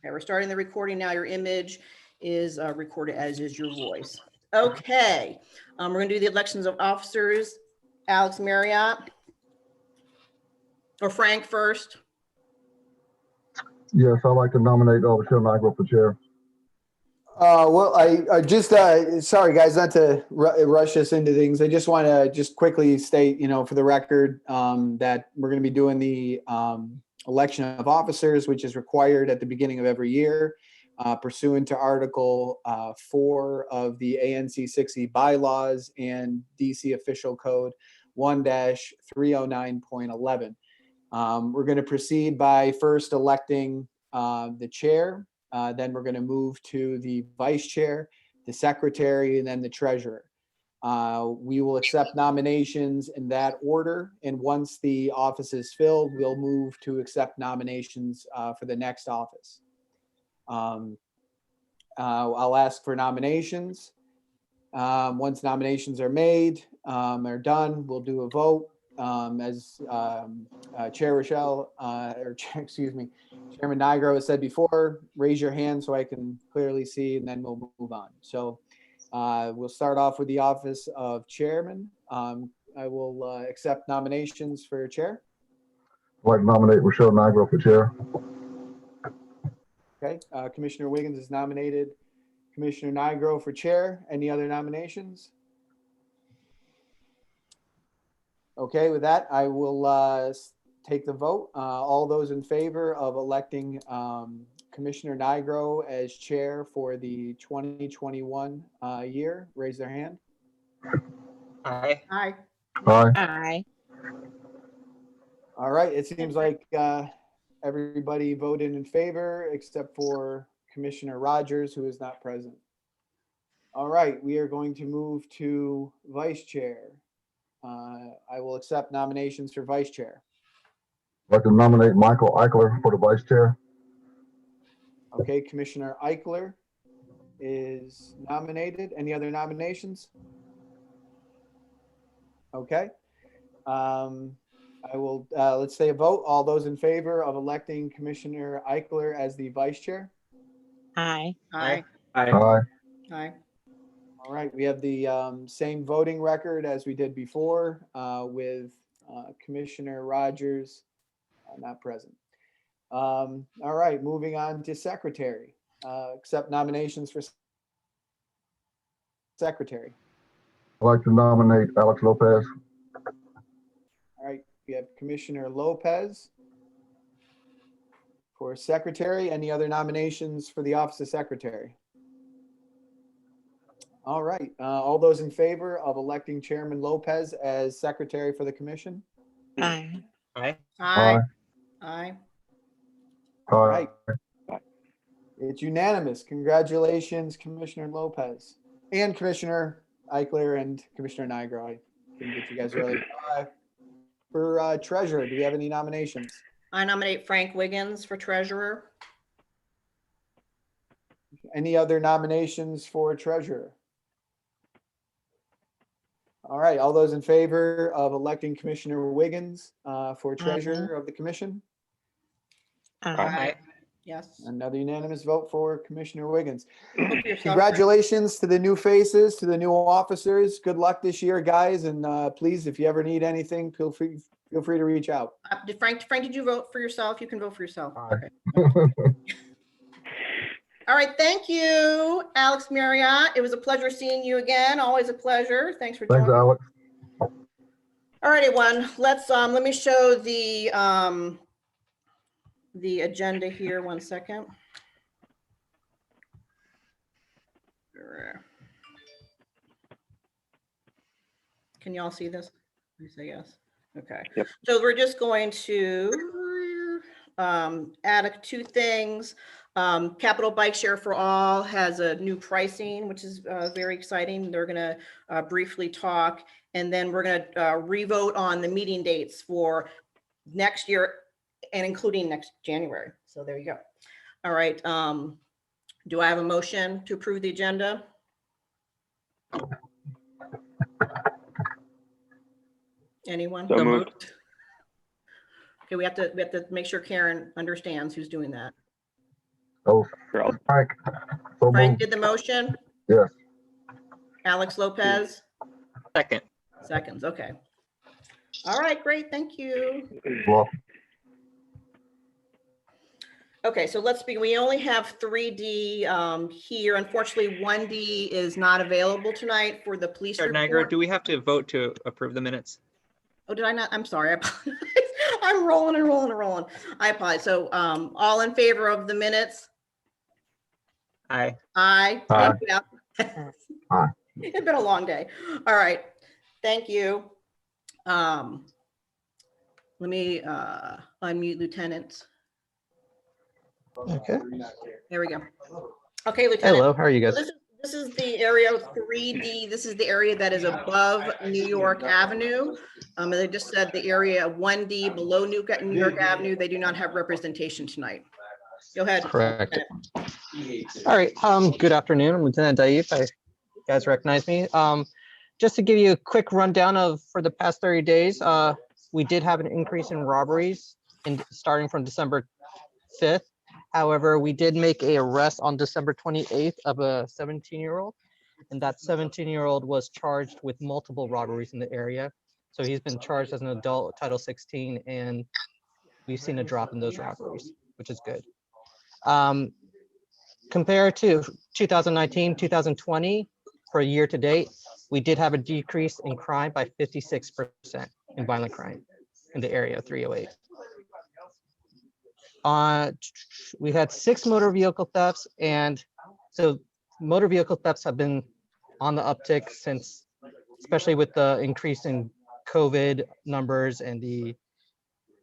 Okay, we're starting the recording now. Your image is recorded, as is your voice. Okay, we're going to do the elections of officers. Alex Marriott or Frank first. Yes, I'd like to nominate Michelle Nigro for chair. Well, I just, sorry guys, not to rush us into things. I just want to just quickly state, for the record, that we're going to be doing the election of officers, which is required at the beginning of every year, pursuant to Article 4 of the ANC 60 bylaws and DC Official Code 1-309.11. We're going to proceed by first electing the chair. Then we're going to move to the vice chair, the secretary, and then the treasurer. We will accept nominations in that order. And once the office is filled, we'll move to accept nominations for the next office. I'll ask for nominations. Once nominations are made, are done, we'll do a vote. As Chair Rochelle, Chairman Nigro has said before, raise your hand so I can clearly see, and then we'll move on. So we'll start off with the office of chairman. I will accept nominations for chair. I'd like to nominate Michelle Nigro for chair. Okay, Commissioner Wiggins is nominated. Commissioner Nigro for chair. Any other nominations? Okay, with that, I will take the vote. All those in favor of electing Commissioner Nigro as chair for the 2021 year, raise their hand. Aye. Aye. Aye. Aye. All right, it seems like everybody voted in favor except for Commissioner Rogers, who is not present. All right, we are going to move to vice chair. I will accept nominations for vice chair. I'd like to nominate Michael Eichler for the vice chair. Okay, Commissioner Eichler is nominated. Any other nominations? Okay. I will, let's say a vote. All those in favor of electing Commissioner Eichler as the vice chair? Aye. Aye. Aye. Aye. Aye. All right, we have the same voting record as we did before with Commissioner Rogers not present. All right, moving on to secretary. Accept nominations for secretary. I'd like to nominate Alex Lopez. All right, we have Commissioner Lopez for secretary. Any other nominations for the office of secretary? All right, all those in favor of electing Chairman Lopez as secretary for the commission? Aye. Aye. Aye. Aye. All right. It's unanimous. Congratulations, Commissioner Lopez and Commissioner Eichler and Commissioner Nigro. I didn't get you guys earlier. For treasurer, do we have any nominations? I nominate Frank Wiggins for treasurer. Any other nominations for treasurer? All right, all those in favor of electing Commissioner Wiggins for treasurer of the commission? Aye. Yes. Another unanimous vote for Commissioner Wiggins. Vote for yourself. Congratulations to the new faces, to the new officers. Good luck this year, guys. And please, if you ever need anything, feel free to reach out. Frank, did you vote for yourself? You can vote for yourself. Aye. Okay. All right. Thank you, Alex Marriott. It was a pleasure seeing you again. Always a pleasure. Thanks for joining. Thanks, Alex. All right, everyone. Let me show the agenda here. 1 second. Can you all see this? You say yes. Okay. Yep. So we're just going to add two things. Capital Bike Share for All has a new pricing, which is very exciting. They're going to briefly talk, and then we're going to revote on the meeting dates for next year and including next January. So there you go. All right. Do I have a motion to approve the agenda? Anyone? So moved. Okay, we have to make sure Karen understands who's doing that. Oh, Frank. So Frank moved. did the motion. Yes. Alex Lopez, Second. seconds. Okay. All right, great. Thank you. Well, Okay, so let's begin. We only have 3D here. Unfortunately, 1D is not available tonight for the police Chair Niagara, report. do we have to vote to approve the minutes? Oh, did I not? I'm sorry. I apologize. I'm rolling and rolling and rolling. I apologize. So all in favor of the minutes? Aye. Aye. Aye. Thank you. Aye. It's been a long day. All right. Thank you. Let me unmute Lieutenant. Okay. There we go. Okay, Lieutenant. Hello, how are you So guys? this is the area of 3D. This is the area that is above New York Avenue. And they just said the area 1D below New York Avenue, they do not have representation tonight. Go ahead. Correct. All right, good afternoon. I'm Lieutenant Daif. You guys recognize me. Just to give you a quick rundown of for the past 30 days, we did have an increase in robberies starting from December 5th. However, we did make a arrest on December 28th of a 17-year-old, and that 17-year-old was charged with multiple robberies in the area. So he's been charged as an adult, Title 16, and we've seen a drop in those robberies, which is good. Compared to 2019, 2020, for year to date, we did have a decrease in crime by 56% in violent crime in the area of 308. We had 6 motor vehicle thefts, and so motor vehicle thefts have been on the uptick since, especially with the increase in COVID numbers and the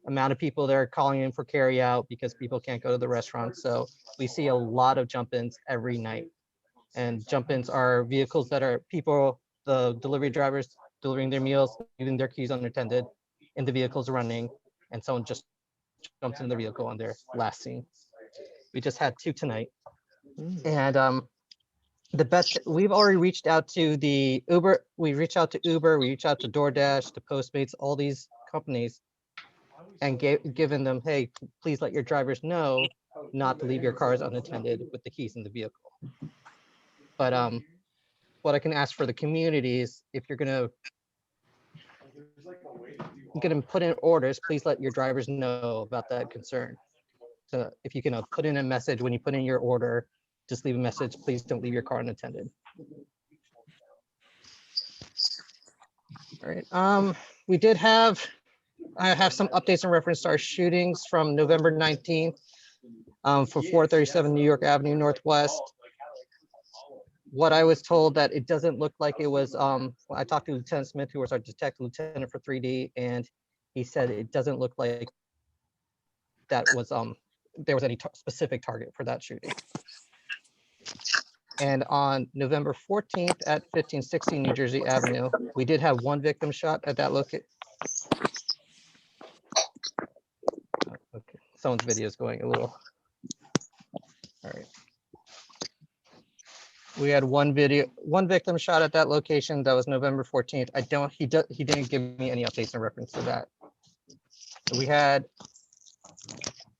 amount of people that are calling in for carry out because people can't go to the restaurant. So we see a lot of jump-ins every night. And jump-ins are vehicles that are people, the delivery drivers delivering their meals, leaving their keys unattended, and the vehicle's running, and someone just jumps in the vehicle on their last scene. We just had 2 tonight. And the best, we've already reached out to the Uber, we reached out to DoorDash, to Postmates, all these companies, and given them, hey, please let your drivers know not to leave your cars unattended with the keys in the vehicle. But what I can ask for the community is, if you're gonna put in orders, please let your drivers know about that concern. So if you can put in a message when you put in your order, just leave a message, please don't leave your car unattended. All right, we did have, I have some updates in reference to our shootings from November 19th for 437 New York Avenue Northwest. What I was told that it doesn't look like it was, I talked to Lieutenant Smith, who was our detective lieutenant for 3D, and he said it doesn't look like that was, there was any specific target for that shooting. And on November 14th at 1560 New Jersey Avenue, we did have 1 victim shot at that location. Okay, someone's video is going a little. All right. We had 1 victim shot at that location. That was November 14th. He didn't give me any updates in reference to that. We had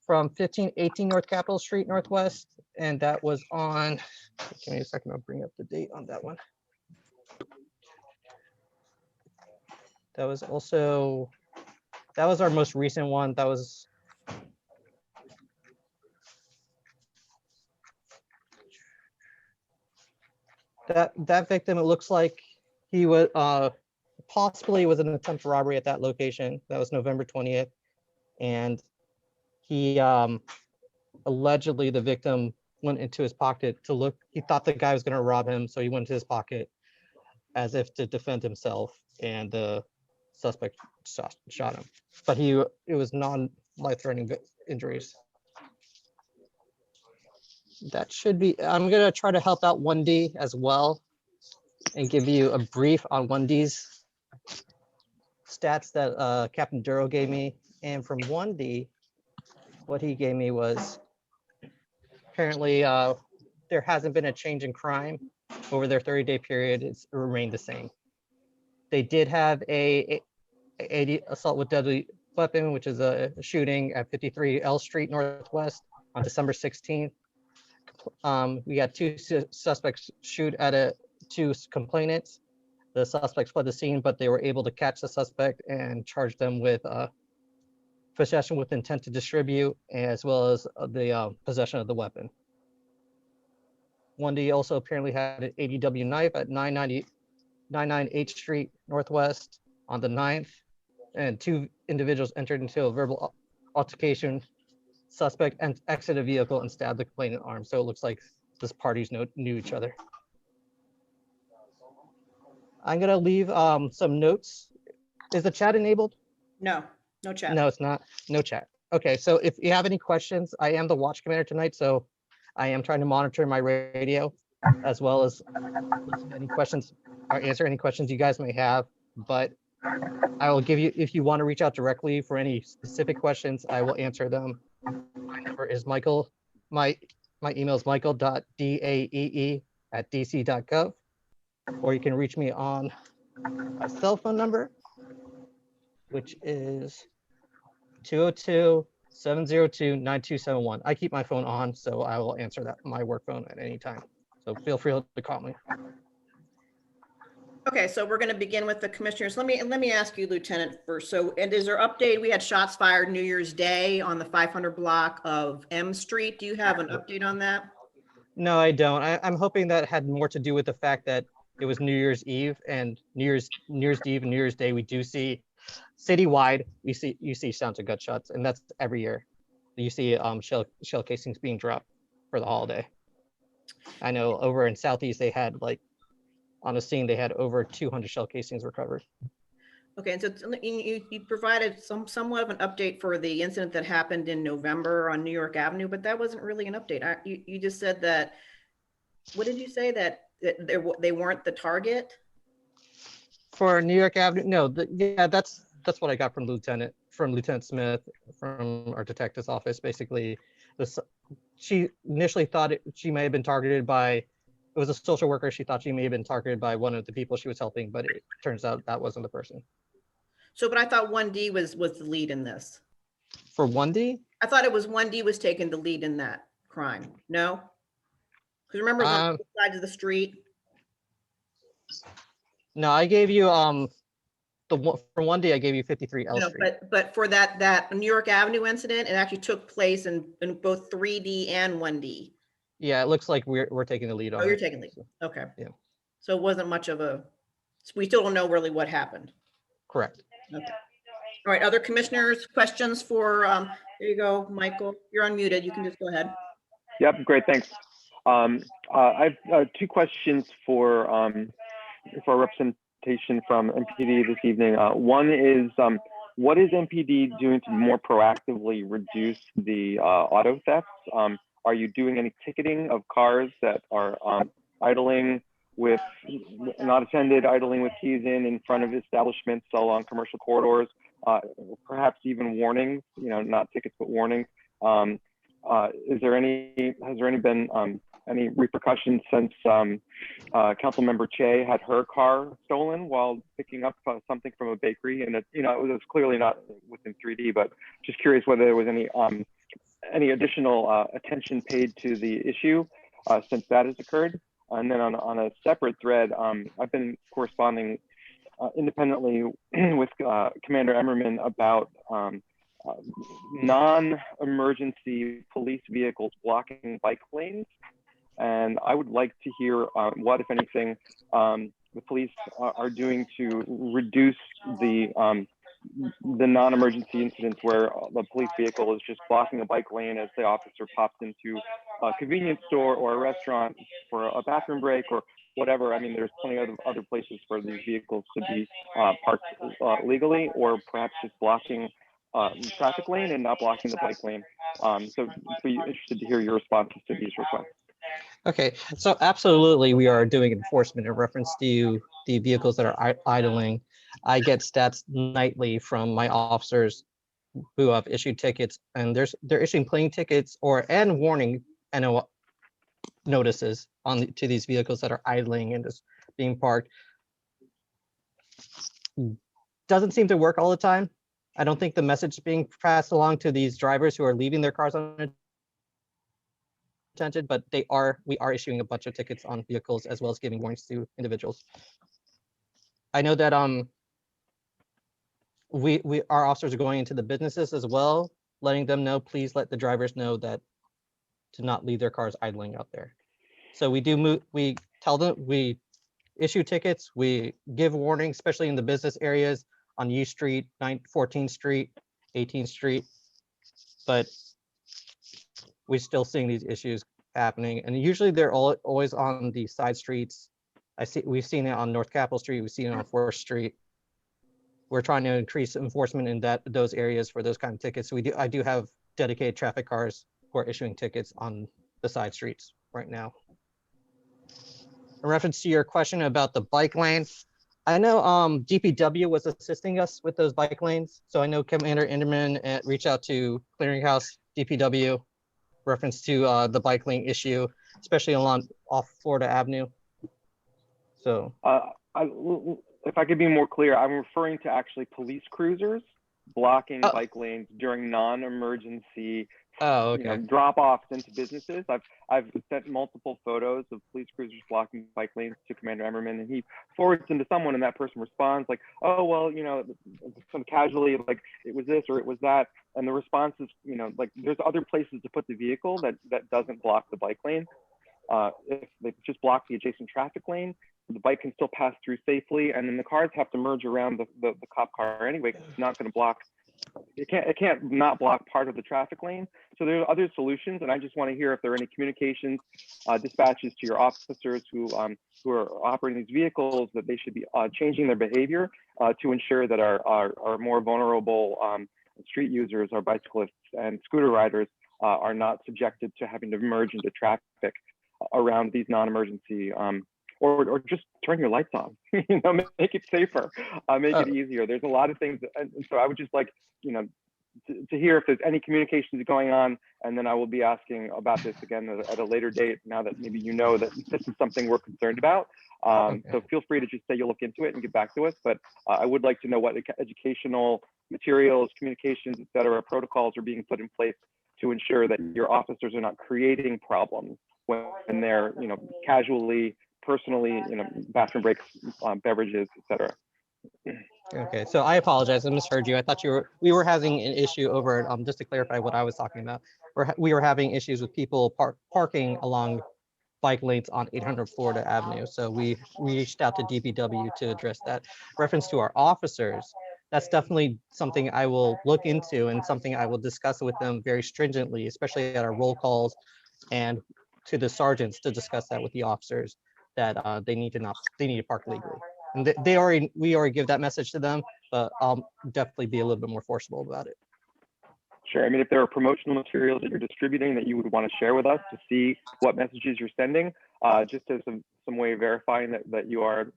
from 1518 North Capitol Street Northwest, and that was on, give me a second, I'll bring up the date on that one. That was our most recent one. That was that victim, it looks like he was possibly was an attempt robbery at that location. That was November 20th. And he allegedly, the victim went into his pocket to look, he thought the guy was going to rob him, so he went into his pocket as if to defend himself, and the suspect shot him. But it was non-life-threatening injuries. That should be, I'm going to try to help out 1D as well and give you a brief on 1D's stats that Captain Duro gave me. And from 1D, what he gave me was apparently there hasn't been a change in crime over their 30-day period. It's remained the same. They did have a assault with deadly weapon, which is a shooting at 53 L Street Northwest on December 16th. We had two suspects shoot at two complainants. The suspects fled the scene, but they were able to catch the suspect and charge them with possession with intent to distribute, as well as the possession of the weapon. 1D also apparently had an ADW knife at 998 Street Northwest on the 9th, and two individuals entered into a verbal altercation. Suspect exited a vehicle and stabbed the complainant arm. So it looks like this parties knew each other. I'm gonna leave some notes. Is the chat enabled? No, no chat. No, it's not. No chat. Okay, so if you have any questions, I am the watch commander tonight, so I am trying to monitor my radio as well as listen to any questions or answer any questions you guys may have. But I will give you, if you want to reach out directly for any specific questions, I will answer them. My number is Michael. My email is michael.daee@dc.gov, or you can reach me on my cell phone number, which is 202-702-9271. I keep my phone on, so I will answer that, my work phone, at any time. So feel free to call me. Okay, so we're going to begin with the commissioners. Let me ask you, Lieutenant, first. So, and is there update? We had shots fired New Year's Day on the 500 block of M Street. Do you have an update on that? No, I don't. I'm hoping that had more to do with the fact that it was New Year's Eve, and New Year's Eve and New Year's Day, we do see citywide, you see sounds of gunshots, and that's every year. You see shell casings being dropped for the holiday. I know over in Southeast, they had on a scene, they had over 200 shell casings recovered. Okay, and so you provided somewhat of an update for the incident that happened in November on New York Avenue, but that wasn't really an update. You just said that, what did you say, that they weren't the target? For New York Avenue, no, yeah, that's what I got from Lieutenant Smith, from our detective's office. Basically, she initially thought she may have been targeted by, it was a social worker. She thought she may have been targeted by one of the people she was helping, but it turns out that wasn't the person. So, but I thought 1D was the lead in this. For 1D? I thought it was 1D was taking the lead in that crime. No? Because remember, it was on both sides of the street. No, I gave you for 1D, I gave you 53 L No, Street. but for that New York Avenue incident, it actually took place in both 3D and 1D. Yeah, it looks like we're taking the lead on Oh, you're it. taking lead. Okay. Yeah. So it wasn't much of a, we still don't know really what happened. Correct. Okay. All right, other commissioners, questions for, there you go, Michael, you're unmuted. You can just go ahead. Yep, great, thanks. I've two questions for representation from MPD this evening. One is, what is MPD doing to more proactively reduce the auto thefts? Are you doing any ticketing of cars that are idling with not attended, idling with keys in front of establishments along commercial corridors? Perhaps even warnings, not tickets, but warnings. Has there been any repercussions since Councilmember Che had her car stolen while picking up something from a bakery? And it was clearly not within 3D, but just curious whether there was any additional attention paid to the issue since that has occurred. And then on a separate thread, I've been corresponding independently with Commander Emmerman about non-emergency police vehicles blocking bike lanes. And I would like to hear what, if anything, the police are doing to reduce the non-emergency incidents where the police vehicle is just blocking a bike lane as the officer pops into a convenience store or a restaurant for a bathroom break or whatever. I mean, there's plenty of other places for these vehicles to be parked legally, or perhaps just blocking traffic lane and not blocking the bike lane. So I'd be interested to hear your responses to these requests. Okay, so absolutely, we are doing enforcement in reference to the vehicles that are idling. I get stats nightly from my officers who have issued tickets, and they're issuing plane tickets and warning notices to these vehicles that are idling and just being parked. Doesn't seem to work all the time. I don't think the message being passed along to these drivers who are leaving their cars unattended presented, but we are issuing a bunch of tickets on vehicles as well as giving warnings to individuals. I know that our officers are going into the businesses as well, letting them know, please let the drivers know that to not leave their cars idling out there. So we tell them, we issue tickets, we give warnings, especially in the business areas on U Street, 14th Street, 18th Street. But we're still seeing these issues happening. And usually they're always on the side streets. We've seen it on North Capitol Street, we've seen it on 4th Street. We're trying to increase enforcement in those areas for those kind of tickets. So I do have dedicated traffic cars who are issuing tickets on the side streets right now. In reference to your question about the bike lane, I know DPW was assisting us with those bike lanes. So I know Commander Inderman reached out to Clearinghouse DPW reference to the bike lane issue, especially off Florida Avenue. So if I could be more clear, I'm referring to actually police cruisers blocking bike lanes during non-emergency drop-offs into businesses. I've sent multiple photos of police cruisers blocking bike lanes to Commander Emmerman, and he forwards them to someone, and that person responds like, "Oh, well, some casually, like it was this or it was that," and the response is, like there's other places to put the vehicle that doesn't block the bike lane. If they just block the adjacent traffic lane, the bike can still pass through safely, and then the cars have to merge around the cop car anyway, because it's not going to block. It can't not block part of the traffic lane. So there are other solutions, and I just want to hear if there are any communications, dispatches to your officers who are operating these vehicles, that they should be changing their behavior to ensure that our more vulnerable street users, our bicyclists and scooter riders, are not subjected to having to merge into traffic around these non-emergency. Or just turn your lights on, make it safer, make it easier. There's a lot of things. And so I would just like, to hear if there's any communications going on, and then I will be asking about this again at a later date, now that maybe that this is something we're concerned about. So feel free to just say you'll look into it and get back to us. But I would like to know what educational materials, communications, et cetera, protocols are being put in place to ensure that your officers are not creating problems when they're, casually, personally, bathroom breaks, beverages, etc. okay, so I apologize, I misheard you. I thought we were having an issue over, just to clarify what I was talking about. We were having issues with people parking along bike lanes on 800 Florida Avenue. So we reached out to DPW to address that. Reference to our officers, that's definitely something I will look into and something I will discuss with them very stringently, especially at our roll calls and to the sergeants, to discuss that with the officers, that they need to park legally. And we already give that message to them, but I'll definitely be a little bit more forcible about it. Sure. I mean, if there are promotional materials that you're distributing that you would want to share with us to see what messages you're sending, just as some way of verifying that you are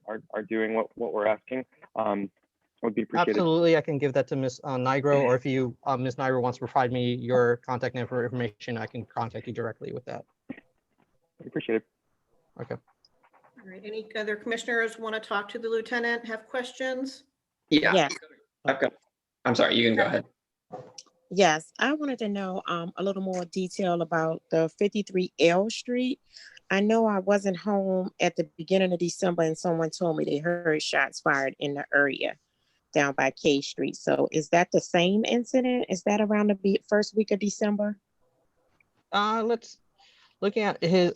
doing what we're asking, would be appreciated. Absolutely, I can give that to Ms. Nigro, or if you, Ms. Nigro wants to provide me your contact information, I can contact you directly with that. Appreciate it. Okay. All right, any other commissioners want to talk to the lieutenant, have questions? Yeah, Yes. I'm sorry, you can go ahead. Yes, I wanted to know a little more detail about the 53 L Street. I know I wasn't home at the beginning of December, and someone told me they heard shots fired in the area down by K Street. So is that the same incident? Is that around the first week of December? Looking at his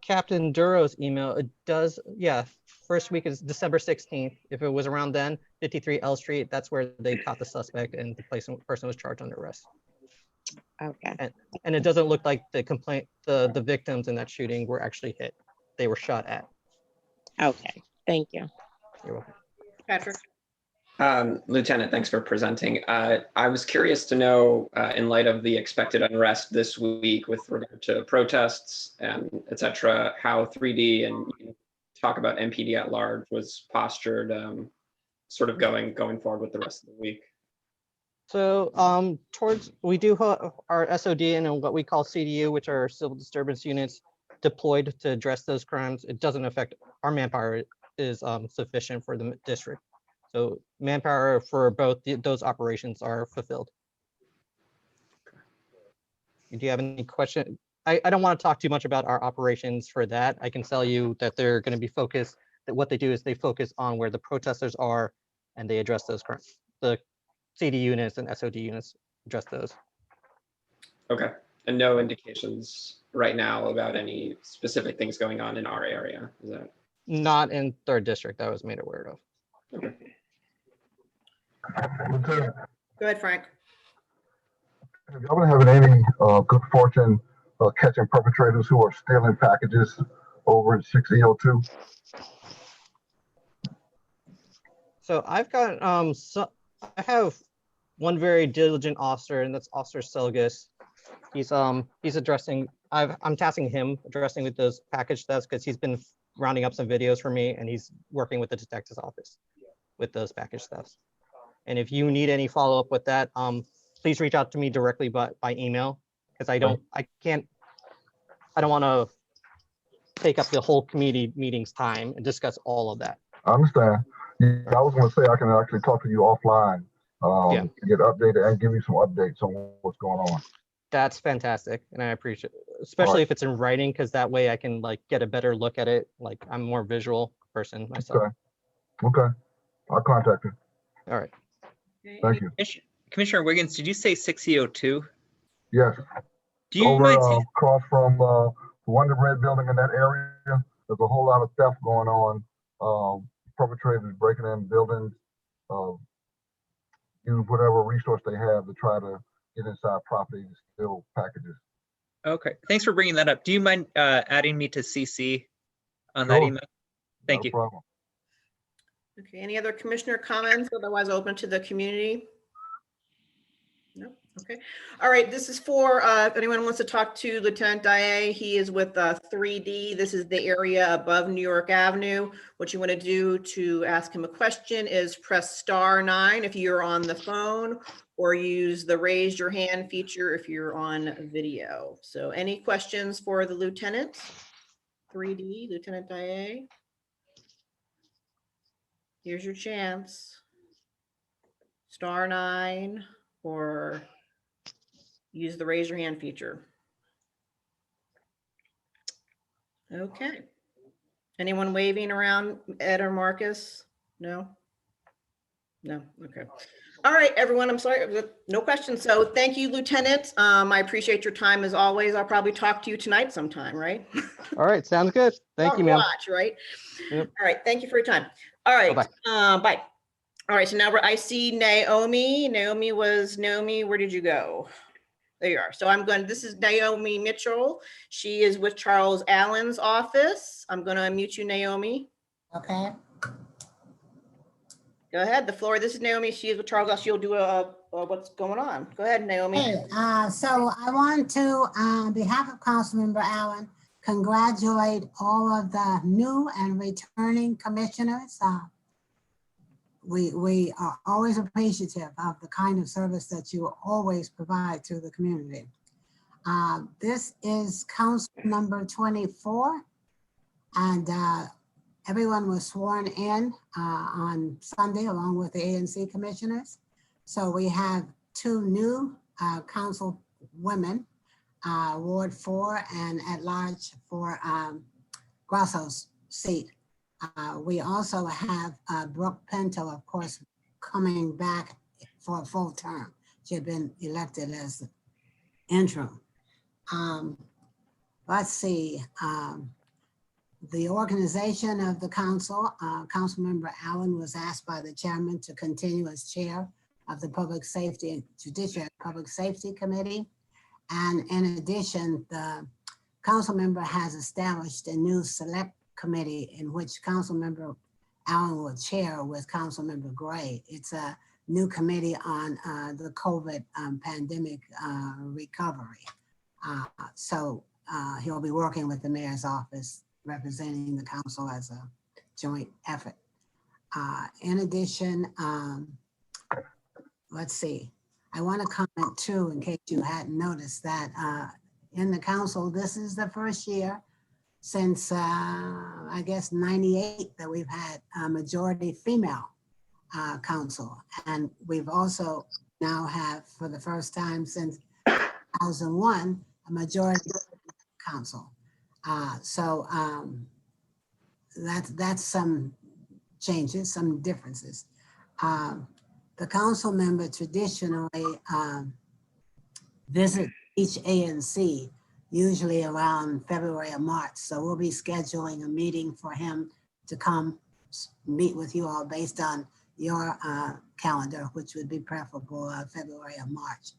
Captain Duro's email, it does, yeah, first week is December 16th. If it was around then, 53 L Street, that's where they caught the suspect and the person was charged under arrest. Okay. And it doesn't look like the victims in that shooting were actually hit. They were shot at. Okay, thank you. You're welcome. Patrick? Lieutenant, thanks for presenting. I was curious to know, in light of the expected unrest this week with regard to protests and et cetera, how 3D and you can talk about MPD at large was postured, sort of going forward with the rest of the week. So we do have our SOD and what we call CDU, which are civil disturbance units, deployed to address those crimes. It doesn't affect our manpower is sufficient for the district. So manpower for both those operations are fulfilled. Do you have any question? I don't want to talk too much about our operations for that. I can tell you that they're going to be focused, that what they do is they focus on where the protesters are and they address those current, the CD units and SOD units address those. Okay. And no indications right now about any specific things going on in our area. Is that Not in 3rd district that I was made aware of. okay? Lieutenant, Go ahead, Frank. have y'all been having any good fortune catching perpetrators who are stealing packages over in 6002? So I've got I have one very diligent officer, and that's Officer Selgus. He's addressing. I'm tasking him addressing with those package thefts because he's been rounding up some videos for me, and he's working with the detective's office with those package thefts. And if you need any follow up with that, please reach out to me directly by email because I don't want to take up the whole committee meeting's time and discuss all of that. I understand. Yeah, I was going to say I can actually talk to you offline Yeah. to get updated and give you some updates on what's going on. That's fantastic, and I appreciate it, especially if it's in writing, because that way I can like get a better look at it. Like I'm a more visual person myself. Okay. I'll contact you. All right. Thank you. Commissioner Wiggins, did you say 6002? Yes. Do you Over mind saying, across from the Wonder Bread building in that area, there's a whole lot of theft going on. Perpetrators breaking in buildings, use whatever resource they have to try to get inside property and steal packages. okay, thanks for bringing that up. Do you mind adding me to CC on that Sure. email? Thank Not a you. problem. Okay, any other commissioner comments? Otherwise open to the community? No, okay. All right, this is for, if anyone wants to talk to Lieutenant Dye, he is with 3D. This is the area above New York Avenue. What you want to do to ask him a question is press *9 if you're on the phone, or use the raise your hand feature if you're on video. So any questions for the lieutenant? 3D, Lieutenant Dye. Here's your chance. *9 or use the raise your hand feature. Okay. Anyone waving around, Ed or Marcus? No? No, okay. All right, everyone, I'm sorry, no questions. So thank you, Lieutenant. I appreciate your time as always. I'll probably talk to you tonight sometime, right? All right. Sounds good. Thank you, ma'am. Watch, right? Yep. All right, thank you for your time. All right, bye. All right, so now I see Naomi. Naomi, where did you go? There you are. So this is Naomi Mitchell. She is with Charles Allen's office. I'm going to unmute you, Naomi. Okay. Go ahead. The floor. This is Naomi. She is with Charles. She'll do what's going on. Go ahead, Naomi. Hey, so I want to, on behalf of Councilmember Allen, congratulate all of the new and returning commissioners. We are always appreciative of the kind of service that you always provide to the community. This is council number 24, and everyone was sworn in on Sunday along with the ANC commissioners. So we have 2 new council women, Ward 4 and at large for Grosso's seat. We also have Brooke Pinto, of course, coming back for a full term. She had been elected as interim. Let's see. The organization of the council, Councilmember Allen was asked by the chairman to continue as chair of the Public Safety and Judiciary Public Safety Committee. And in addition, the council member has established a new select committee in which Councilmember Allen will chair with Councilmember Gray. It's a new committee on the COVID pandemic recovery. So he'll be working with the mayor's office, representing the council as a joint effort. In addition, let's see, I want to comment too, in case you hadn't noticed, that in the council, this is the first year since I guess 98 that we've had a majority female council. And we've also now have, for the first time since 2001, a majority council. That's some changes, some differences. The council member traditionally visit each ANC usually around February or March. So we'll be scheduling a meeting for him to come meet with you all based on your calendar, which would be preferable February or March.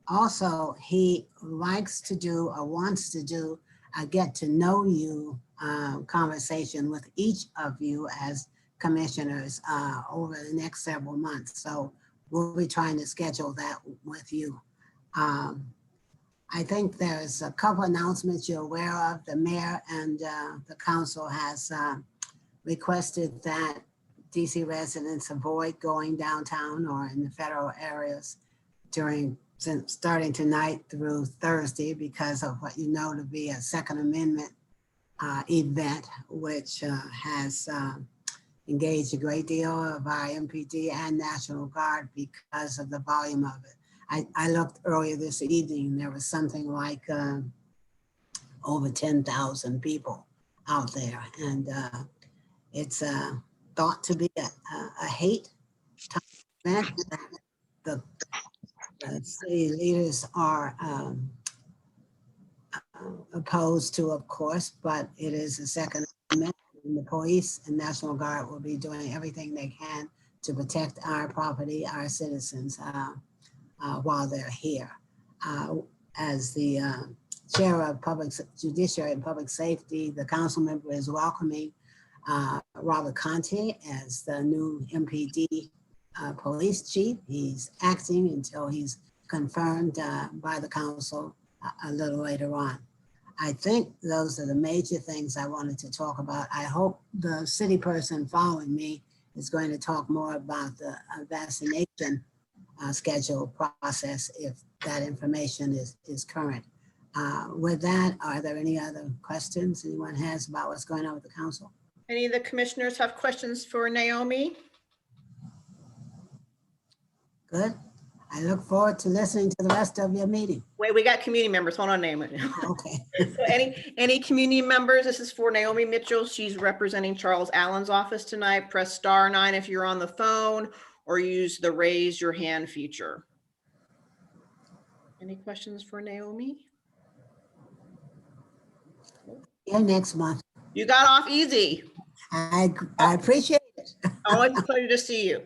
Also, he likes to do or wants to do a get to know you conversation with each of you as commissioners over the next several months. So we'll be trying to schedule that with you. I think there's a couple announcements you're aware of. The mayor and the council has requested that DC residents avoid going downtown or in the federal areas starting tonight through Thursday because of what you know to be a Second Amendment event, which has engaged a great deal of our MPD and National Guard because of the volume of it. I looked earlier this evening, there was something like over 10,000 people out there. And it's thought to be a hate event that the city leaders are opposed to, of course, but it is a Second Amendment. And the police and National Guard will be doing everything they can to protect our property, our citizens, while they're here. As the chair of Public Judiciary and Public Safety, the council member is welcoming Robert Conte as the new MPD police chief. He's acting until he's confirmed by the council a little later on. I think those are the major things I wanted to talk about. I hope the city person following me is going to talk more about the vaccination schedule process if that information is current. With that, are there any other questions anyone has about what's going on with the council? Any of the commissioners have questions for Naomi? Good. I look forward to listening to the rest of your meeting. Wait, we got community members. Hold on, Naomi. Okay. So any community members? This is for Naomi Mitchell. She's representing Charles Allen's office tonight. Press *9 if you're on the phone or use the raise your hand feature. Any questions for Naomi? Yeah, next month. You got off easy. I appreciate it. Always a pleasure to see you.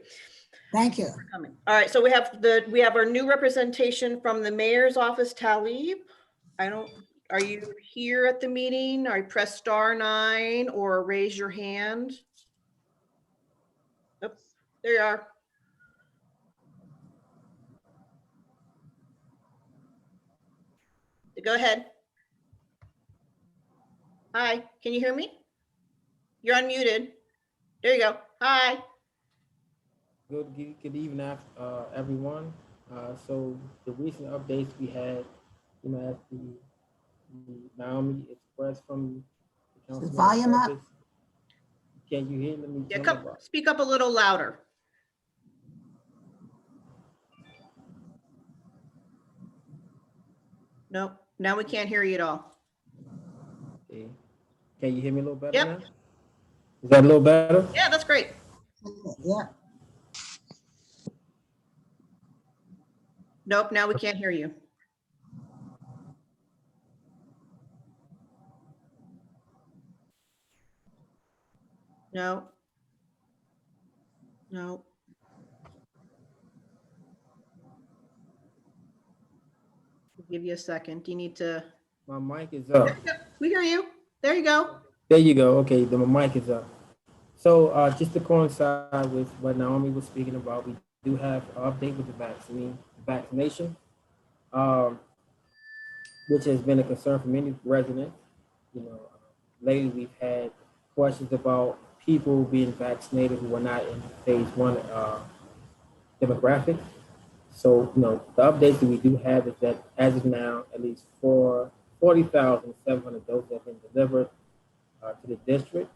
Thank you. Coming. All right, so we have our new representation from the mayor's office, Talib. Are you here at the meeting? Or press *9 or raise your hand? Oh, there you are. Go ahead. Hi, can you hear me? You're unmuted. There you go. Hi. Good evening, everyone. So the recent updates we had, as the Naomi expressed from the council. Volume up. Can you hear me? Yeah, speak up a little louder. Nope, now we can't hear you at all. Okay. Can you hear me a little better Yep. now? Is that a little better? Yeah, that's great. Yeah. Nope, now we can't hear you. No. No. I'll give you a second. Do you need to? My mic is up. We hear you. There you go. There you go. Okay, my mic is up. So just to coincide with what Naomi was speaking about, we do have an update with the vaccination, which has been a concern for many residents. Lately we've had questions about people being vaccinated who are not in phase 1 demographic. So, the update that we do have is that as of now, at least 40,700 doses have been delivered to the district,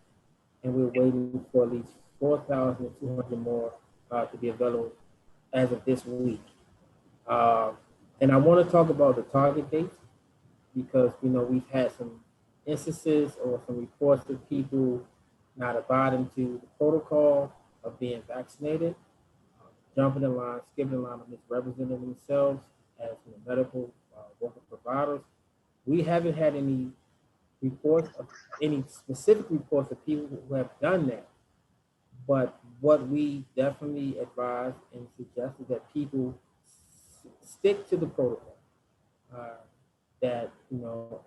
and we're waiting for at least 4,200 more to be available as of this week. And I want to talk about the target dates. because we've had some instances or some reports of people not abiding to the protocol of being vaccinated, jumping in line, skipping in line, and misrepresenting themselves as medical worker providers. We haven't had any reports of any specific reports of people who have done that. But what we definitely advise and suggest is that people stick to the protocol. That,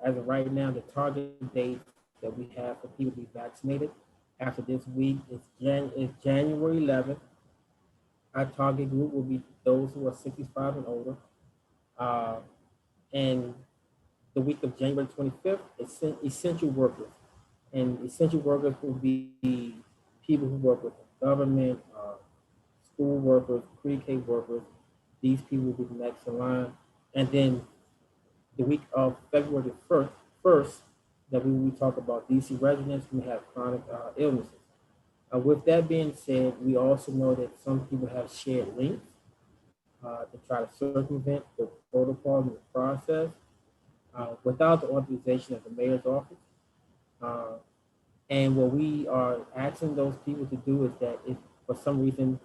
as of right now, the target date that we have for people to be vaccinated after this week is January 11th. Our target group will be those who are 65 and older. And the week of January 25th, it's essential workers. And essential workers will be people who work with the government, school workers, pre-K workers. These people will be the next in line. And then the week of February 1st, that we talk about DC residents who have chronic illnesses. With that being said, we also know that some people have shared links to try to circumvent the protocol and the process without the authorization of the mayor's office. And what we are asking those people to do is that if for some reason,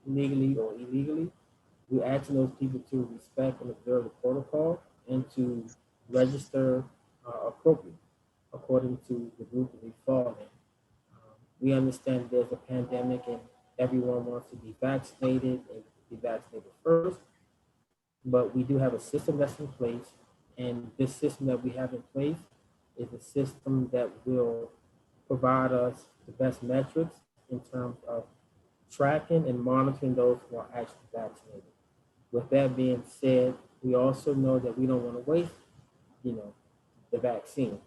legally or illegally, we're asking those people to respect and observe the protocol and to register appropriately according to the group that they fall in. We understand there's a pandemic and everyone wants to be vaccinated and be vaccinated first, but we do have a system that's in place, and this system that we have in place is a system that will provide us the best metrics in terms of tracking and monitoring those who are actually vaccinated. With that being said, we also know that we don't want to waste, the vaccine.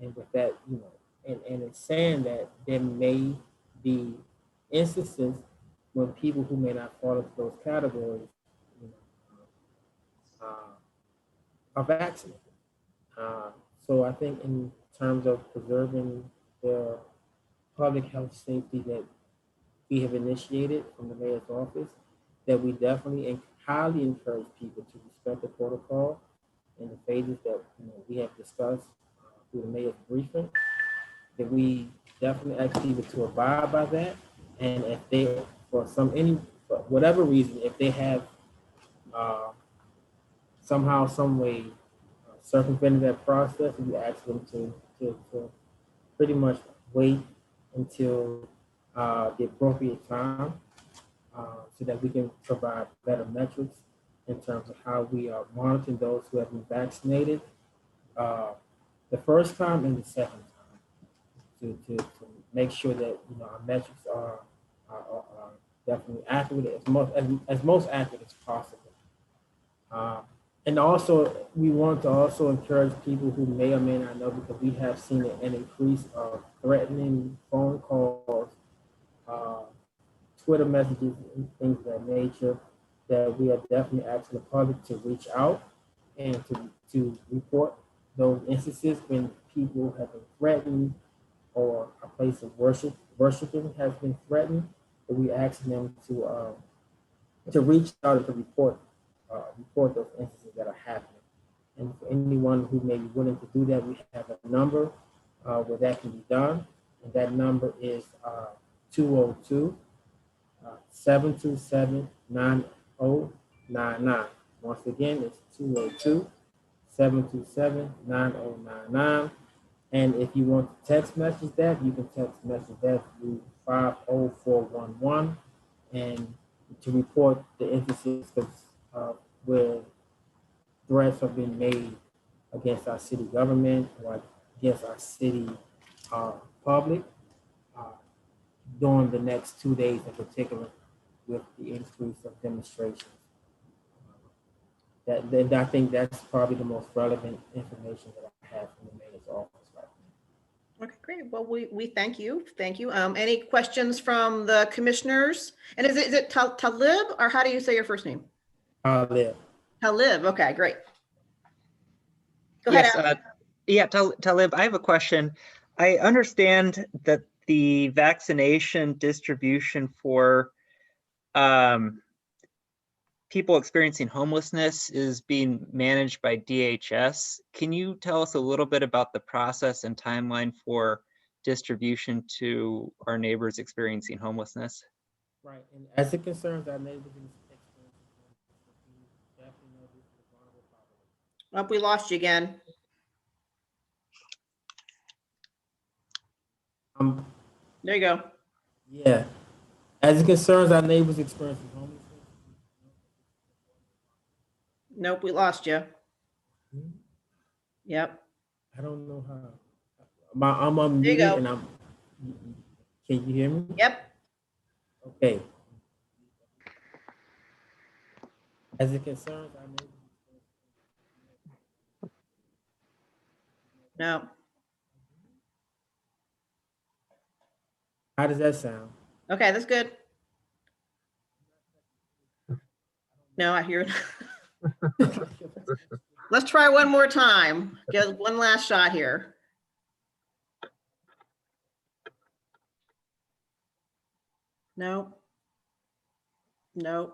And with that, and it's saying that there may be instances when people who may not fall into those categories, are vaccinated. So I think in terms of preserving the public health safety that we have initiated from the mayor's office, that we definitely highly encourage people to respect the protocol and the phases that we have discussed through the mayor's briefing, that we definitely ask people to abide by that. And if they, for whatever reason, if they have somehow, some way circumvented that process, we ask them to pretty much wait until the appropriate time so that we can provide better metrics in terms of how we are monitoring those who have been vaccinated the first time and the second time to make sure that our metrics are definitely accurate, as most accurate as possible. And also, we want to also encourage people who may or may not know, because we have seen an increase of threatening phone calls, Twitter messages, and things of that nature, that we are definitely asking the public to reach out and to report those instances when people have been threatened or a place of worshiping has been threatened. But we asking them to reach out and to report those instances that are happening. And for anyone who may be willing to do that, we have a number where that can be done. And that number is 202-727-9099. Once again, it's 202-727-9099. And if you want to text message that, you can text message that through 50411 and to report the instances where threats have been made against our city government or against our city public during the next 2 days in particular, with the increase of demonstrations. I think that's probably the most relevant information that I have from the mayor's office right now. Okay, great. Well, we thank you. Thank you. Any questions from the commissioners? And is it Talib, or how do you say your first name? Talib. Talib. Okay, great. Go ahead. Yes, yeah, Talib, I have a question. I understand that the vaccination distribution for people experiencing homelessness is being managed by DHS. Can you tell us a little bit about the process and timeline for distribution to our neighbors experiencing homelessness? Right, and as it concerns our neighbors in this experience, we definitely know this is a vulnerable population. Oh, we lost you again. There you go. Yeah, as it concerns our neighbors experiencing homelessness. Nope, we lost you. Hmm? Yep. I don't know how. I'm There you unmuted go. and can you hear me? Yep. Okay. As it concerns our neighbors. No. How does that sound? Okay, that's good. No, I hear it. Let's try one more time. Get one last shot here. No. No.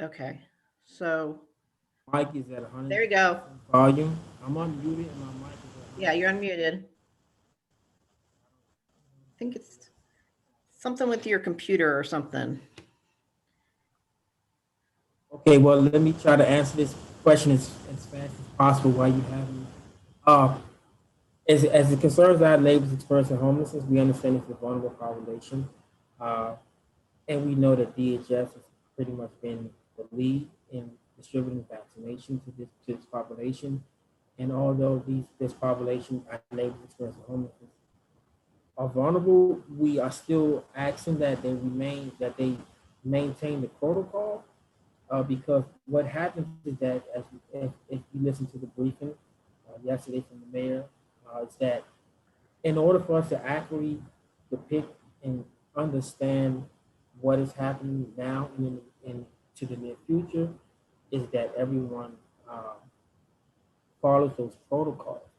Okay, so Mic is at 100. there you go. Volume. I'm unmuted and my mic is at 100. Yeah, you're unmuted. I think it's something with your computer or something. Okay, well, let me try to answer this question as fast as possible while you have me. As it concerns our neighbors experiencing homelessness, we understand it's a vulnerable population. And we know that DHS has pretty much been the lead in distributing vaccination to this population. And although this population, our neighbors experiencing homelessness, are vulnerable, we are still asking that they maintain the protocol. Because what happens is that if you listen to the briefing yesterday from the mayor, is that in order for us to accurately depict and understand what is happening now and to the near future, is that everyone follows those protocols.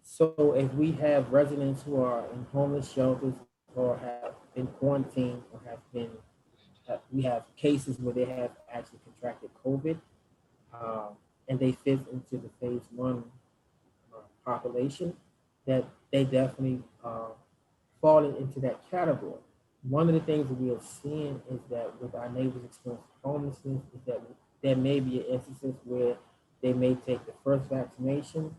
So if we have residents who are in homeless shelters or have been quarantined or have been, we have cases where they have actually contracted COVID, and they fit into the phase 1 population, that they definitely fall into that category. One of the things that we are seeing is that with our neighbors experiencing homelessness is that there may be instances where they may take the first vaccination,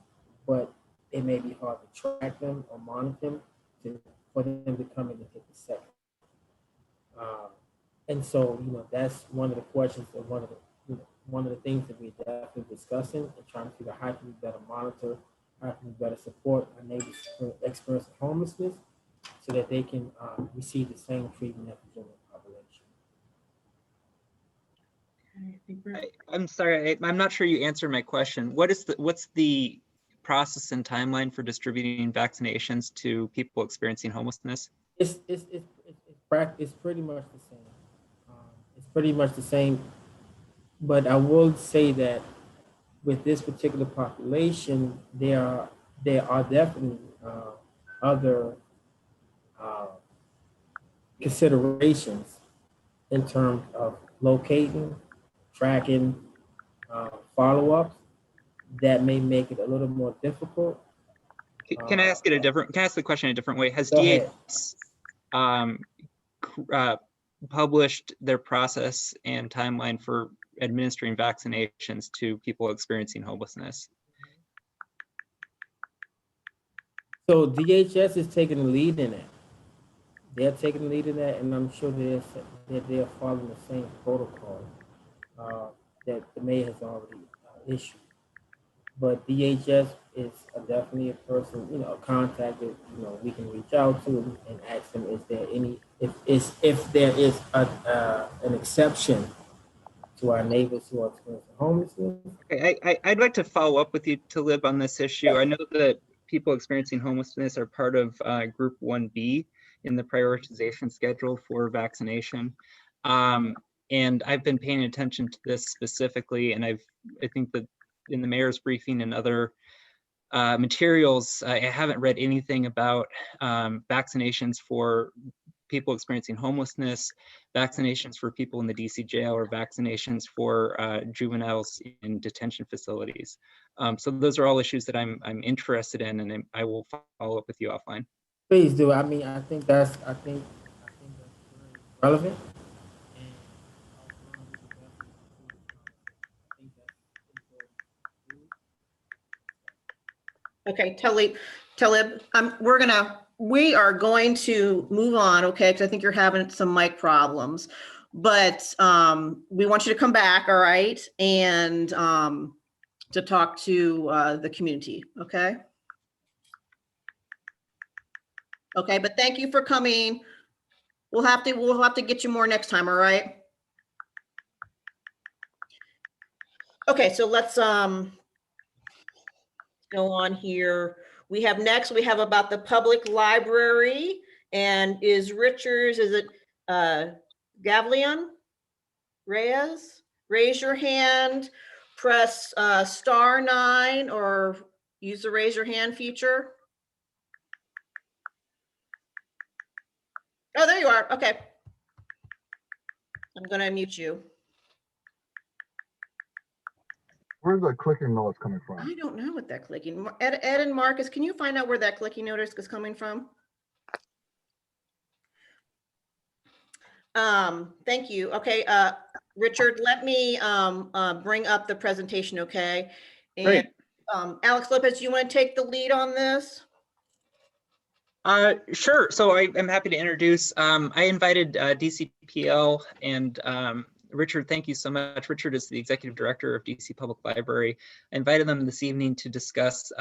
but it may be hard to track them or monitor them for them to come in and take the second. And so, that's one of the questions and one of the things that we're definitely discussing and trying to figure out how can we better monitor, how can we better support our neighbors experiencing homelessness so that they can receive the same treatment as the general population. I'm sorry, I'm not sure you answered my question. What's the process and timeline for distributing vaccinations to people experiencing homelessness? It's pretty much the same. It's pretty much the same, but I will say that with this particular population, there are definitely other considerations in terms of locating, tracking, follow-ups that may make it a little more difficult. Can I ask the question in a different way? Has Go ahead. DHS published their process and timeline for administering vaccinations to people experiencing homelessness? So DHS is taking the lead in that. They're taking the lead in that, and I'm sure that they're following the same protocol that the mayor has already issued. But DHS is definitely a person, a contact that we can reach out to and ask them, is there any, if there is an exception to our neighbors who are experiencing homelessness. Okay, I'd like to follow up with you, Talib, on this issue. I know that people experiencing homelessness are part of Group 1B in the prioritization schedule for vaccination. And I've been paying attention to this specifically, and I think that in the mayor's briefing and other materials, I haven't read anything about vaccinations for people experiencing homelessness, vaccinations for people in the DC jail, or vaccinations for juveniles in detention facilities. So those are all issues that I'm interested in, and I will follow up with you offline. Please do. I mean, I think that's very relevant. And I think that's important. Okay, Talib, we are going to move on, okay? Because I think you're having some mic problems, but we want you to come back, all right? And to talk to the community, okay? Okay, but thank you for coming. We'll have to get you more next time, all right? Okay, so let's go on here. We have about the public library, and is it Gavlion Reyes? Raise your hand, press *9 or use the raise your hand feature. Oh, there you are. Okay. I'm gonna unmute you. Where's the clicking noise coming from? I don't know what that clicking. Ed and Marcus, can you find out where that clicking notice is coming from? Thank you. Okay, Richard, let me bring up the presentation, okay? And Great. Alex Lopez, you want to take the lead on this? Sure. So I'm happy to introduce. I invited DCPL and Richard. Thank you so much. Richard is the executive director of DC Public Library. I invited them this evening to discuss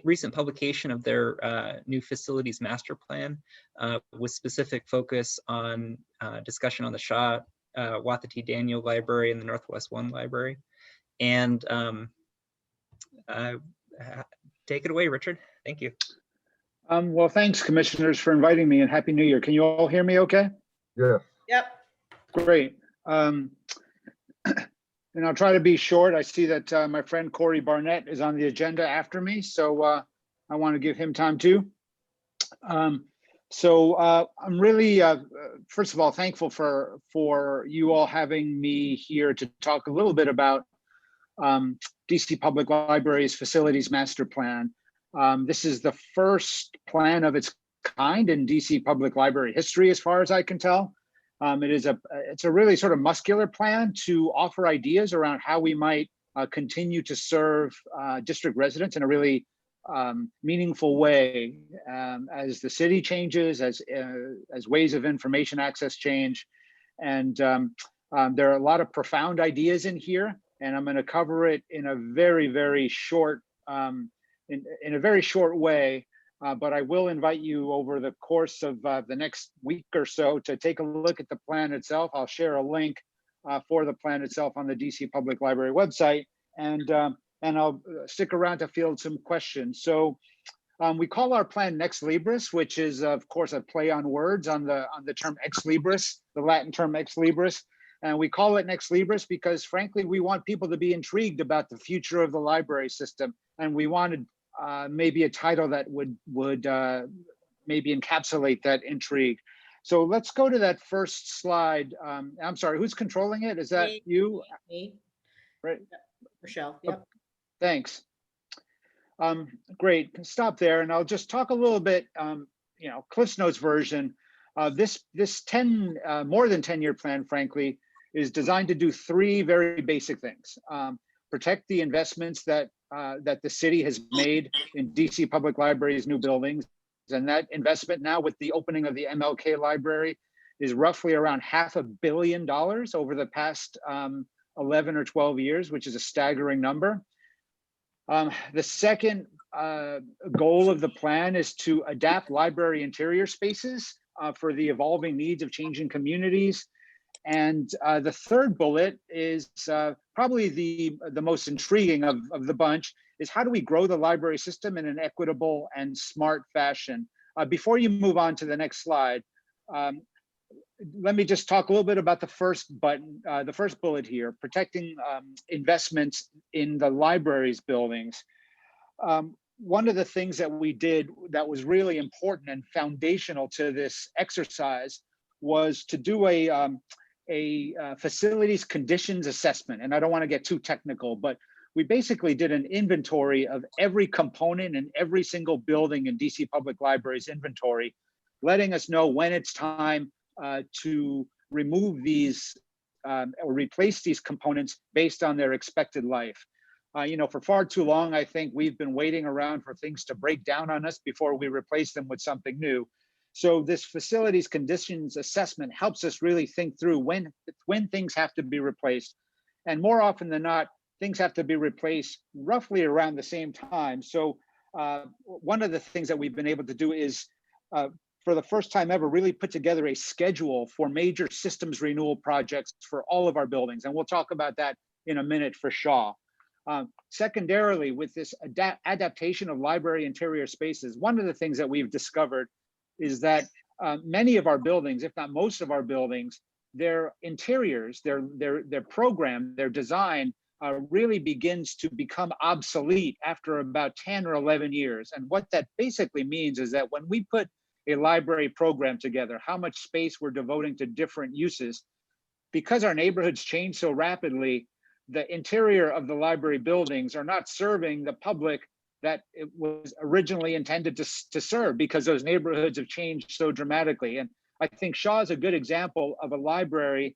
recent publication of their new facilities master plan with specific focus on discussion on the Shaw Watha T. Daniel Library and the Northwest One Library. And take it away, Richard. Thank you. Well, thanks, commissioners, for inviting me, and Happy New Year. Can you all hear me okay? Yeah. Yep. Great. And I'll try to be short. I see that my friend Corey Barnett is on the agenda after me, so I want to give him time too. I'm really, first of all, thankful for you all having me here to talk a little bit about DC Public Library's Facilities Master Plan. This is the first plan of its kind in DC Public Library history, as far as I can tell. It's a really sort of muscular plan to offer ideas around how we might continue to serve district residents in a really meaningful way as the city changes, as ways of information access change. And there are a lot of profound ideas in here, and I'm going to cover it in a very, very short in a very short way, but I will invite you over the course of the next week or so to take a look at the plan itself. I'll share a link for the plan itself on the DC Public Library website, and I'll stick around to field some questions. So we call our plan Ex Libris, which is of course a play on words on the term ex libris, the Latin term ex libris. And we call it Ex Libris because frankly, we want people to be intrigued about the future of the library system. And we wanted maybe a title that would maybe encapsulate that intrigue. So let's go to that first slide. I'm sorry, who's controlling it? Is that you? Me. Right. Michelle. Yep. Thanks. Great. Stop there, and I'll just talk a little bit. Cliff's Notes version. This more than 10-year plan, frankly, is designed to do three very basic things: protect the investments that the city has made in DC Public Library's new buildings. And that investment now with the opening of the MLK Library is roughly around $500 million over the past 11 or 12 years, which is a staggering number. The second goal of the plan is to adapt library interior spaces for the evolving needs of changing communities. And the third bullet is probably the most intriguing of the bunch, is how do we grow the library system in an equitable and smart fashion? Before you move on to the next slide, let me just talk a little bit about the first button, the first bullet here, protecting investments in the library's buildings. one of the things that we did that was really important and foundational to this exercise was to do a facilities conditions assessment. And I don't want to get too technical, but we basically did an inventory of every component in every single building in DC Public Library's inventory, letting us know when it's time to remove these or replace these components based on their expected life. You know, for far too long, I think we've been waiting around for things to break down on us before we replace them with something new. So this facilities conditions assessment helps us really think through when things have to be replaced. And more often than not, things have to be replaced roughly around the same time. So one of the things that we've been able to do is, for the first time ever, really put together a schedule for major systems renewal projects for all of our buildings. And we'll talk about that in a minute for Shaw. Secondarily, with this adaptation of library interior spaces, one of the things that we've discovered is that many of our buildings, if not most of our buildings, their interiors, their program, their design really begins to become obsolete after about 10 or 11 years. And what that basically means is that when we put a library program together, how much space we're devoting to different uses, because our neighborhoods change so rapidly, the interior of the library buildings are not serving the public that it was originally intended to serve, because those neighborhoods have changed so dramatically. And I think Shaw is a good example of a library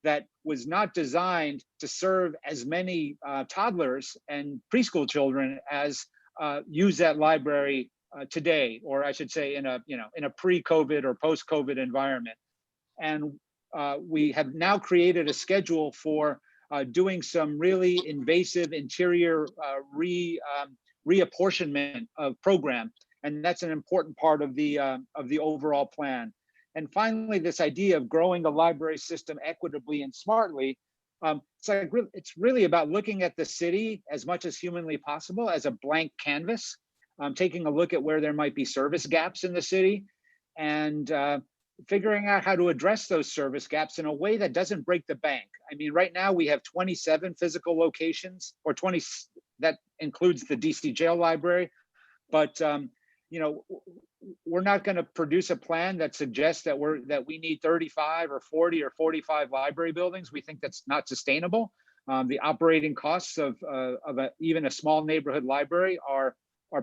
that was not designed to serve as many toddlers and preschool children as use that library today, or I should say in a pre-COVID or post-COVID environment. And we have now created a schedule for doing some really invasive interior reapportionment of program, and that's an important part of the overall plan. And finally, this idea of growing the library system equitably and smartly, it's really about looking at the city as much as humanly possible as a blank canvas, taking a look at where there might be service gaps in the city, and figuring out how to address those service gaps in a way that doesn't break the bank. I mean, right now we have 27 physical locations, or 20, that includes the DC jail library, but you know, we're not going to produce a plan that suggests that we need 35 or 40 or 45 library buildings. We think that's not sustainable. The operating costs of even a small neighborhood library are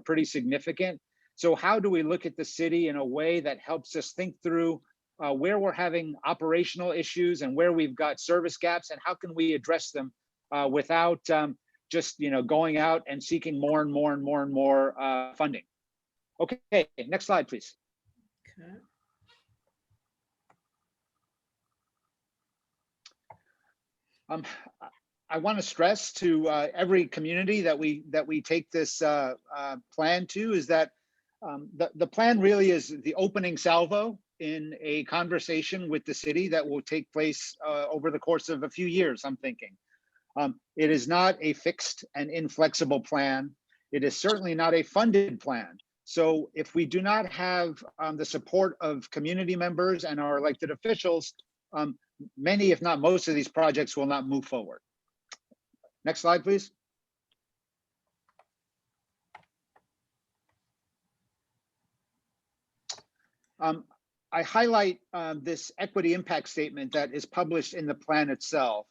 pretty significant. So how do we look at the city in a way that helps us think through where we're having operational issues and where we've got service gaps, and how can we address them without just going out and seeking more and more and more and more funding? Okay, next slide, please. Okay. I want to stress to every community that we take this plan to is that the plan really is the opening salvo in a conversation with the city that will take place over the course of a few years, I'm thinking. It is not a fixed and inflexible plan. It is certainly not a funded plan. So if we do not have the support of community members and our elected officials, many, if not most of these projects will not move forward. Next slide, please. I highlight this equity impact statement that is published in the plan itself.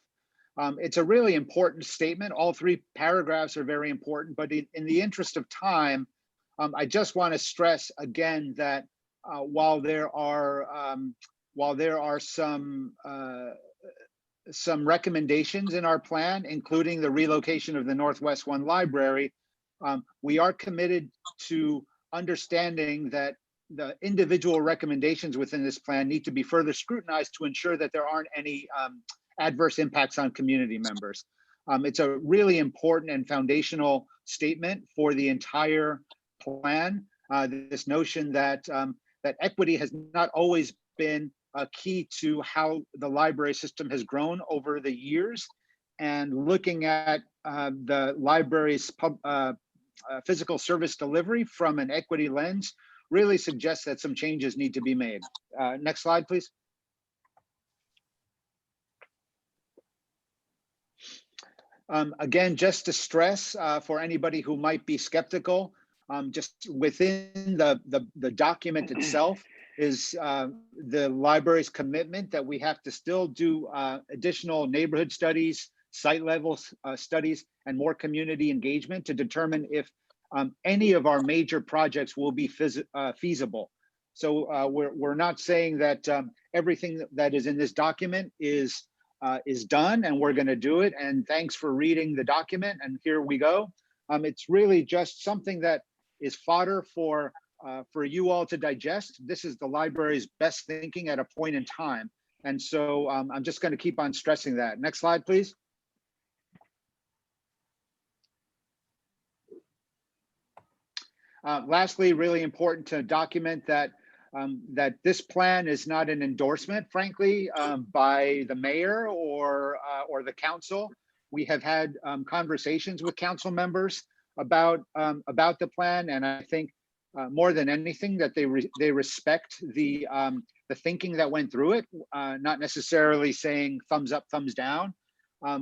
It's a really important statement. All 3 paragraphs are very important, but in the interest of time, I just want to stress again that while there are some recommendations in our plan, including the relocation of the Northwest One Library, we are committed to understanding that the individual recommendations within this plan need to be further scrutinized to ensure that there aren't any adverse impacts on community members. It's a really important and foundational statement for the entire plan. This notion that that equity has not always been a key to how the library system has grown over the years, and looking at the library's physical service delivery from an equity lens really suggests that some changes need to be made. Next slide, please. Again, just to stress for anybody who might be skeptical, just within the document itself is the library's commitment that we have to still do additional neighborhood studies, site level studies, and more community engagement to determine if any of our major projects will be feasible. So we're not saying that everything that is in this document is done and we're going to do it. And thanks for reading the document. And here we go. It's really just something that is fodder for you all to digest. This is the library's best thinking at a point in time. And so I'm just going to keep on stressing that. Next slide, please. Lastly, really important to document that that this plan is not an endorsement, frankly, by the mayor or the council. We have had conversations with council members about the plan, and I think more than anything that they respect the thinking that went through it, not necessarily saying thumbs up, thumbs down.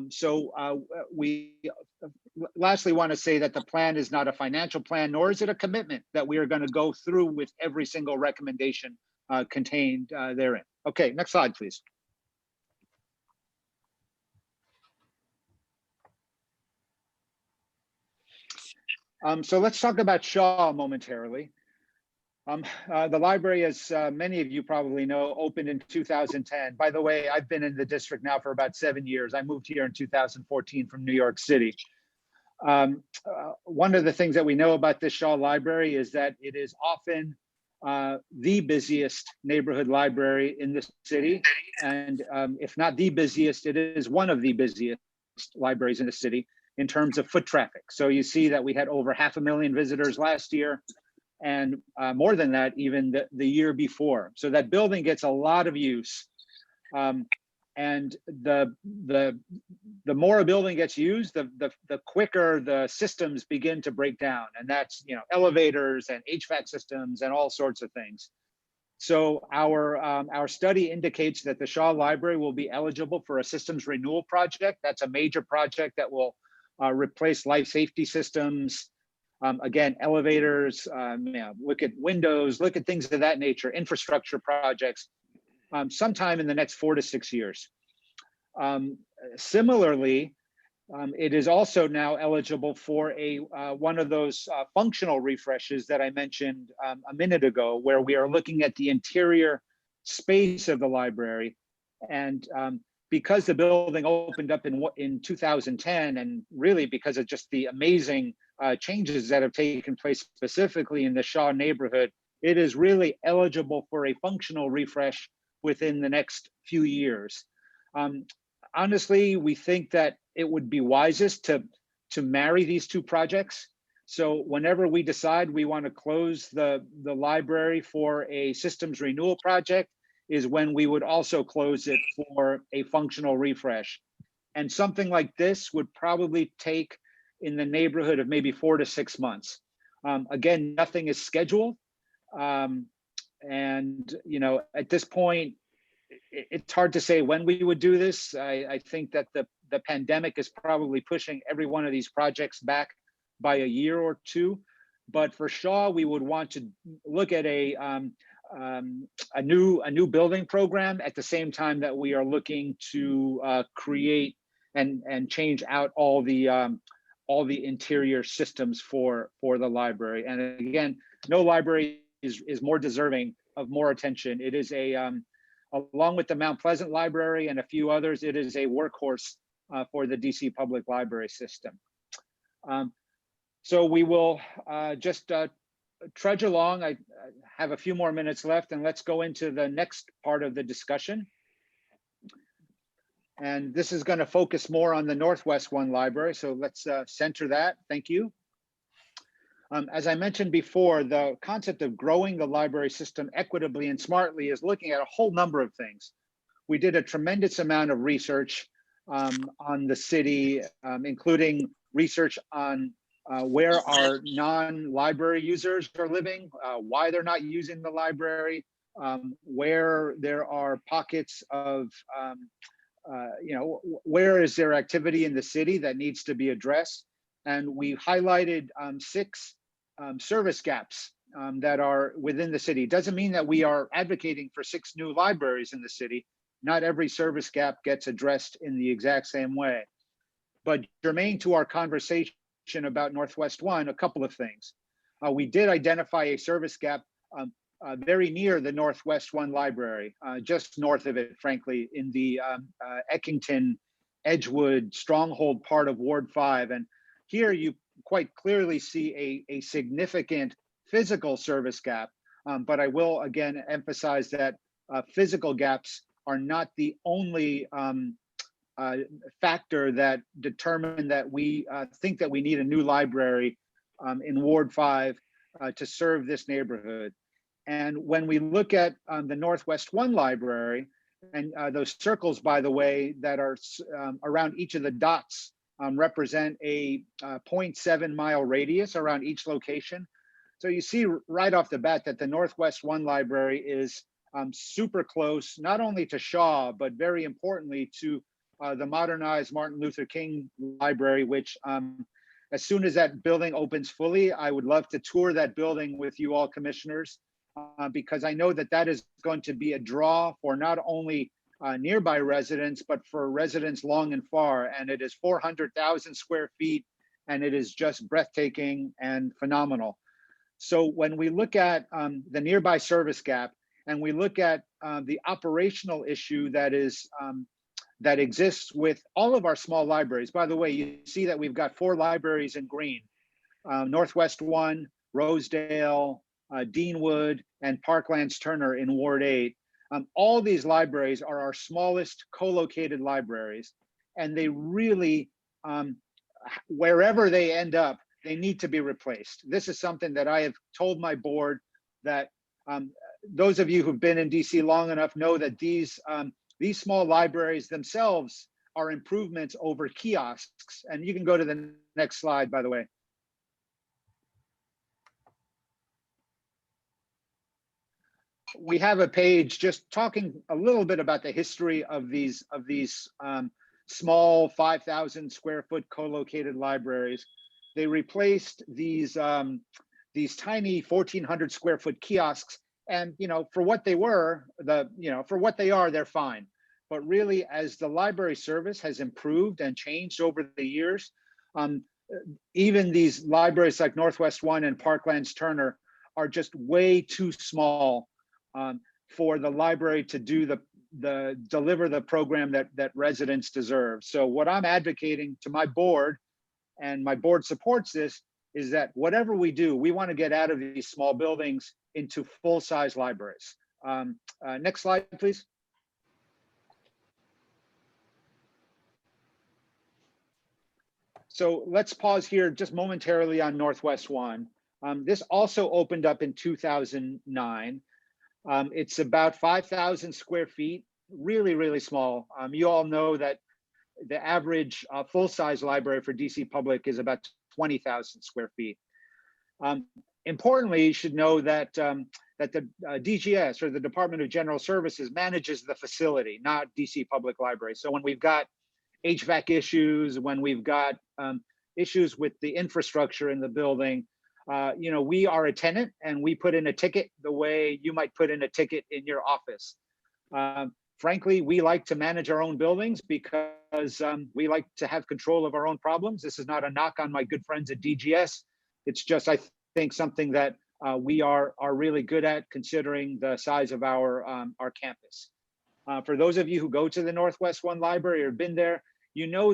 So we lastly want to say that the plan is not a financial plan, nor is it a commitment that we are going to go through with every single recommendation contained therein. Okay, next slide, please. So let's talk about Shaw momentarily. The library, as many of you probably know, opened in 2010. By the way, I've been in the district now for about 7 years. I moved here in 2014 from New York City. One of the things that we know about this Shaw Library is that it is often the busiest neighborhood library in the city. And if not the busiest, it is one of the busiest libraries in the city in terms of foot traffic. So you see that we had over 500,000 visitors last year, and more than that even the year before. So that building gets a lot of use. And the more a building gets used, the quicker the systems begin to break down. And that's, you know, elevators and HVAC systems and all sorts of things. So our study indicates that the Shaw Library will be eligible for a systems renewal project. That's a major project that will replace life safety systems. Again, elevators, look at windows, look at things of that nature, infrastructure projects, sometime in the next 4 to 6 years. Similarly, it is also now eligible for one of those functional refreshes that I mentioned a minute ago, where we are looking at the interior space of the library. And because the building opened up in 2010, and really because of just the amazing changes that have taken place specifically in the Shaw neighborhood, it is really eligible for a functional refresh within the next few years. Honestly, we think that it would be wisest to marry these two projects. So whenever we decide we want to close the library for a systems renewal project is when we would also close it for a functional refresh. And something like this would probably take in the neighborhood of maybe 4 to 6 months. Again, nothing is scheduled. And, you know, at this point, it's hard to say when we would do this. I think that the pandemic is probably pushing every one of these projects back by a year or two. But for Shaw, we would want to look at a new building program at the same time that we are looking to create and change out all the interior systems for the library. And again, no library is more deserving of more attention. It is along with the Mount Pleasant Library and a few others, it is a workhorse for the DC Public Library system. So we will just trudge along. I have a few more minutes left, and let's go into the next part of the discussion. And this is going to focus more on the Northwest One Library. So let's center that. Thank you. As I mentioned before, the concept of growing the library system equitably and smartly is looking at a whole number of things. We did a tremendous amount of research on the city, including research on where our non-library users are living, why they're not using the library, where there are pockets of, you know, where is there activity in the city that needs to be addressed. And we highlighted 6 service gaps that are within the city. Doesn't mean that we are advocating for 6 new libraries in the city. Not every service gap gets addressed in the exact same way. But germane to our conversation about Northwest One, a couple of things. We did identify a service gap very near the Northwest One library, just north of it, frankly, in the Eckington, Edgewood, Stronghold part of Ward 5. And here you quite clearly see a significant physical service gap. But I will again emphasize that physical gaps are not the only factor that determine that we think that we need a new library in Ward 5 to serve this neighborhood. And when we look at the Northwest One library, and those circles, by the way, that are around each of the dots represent a 0.7 mile radius around each location. So you see right off the bat that the Northwest One library is super close, not only to Shaw, but very importantly to the modernized Martin Luther King Library, which as soon as that building opens fully, I would love to tour that building with you all commissioners, because I know that that is going to be a draw for not only nearby residents, but for residents long and far. And it is 400,000 square feet, and it is just breathtaking and phenomenal. So when we look at the nearby service gap, and we look at the operational issue that is that exists with all of our small libraries. By the way, you see that we've got 4 libraries in green: Northwest One, Rosedale, Deanwood, and Parklands Turner in Ward 8. All these libraries are our smallest co-located libraries, and they really, wherever they end up, they need to be replaced. This is something that I have told my board that those of you who've been in DC long enough know that these small libraries themselves are improvements over kiosks. And you can go to the next slide, by the way. We have a page just talking a little bit about the history of these small 5,000 square foot co-located libraries. They replaced these tiny 1,400 square foot kiosks, and for what they were, for what they are, they're fine. But really, as the library service has improved and changed over the years, even these libraries like Northwest One and Parklands Turner are just way too small for the library to do deliver the program that residents deserve. So what I'm advocating to my board, and my board supports this, is that whatever we do, we want to get out of these small buildings into full-size libraries. Next slide, please. So let's pause here just momentarily on Northwest One. This also opened up in 2009. It's about 5,000 square feet, really, really small. You all know that the average full-size library for DC Public is about 20,000 square feet. Importantly, you should know that that the DGS, or the Department of General Services, manages the facility, not DC Public Library. So when we've got HVAC issues, when we've got issues with the infrastructure in the building, we are a tenant, and we put in a ticket the way you might put in a ticket in your office. Frankly, we like to manage our own buildings because we like to have control of our own problems. This is not a knock on my good friends at DGS. It's just, I think, something that we are really good at, considering the size of our campus. For those of you who go to the Northwest One Library or been there, you know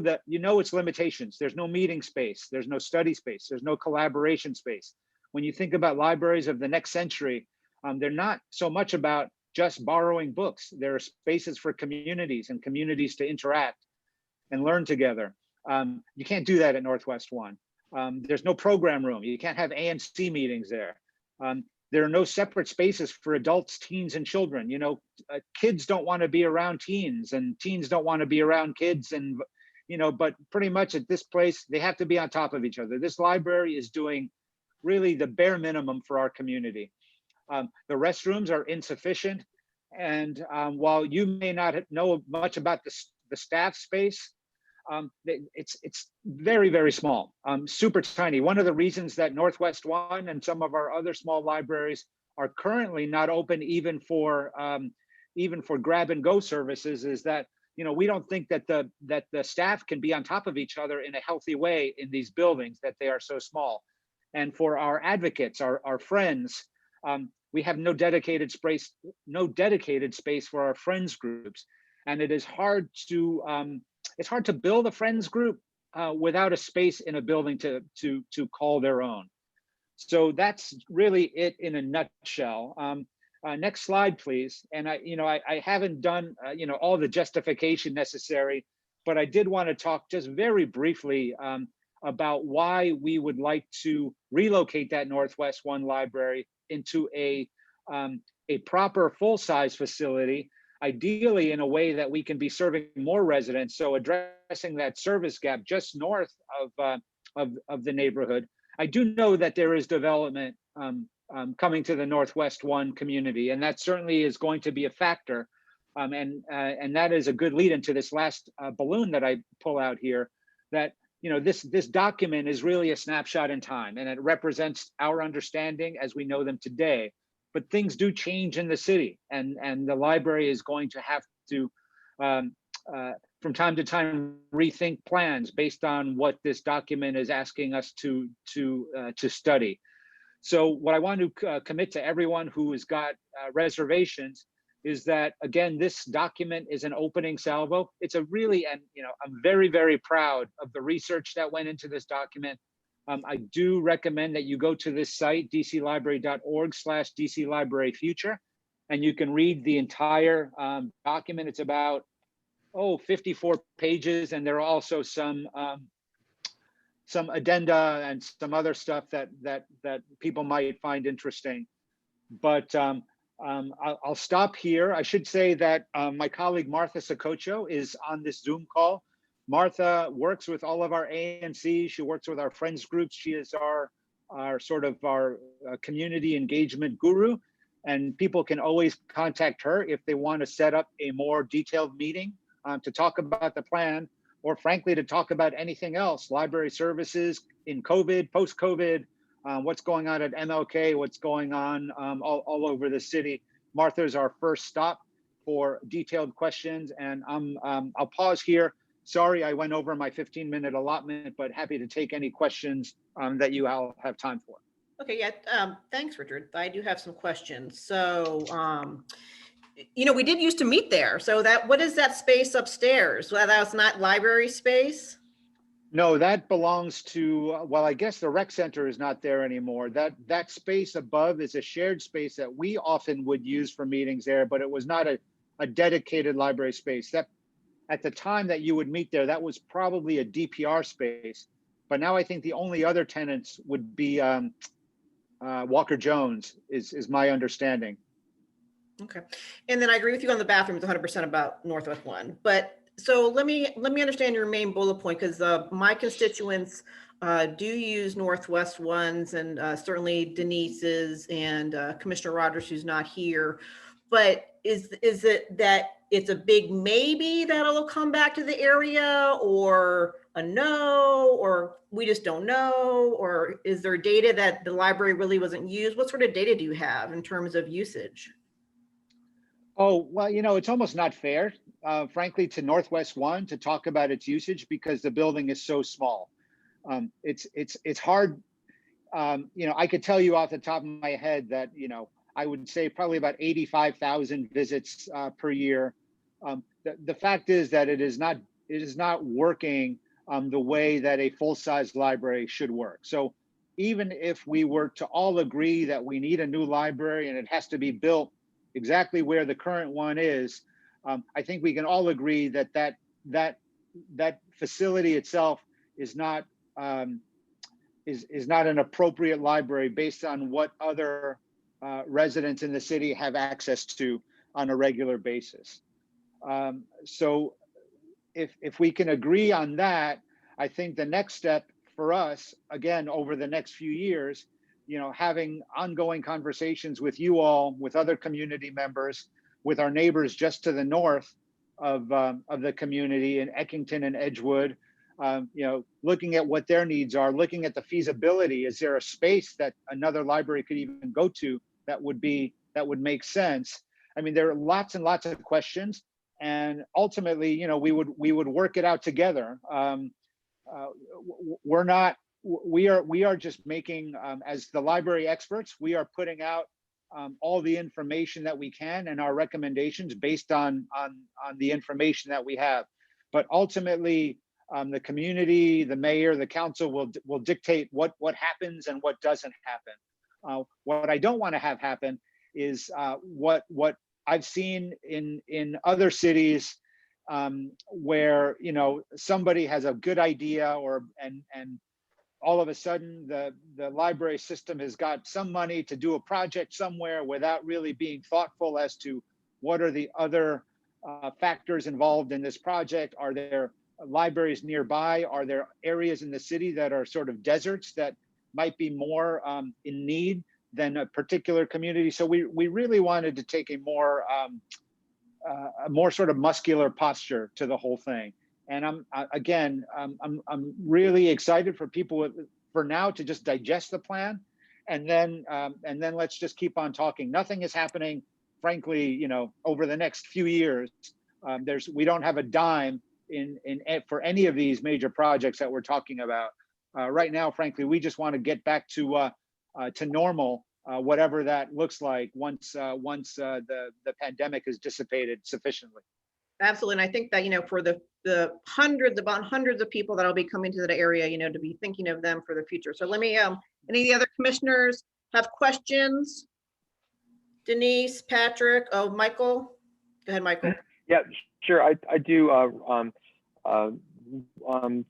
its limitations. There's no meeting space, there's no study space, there's no collaboration space. When you think about libraries of the next century, they're not so much about just borrowing books. There are spaces for communities and communities to interact and learn together. You can't do that at Northwest One. There's no program room. You can't have ANC meetings there. There are no separate spaces for adults, teens, and children. Kids don't want to be around teens, and teens don't want to be around kids, and but pretty much at this place, they have to be on top of each other. This library is doing really the bare minimum for our community. The restrooms are insufficient, and while you may not know much about the staff space, It's very, very small, super tiny. One of the reasons that Northwest One and some of our other small libraries are currently not open even for grab and go services is that, you know, we don't think that the staff can be on top of each other in a healthy way in these buildings, that they are so small. And for our advocates, our friends, we have no dedicated space for our friends groups. And it is hard to build a friends group without a space in a building to call their own. So that's really it in a nutshell. Next slide, please. And I haven't done all the justification necessary, but I did want to talk just very briefly about why we would like to relocate that Northwest One library into a proper full-size facility, ideally in a way that we can be serving more residents, so addressing that service gap just north of the neighborhood. I do know that there is development coming to the Northwest One community, and that certainly is going to be a factor. And that is a good lead into this last balloon that I pull out here, that this document is really a snapshot in time, and it represents our understanding as we know them today. But things do change in the city, and the library is going to have to, from time to time, rethink plans based on what this document is asking us to study. So what I want to commit to everyone who has got reservations is that, again, this document is an opening salvo. It's a really, and I'm very, very proud of the research that went into this document. I do recommend that you go to this site, dclibrary.org/dclibraryfuture, and you can read the entire document. It's about 54 pages, and there are also some addenda and some other stuff that people might find interesting. But I'll stop here. I should say that my colleague Martha Sococho is on this Zoom call. Martha works with all of our ANC. She works with our friends groups. She is our community engagement guru, and people can always contact her if they want to set up a more detailed meeting to talk about the plan, or frankly, to talk about anything else, library services in COVID, post-COVID, what's going on at MLK, what's going on all over the city. Martha is our first stop for detailed questions, and I'll pause here. Sorry, I went over my 15-minute allotment, but happy to take any questions that you all have time for. Okay, yeah, thanks, Richard. I do have some questions. So, we did used to meet there. So what is that space upstairs? Well, that was not library space? No, that belongs to, well, I guess the rec center is not there anymore. That space above is a shared space that we often would use for meetings there, but it was not a dedicated library space. That at the time that you would meet there, that was probably a DPR space. But now I think the only other tenants would be Walker Jones, is my understanding. Okay. And then I agree with you on the bathrooms 100% about Northwest One. But so let me understand your main bullet point, because my constituents do use Northwest Ones, and certainly Denise's and Commissioner Rogers, who's not here. But is it that it's a big maybe that it'll come back to the area, or a no, or we just don't know? Or is there data that the library really wasn't used? What sort of data do you have in terms of usage? Oh, well, it's almost not fair, frankly, to Northwest One to talk about its usage because the building is so small. It's hard. I could tell you off the top of my head that, I would say probably about 85,000 visits per year. The fact is that it is not working the way that a full-size library should work. So even if we were to all agree that we need a new library and it has to be built exactly where the current one is, I think we can all agree that facility itself is not an appropriate library based on what other residents in the city have access to on a regular basis. So if we can agree on that, I think the next step for us, again, over the next few years, having ongoing conversations with you all, with other community members, with our neighbors just to the north, of the community in Eckington and Edgewood, looking at what their needs are, looking at the feasibility. Is there a space that another library could even go to that would make sense? I mean, there are lots and lots of questions, and ultimately, we would work it out together. We are just making, as the library experts, we are putting out all the information that we can and our recommendations based on the information that we have. But ultimately, the community, the mayor, the council will dictate what happens and what doesn't happen. What I don't want to have happen is what I've seen in other cities, where somebody has a good idea, and all of a sudden the library system has got some money to do a project somewhere without really being thoughtful as to what are the other factors involved in this project. Are there libraries nearby? Are there areas in the city that are sort of deserts that might be more in need than a particular community? So we really wanted to take a more sort of muscular posture to the whole thing. And I'm really excited for people for now to just digest the plan, and then let's just keep on talking. Nothing is happening, frankly, over the next few years. We don't have a dime for any of these major projects that we're talking about right now. Frankly, we just want to get back to normal, whatever that looks like once the pandemic is dissipated sufficiently. Absolutely. And I think that, for the hundreds of people that'll be coming to the area, to be thinking of them for the future. So let me, any of the other commissioners have questions? Denise, Patrick, Michael? Go ahead, Michael. Yeah, sure. I do.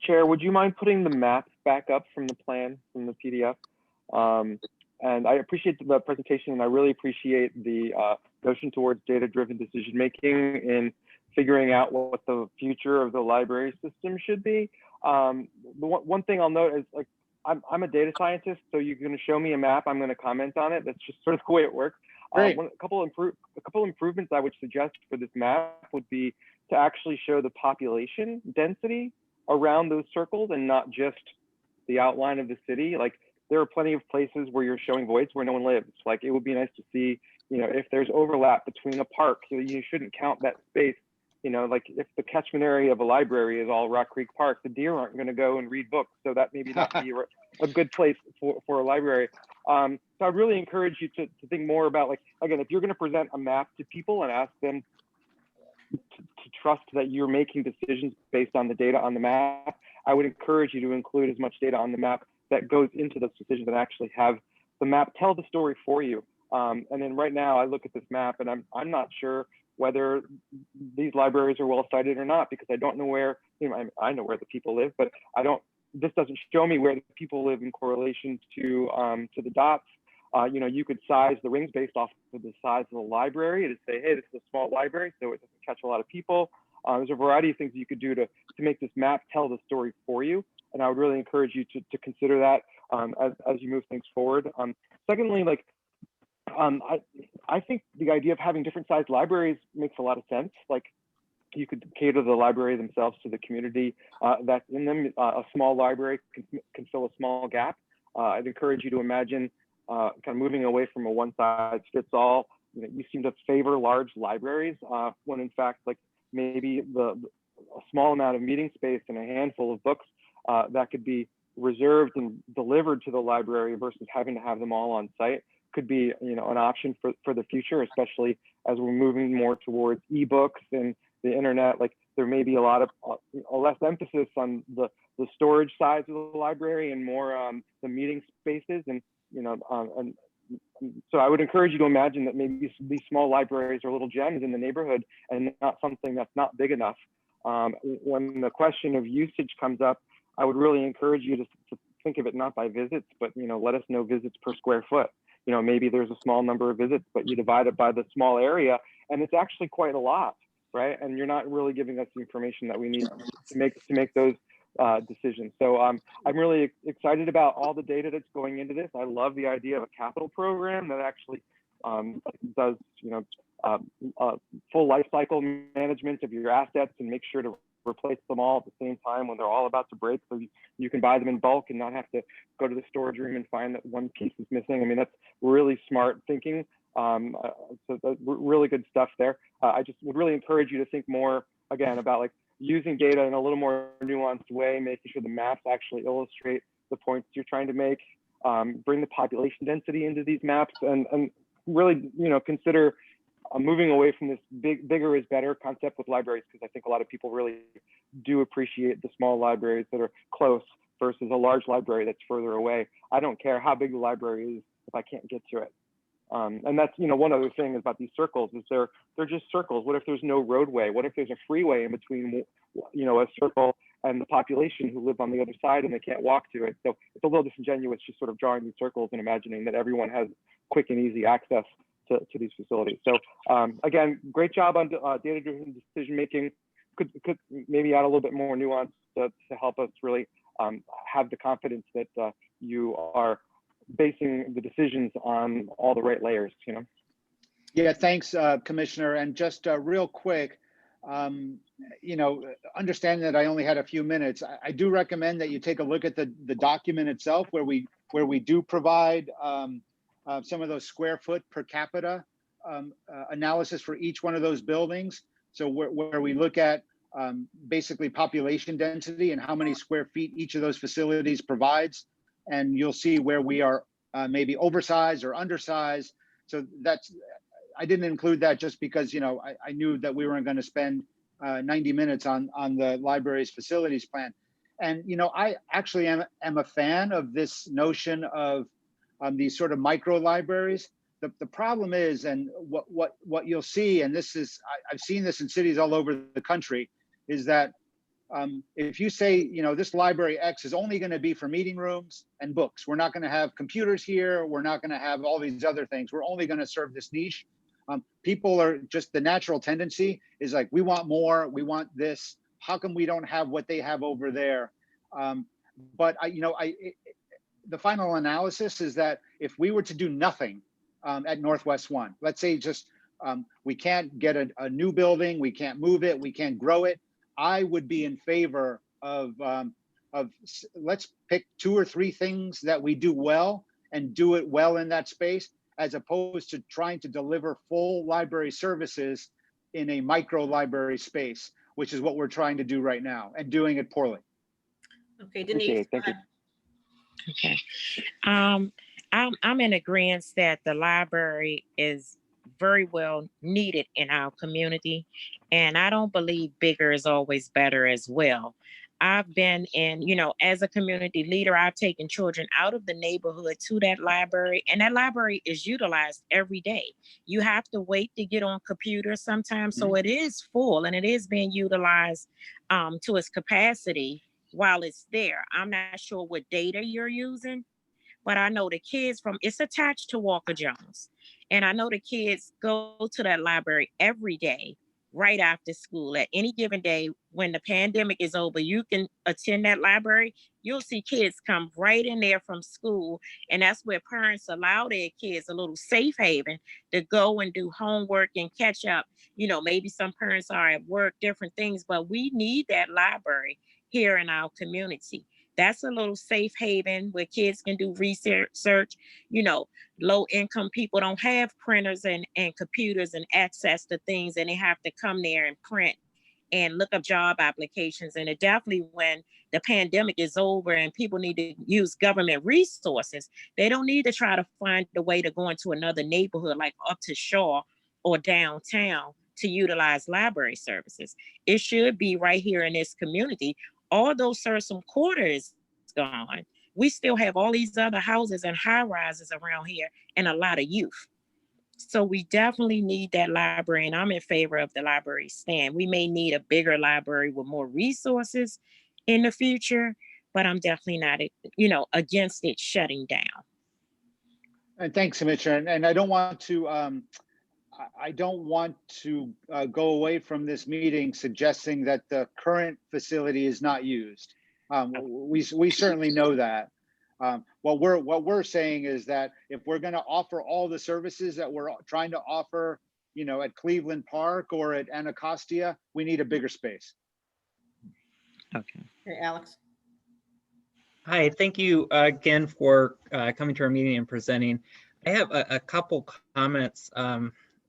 Chair, would you mind putting the map back up from the plan, from the PDF? And I appreciate the presentation, and I really appreciate the notion towards data-driven decision-making in figuring out what the future of the library system should be. The one thing I'll note is, like, I'm a data scientist, so you're going to show me a map, I'm going to comment on it. That's just sort of the way it works. A couple improvements I would suggest for this map would be to actually show the population density around those circles and not just the outline of the city. Like, there are plenty of places where you're showing voids where no one lives. Like, it would be nice to see, if there's overlap between a park, you shouldn't count that space. Like, if the catchment area of a library is all Rock Creek Park, the deer aren't going to go and read books. So that maybe not be a good place for a library. So I really encourage you to think more about, like, again, if you're going to present a map to people and ask them to trust that you're making decisions based on the data on the map, I would encourage you to include as much data on the map that goes into those decisions and actually have the map tell the story for you. And then right now I look at this map and I'm not sure whether these libraries are well cited or not, because I don't know where, I know where the people live, but this doesn't show me where the people live in correlation to the dots. You could size the rings based off of the size of the library to say, hey, this is a small library, so it doesn't catch a lot of people. There's a variety of things you could do to make this map tell the story for you. And I would really encourage you to consider that as you move things forward. Secondly, like, I think the idea of having different sized libraries makes a lot of sense. Like, you could cater the library themselves to the community that's in them. A small library can fill a small gap. I'd encourage you to imagine kind of moving away from a one size fits all. You seem to favor large libraries when in fact, like, maybe a small amount of meeting space and a handful of books that could be reserved and delivered to the library versus having to have them all on site could be, an option for the future, especially as we're moving more towards ebooks and the internet. Like, there may be a lot of less emphasis on the storage size of the library and more the meeting spaces. And so I would encourage you to imagine that maybe these small libraries are little gems in the neighborhood and not something that's not big enough. When the question of usage comes up, I would really encourage you to think of it not by visits, but let us know visits per square foot. Maybe there's a small number of visits, but you divide it by the small area, and it's actually quite a lot, right? And you're not really giving us the information that we need to make those decisions. So I'm really excited about all the data that's going into this. I love the idea of a capital program that actually does, full life cycle management of your assets and make sure to replace them all at the same time when they're all about to break, so you can buy them in bulk and not have to go to the storage room and find that one piece is missing. I mean, that's really smart thinking. So that's really good stuff there. I just would really encourage you to think more, again, about like using data in a little more nuanced way, making sure the maps actually illustrate the points you're trying to make. Bring the population density into these maps, and really, consider moving away from this bigger is better concept with libraries, because I think a lot of people really do appreciate the small libraries that are close versus a large library that's further away. I don't care how big the library is if I can't get to it. And that's, one other thing about these circles is they're just circles. What if there's no roadway? What if there's a freeway in between, a circle and the population who live on the other side and they can't walk to it? So it's a little disingenuous just sort of drawing these circles and imagining that everyone has quick and easy access to these facilities. So again, great job on data-driven decision-making. Could maybe add a little bit more nuance to help us really have the confidence that you are basing the decisions on all the right layers, Yeah, thanks, Commissioner. And just real quick, understanding that I only had a few minutes, I do recommend that you take a look at the document itself, where we do provide some of those square foot per capita analysis for each one of those buildings. So where we look at basically population density and how many square feet each of those facilities provides. And you'll see where we are maybe oversized or undersized. So I didn't include that just because, I knew that we weren't going to spend 90 minutes on the library's facilities plan. And, I actually am a fan of this notion of these sort of micro libraries. The problem is, and what you'll see, and I've seen this in cities all over the country, is that if you say, this library X is only going to be for meeting rooms and books, we're not going to have computers here, we're not going to have all these other things, we're only going to serve this niche. People are just, the natural tendency is like, we want more, we want this. How come we don't have what they have over there? But the final analysis is that if we were to do nothing at Northwest One, let's say just we can't get a new building, we can't move it, we can't grow it, I would be in favor of let's pick 2 or 3 things that we do well and do it well in that space, as opposed to trying to deliver full library services in a micro library space, which is what we're trying to do right now and doing it poorly. Okay, Denise. Thank you. Okay. I'm in agreement that the library is very well needed in our community, and I don't believe bigger is always better as well. I've been in, as a community leader, I've taken children out of the neighborhood to that library, and that library is utilized every day. You have to wait to get on computers sometimes, so it is full and it is being utilized to its capacity while it's there. I'm not sure what data you're using, but I know the kids it's attached to Walker Jones. And I know the kids go to that library every day, right after school. At any given day, when the pandemic is over, you can attend that library. You'll see kids come right in there from school. And that's where parents allow their kids a little safe haven to go and do homework and catch up. Maybe some parents are at work, different things, but we need that library here in our community. That's a little safe haven where kids can do research. Low income people don't have printers and computers and access to things, and they have to come there and print and look up job applications. And it definitely, when the pandemic is over and people need to use government resources, they don't need to try to find a way to go into another neighborhood like up to Shaw or downtown to utilize library services. It should be right here in this community. Although Sursum Quarter is gone, we still have all these other houses and high rises around here and a lot of youth. So we definitely need that library, and I'm in favor of the library stand. We may need a bigger library with more resources in the future, but I'm definitely not, against it shutting down. And thanks, Commissioner. And I don't want to go away from this meeting suggesting that the current facility is not used. We certainly know that. What we're saying is that if we're going to offer all the services that we're trying to offer, you know, at Cleveland Park or at Anacostia, we need a bigger space. Okay. Okay, Alex. Hi, thank you again for coming to our meeting and presenting. I have a couple comments.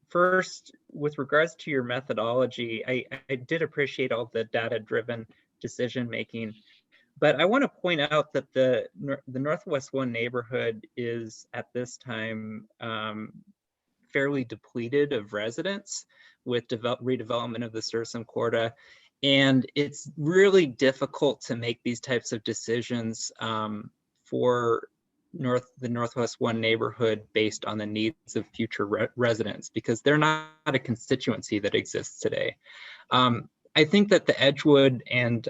First, with regards to your methodology, I did appreciate all the data-driven decision-making, but I want to point out that the Northwest One neighborhood is at this time fairly depleted of residents with redevelopment of the Sursum Corda. And it's really difficult to make these types of decisions for the Northwest One neighborhood based on the needs of future residents, because they're not a constituency that exists today. I think that the Edgewood and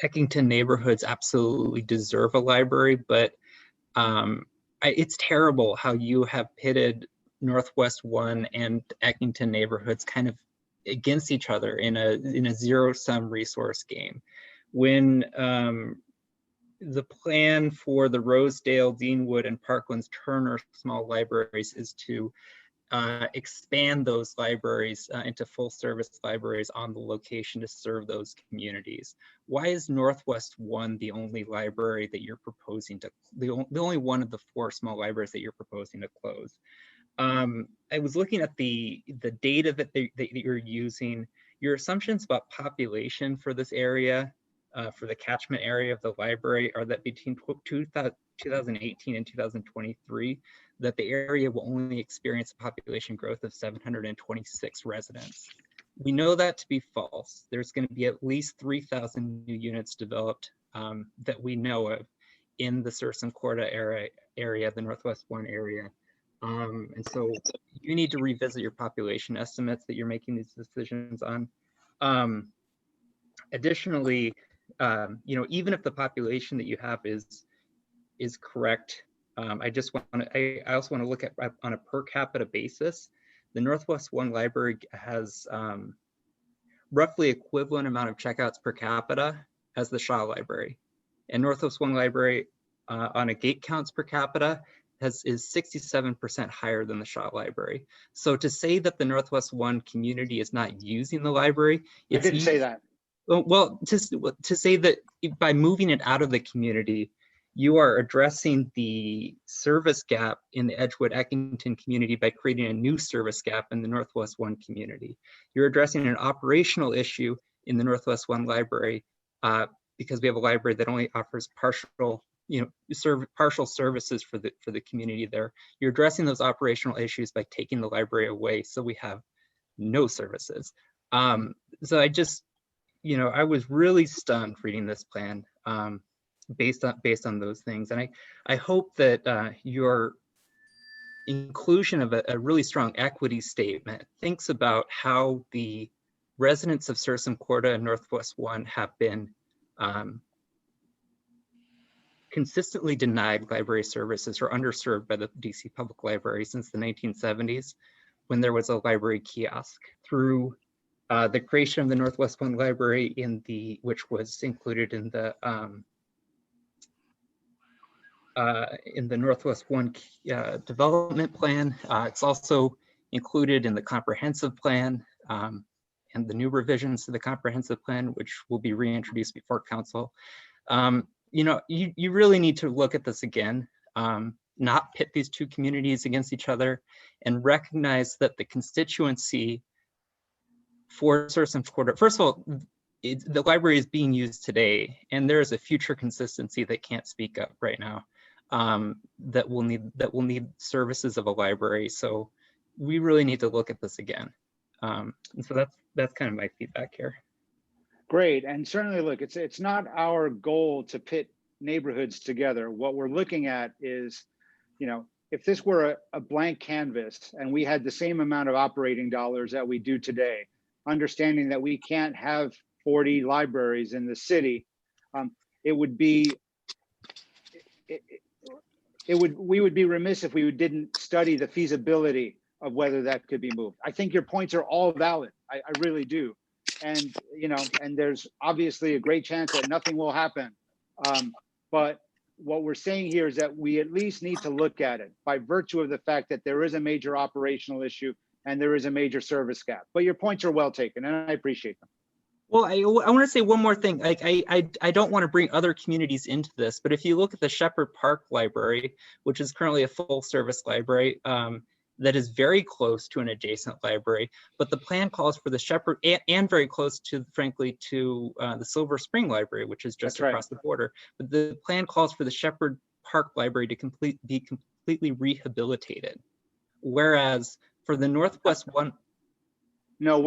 Eckington neighborhoods absolutely deserve a library, but it's terrible how you have pitted Northwest One and Eckington neighborhoods kind of against each other in a zero-sum resource game. When the plan for the Rosedale, Deanwood, and Parklands Turner small libraries is to expand those libraries into full service libraries on the location to serve those communities. Why is Northwest One the only library that you're proposing to, the only one of the 4 small libraries that you're proposing to close? I was looking at the data that you're using. Your assumptions about population for this area, for the catchment area of the library, are that between 2018 and 2023, that the area will only experience a population growth of 726 residents. We know that to be false. There's going to be at least 3,000 new units developed that we know of in the Sursum Corda area, the Northwest One area. And so you need to revisit your population estimates that you're making these decisions on. Additionally, you know, even if the population that you have is correct, I also want to look at on a per capita basis. The Northwest One Library has roughly equivalent amount of checkouts per capita as the Shaw Library, and Northwest One Library on a gate counts per capita is 67% higher than the Shaw Library. So to say that the Northwest One community is not using the library, I didn't say that. Well, to say that by moving it out of the community, you are addressing the service gap in the Edgewood Eckington community by creating a new service gap in the Northwest One community. You're addressing an operational issue in the Northwest One Library because we have a library that only offers partial services for the community there. You're addressing those operational issues by taking the library away, so we have no services. So I just, you know, I was really stunned reading this plan based on those things, and I hope that your inclusion of a really strong equity statement thinks about how the residents of Sursum Corda and Northwest One have been consistently denied library services or underserved by the DC Public Library since the 1970s, when there was a library kiosk. Through the creation of the Northwest One Library which was included in the Northwest One development plan. It's also included in the comprehensive plan and the new revisions to the comprehensive plan, which will be reintroduced before council. You know, you really need to look at this again, not pit these two communities against each other, and recognize that the constituency for Sursum Corda, first of all, the library is being used today, and there is a future consistency that can't speak up right now, that will need services of a library. So we really need to look at this again. And so that's kind of my feedback here. Great, and certainly, look, it's not our goal to pit neighborhoods together. What we're looking at is, you know, if this were a blank canvas and we had the same amount of operating dollars that we do today, understanding that we can't have 40 libraries in the city, we would be remiss if we didn't study the feasibility of whether that could be moved. I think your points are all valid. I really do. And, you know, and there's obviously a great chance that nothing will happen. But what we're saying here is that we at least need to look at it by virtue of the fact that there is a major operational issue and there is a major service gap. But your points are well taken, and I appreciate them. Well, I want to say one more thing. Like, I don't want to bring other communities into this, but if you look at the Shepherd Park Library, which is currently a full service library, that is very close to an adjacent library, but the plan calls for the Shepherd and very close to, frankly, to the Silver Spring Library, which is just That's right. across the border. But the plan calls for the Shepherd Park Library to be completely rehabilitated. Whereas for the Northwest one, No,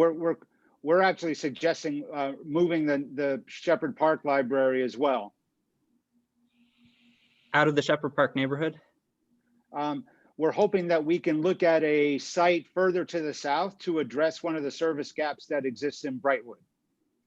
we're actually suggesting moving the Shepherd Park Library as well. out of the Shepherd Park neighborhood. We're hoping that we can look at a site further to the south to address one of the service gaps that exists in Brightwood.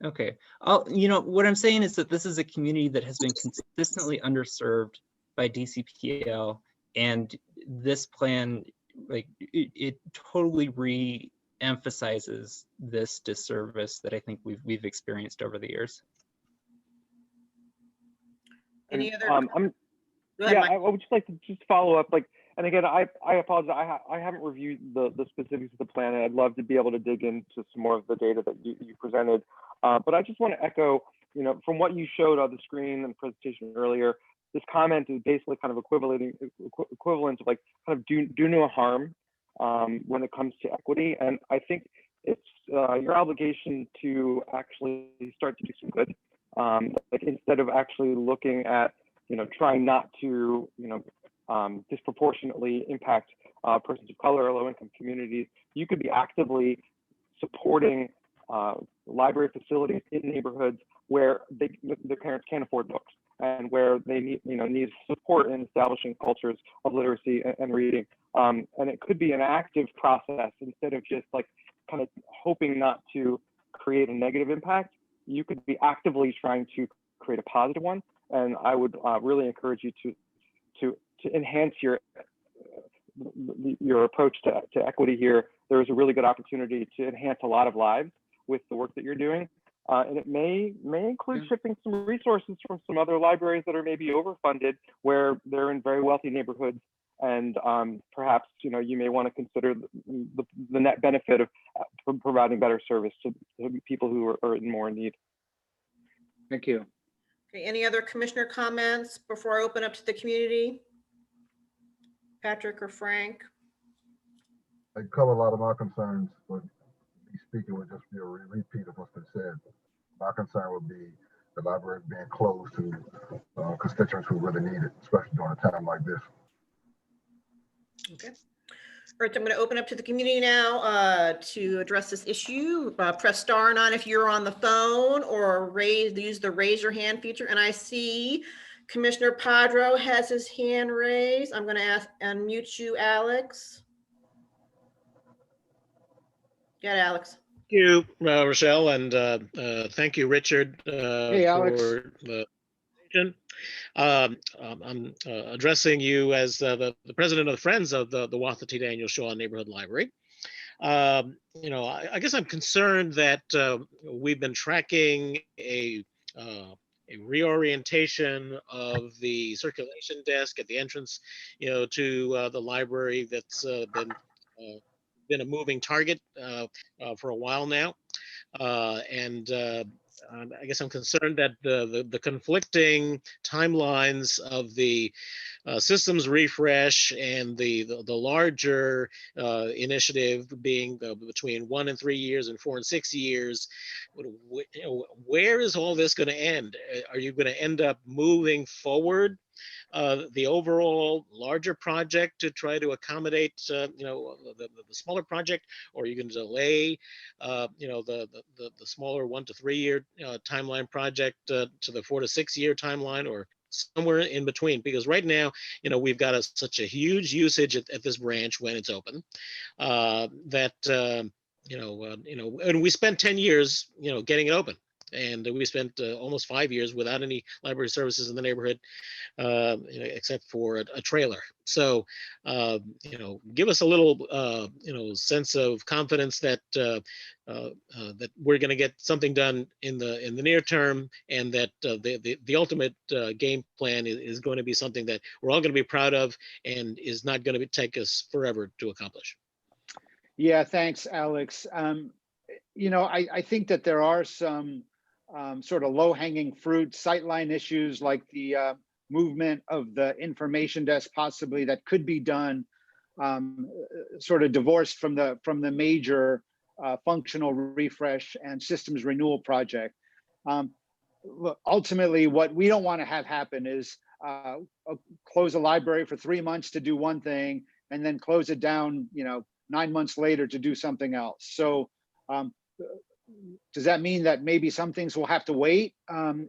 Okay. What I'm saying is that this is a community that has been consistently underserved by DCPL, and this plan, like, it totally re-emphasizes this disservice that I think we've experienced over the years. Any other? I'm Go ahead, Yeah, Mike. I would just like to just follow up, like, and again, I apologize, I haven't reviewed the specifics of the plan, and I'd love to be able to dig into some more of the data that you presented. But I just want to echo, from what you showed on the screen and presentation earlier, this comment is basically kind of equivalent to, like, kind of do no harm when it comes to equity. And I think it's your obligation to actually start to do some good, like, instead of actually looking at, trying not to, disproportionately impact persons of color or low-income communities. You could be actively supporting library facilities in neighborhoods where their parents can't afford books and where they need support in establishing cultures of literacy and reading. And it could be an active process instead of just, like, kind of hoping not to create a negative impact. You could be actively trying to create a positive one. And I would really encourage you to enhance your approach to equity here. There is a really good opportunity to enhance a lot of lives with the work that you're doing. And it may include shifting some resources from some other libraries that are maybe overfunded, where they're in very wealthy neighborhoods. And perhaps, you may want to consider the net benefit of providing better service to people who are in more need. Thank you. Okay, any other commissioner comments before I open up to the community? Patrick or Frank? They cover a lot of my concerns, but me speaking would just be a repeat of what's been said. My concern would be the library being closed to constituents who really need it, especially during a time like this. Okay. All right, I'm going to open up to the community now to address this issue. Press star 9 if you're on the phone, or use the raise your hand feature. And I see Commissioner Padro has his hand raised. I'm going to unmute you, Alex. Get Alex. Thank you, Rochelle, and thank you, Richard, Hey, Alex. for the presentation. I'm addressing you as the president of the Friends of the Watha T. Daniel Shaw Neighborhood Library. I guess I'm concerned that we've been tracking a reorientation of the circulation desk at the entrance, to the library that's been a moving target for a while now. I guess I'm concerned that the conflicting timelines of the systems refresh and the larger initiative being between 1 and 3 years and 4 and 6 years, where is all this going to end? Are you going to end up moving forward the overall larger project to try to accommodate the smaller project, or are you going to delay the smaller 1 to 3 year timeline project to the 4 to 6 year timeline, or somewhere in between? Because right now, we've got such a huge usage at this branch when it's open that and we spent 10 years getting it open. And we spent almost 5 years without any library services in the neighborhood, except for a trailer. So, give us a little, sense of confidence that that we're going to get something done in the near term, and that the ultimate game plan is going to be something that we're all going to be proud of, and is not going to take us forever to accomplish. Yeah, thanks, Alex. I think that there are some sort of low-hanging fruit sightline issues, like the movement of the information desk possibly, that could be done sort of divorced from the major functional refresh and systems renewal project. Look, ultimately, what we don't want to have happen is close a library for 3 months to do one thing, and then close it down, 9 months later to do something else. So does that mean that maybe some things will have to wait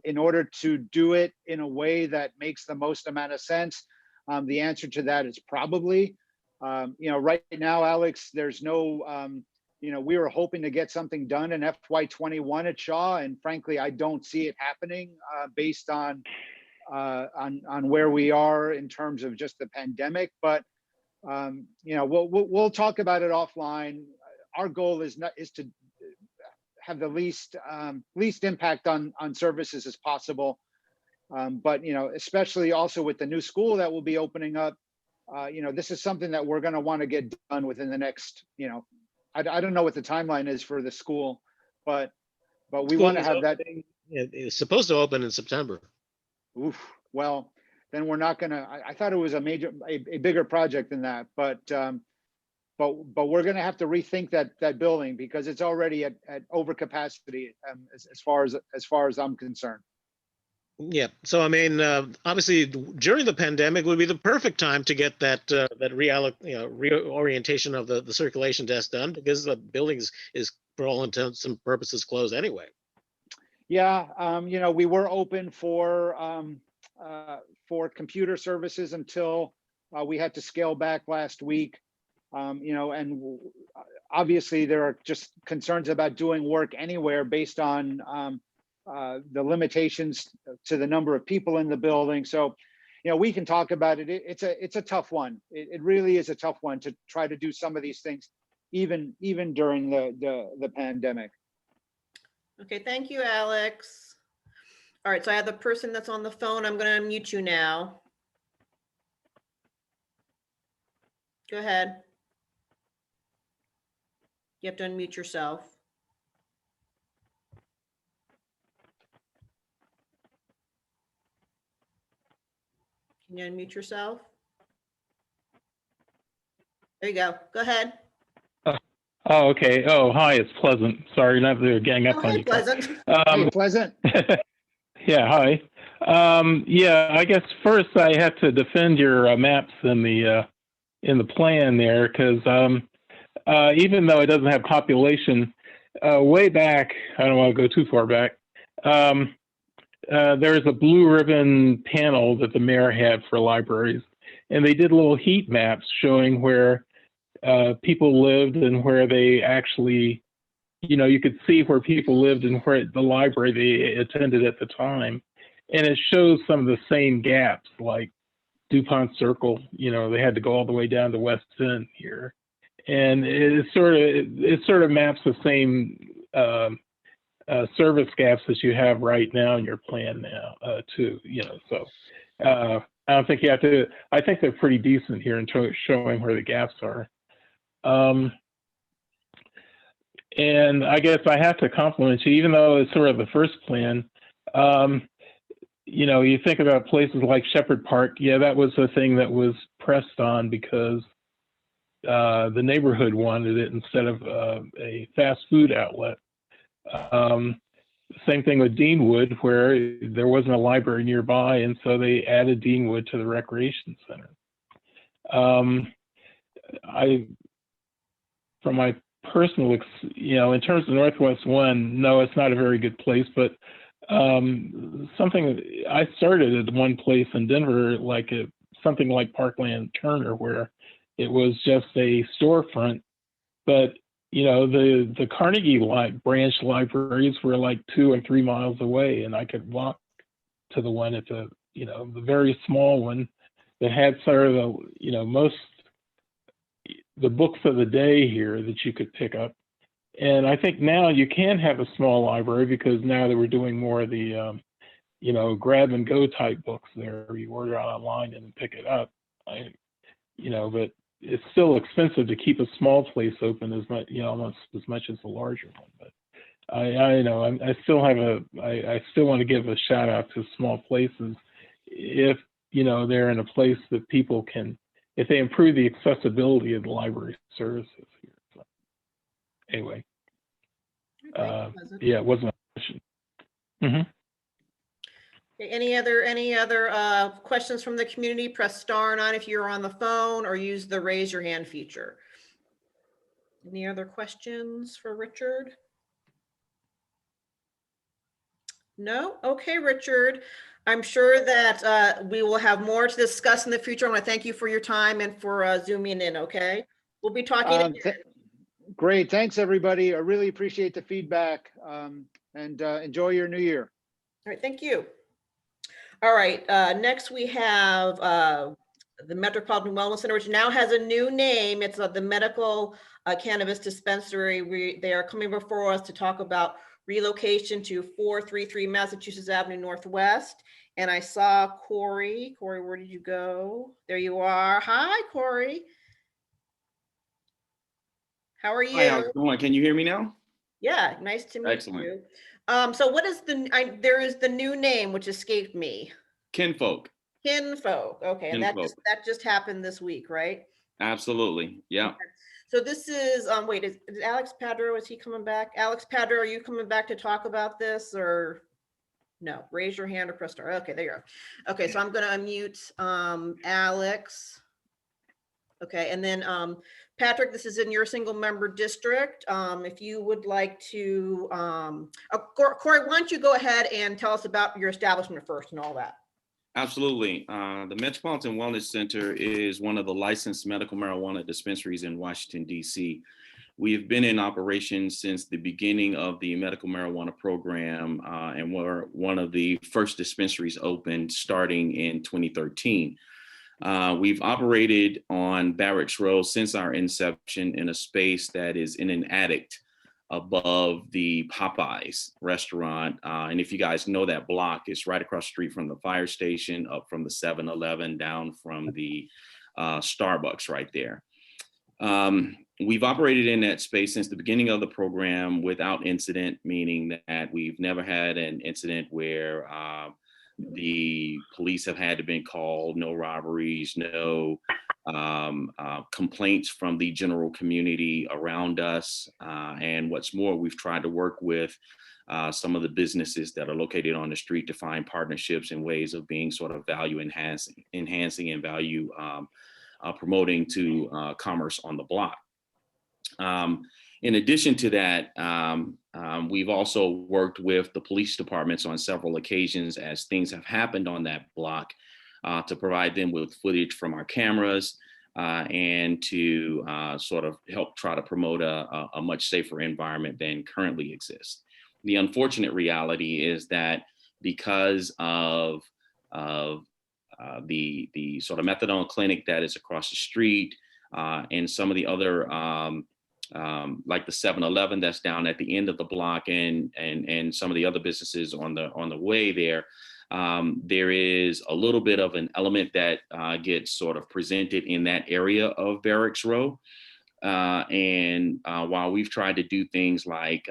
in order to do it in a way that makes the most amount of sense? The answer to that is probably. Right now, Alex, there's no, we were hoping to get something done in FY21 at Shaw, and frankly, I don't see it happening based on where we are in terms of just the pandemic. But we'll talk about it offline. Our goal is to have the least impact on services as possible. But especially also with the new school that will be opening up, this is something that we're going to want to get done within the next, I don't know what the timeline is for the school, but we want to have that. It's supposed to open in September. Oof. Well, then we're not going to. I thought it was a bigger project than that, but we're going to have to rethink that building, because it's already at overcapacity as far as I'm concerned. Yeah. So I mean, obviously, during the pandemic would be the perfect time to get that reorientation of the circulation desk done, because the building is for all intents and purposes closed anyway. Yeah. We were open for computer services until we had to scale back last week. And obviously there are just concerns about doing work anywhere based on the limitations to the number of people in the building. So, we can talk about it. It's a tough one. It really is a tough one to try to do some of these things, even during the pandemic. Okay, thank you, Alex. All right, so I have the person that's on the phone. I'm going to unmute you now. Go ahead. You have to unmute yourself. Can you unmute yourself? There you go. Go ahead. Oh, okay. Oh, hi, it's Pleasant. Sorry, not to gang up on Hey, you. Pleasant. Hey, Pleasant. Yeah, hi. Yeah, I guess first I have to defend your maps in the plan there, because even though it doesn't have population, way back, I don't want to go too far back, there's a blue ribbon panel that the mayor had for libraries, and they did little heat maps showing where people lived and where they actually, you could see where people lived and where the library they attended at the time. And it shows some of the same gaps, like DuPont Circle, they had to go all the way down to West End here. And it sort of maps the same service gaps that you have right now in your plan now, too, so I don't think you have to. I think they're pretty decent here in showing where the gaps are. And I guess I have to compliment you, even though it's sort of the first plan. You think about places like Shepherd Park. Yeah, that was a thing that was pressed on because the neighborhood wanted it instead of a fast food outlet. Same thing with Deanwood, where there wasn't a library nearby, and so they added Deanwood to the recreation center. From my personal, in terms of Northwest One, no, it's not a very good place, but something I started at one place in Denver, something like Parkland Turner, where it was just a storefront, but the Carnegie branch libraries were like 2 or 3 miles away, and I could walk to the one at the very small one that had sort of the books of the day here that you could pick up. And I think now you can have a small library because now that we're doing more of the grab and go type books there. You order it online and pick it up. But it's still expensive to keep a small place open as much, almost as much as a larger one. But I still want to give a shout out to small places if they're in a place that people can, if they improve the accessibility of the library services here. So, anyway, it wasn't a question. Mm-hmm. Okay, any other questions from the community? Press star 9 if you're on the phone, or use the raise your hand feature. Any other questions for Richard? No? Okay, Richard. I'm sure that we will have more to discuss in the future. I want to thank you for your time and for zooming in, okay? We'll be talking again. Great. Thanks, everybody. I really appreciate the feedback, and enjoy your new year. All right, thank you. All right, next we have the Metropolitan Wellness Center, which now has a new name. It's the Medical Cannabis Dispensary. They are coming before us to talk about relocation to 433 Massachusetts Avenue Northwest. And I saw Corey. Corey, where did you go? There you are. Hi, Corey. How are you? Hi, how's it going? Can you hear me now? Yeah, nice to meet Excellent. you. So what is there is the new name, which escaped me. Kinfolk. Kinfolk. Okay, and that Kinfolk. just happened this week, right? Absolutely. Yeah. Okay. So this is wait, is Alex Padro, is he coming back? Alex Padro, are you coming back to talk about this, or no? Raise your hand or press star. Okay, there you go. Okay, so I'm gonna unmute Alex. Okay, and then Patrick, this is in your single member district. If you would like to, Corey, why don't you go ahead and tell us about your establishment first and all that? Absolutely. The Metropolitan Wellness Center is one of the licensed medical marijuana dispensaries in Washington, D.C. We have been in operation since the beginning of the medical marijuana program, and we're one of the first dispensaries opened starting in 2013. We've operated on Barracks Road since our inception in a space that is in an attic above the Popeyes restaurant. And if you guys know that block, it's right across the street from the fire station, up from the 7-Eleven, down from the Starbucks right there. We've operated in that space since the beginning of the program without incident, meaning that we've never had an incident where the police have had to be called, no robberies, no complaints from the general community around us. And what's more, we've tried to work with some of the businesses that are located on the street to find partnerships and ways of being sort of value enhancing and value promoting to commerce on the block. In addition to that, we've also worked with the police departments on several occasions as things have happened on that block to provide them with footage from our cameras and to sort of help try to promote a much safer environment than currently exists. The unfortunate reality is that because of the sort of methadone clinic that is across the street and some of the other like the 7-Eleven that's down at the end of the block and some of the other businesses on the way there, there is a little bit of an element that gets sort of presented in that area of Barracks Row. And while we've tried to do things like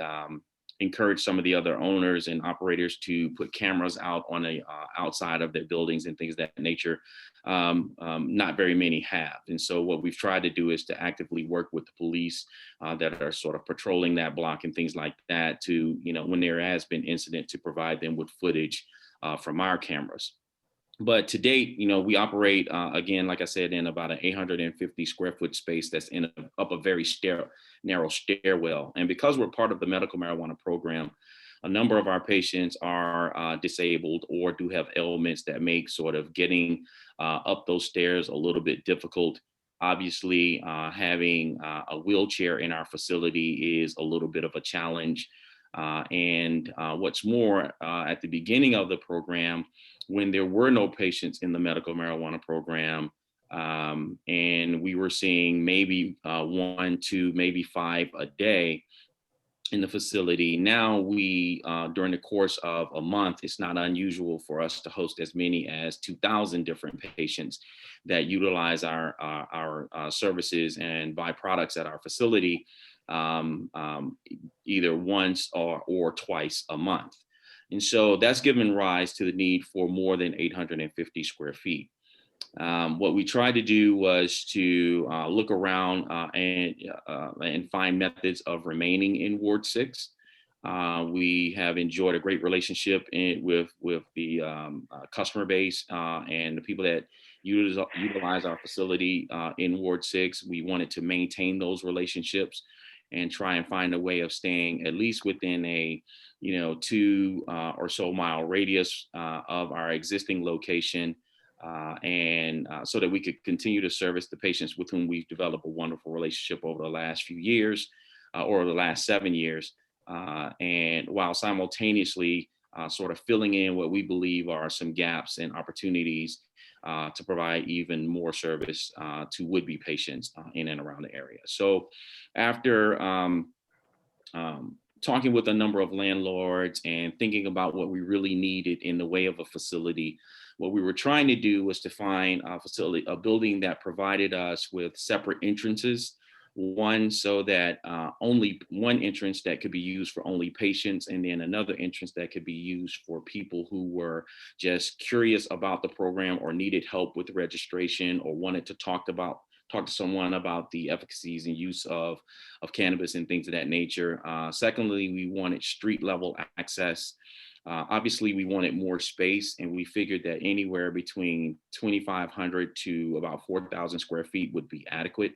encourage some of the other owners and operators to put cameras out on the outside of their buildings and things of that nature, not very many have. And so what we've tried to do is to actively work with the police that are sort of patrolling that block and things like that to, when there has been incident, to provide them with footage from our cameras. But to date, we operate, again, like I said, in about an 850 square foot space that's up a very narrow stairwell. And because we're part of the medical marijuana program, a number of our patients are disabled or do have ailments that make sort of getting up those stairs a little bit difficult. Obviously, having a wheelchair in our facility is a little bit of a challenge. And what's more, at the beginning of the program, when there were no patients in the medical marijuana program, and we were seeing maybe 1, 2, maybe 5 a day in the facility. Now we, during the course of a month, it's not unusual for us to host as many as 2,000 different patients that utilize our services and buy products at our facility, either once or twice a month. And so that's given rise to the need for more than 850 square feet. What we tried to do was to look around and find methods of remaining in Ward 6. We have enjoyed a great relationship with the customer base and the people that utilize our facility in Ward 6. We wanted to maintain those relationships and try and find a way of staying at least within a 2 or so mile radius of our existing location. And so that we could continue to service the patients with whom we've developed a wonderful relationship over the last few years, or the last 7 years, and while simultaneously sort of filling in what we believe are some gaps and opportunities to provide even more service to would-be patients in and around the area. So after talking with a number of landlords and thinking about what we really needed in the way of a facility, what we were trying to do was to find a building that provided us with separate entrances. One, so that only one entrance that could be used for only patients, and then another entrance that could be used for people who were just curious about the program or needed help with registration or wanted to talk to someone about the efficacies and use of cannabis and things of that nature. Secondly, we wanted street level access. Obviously, we wanted more space, and we figured that anywhere between 2,500 to about 4,000 square feet would be adequate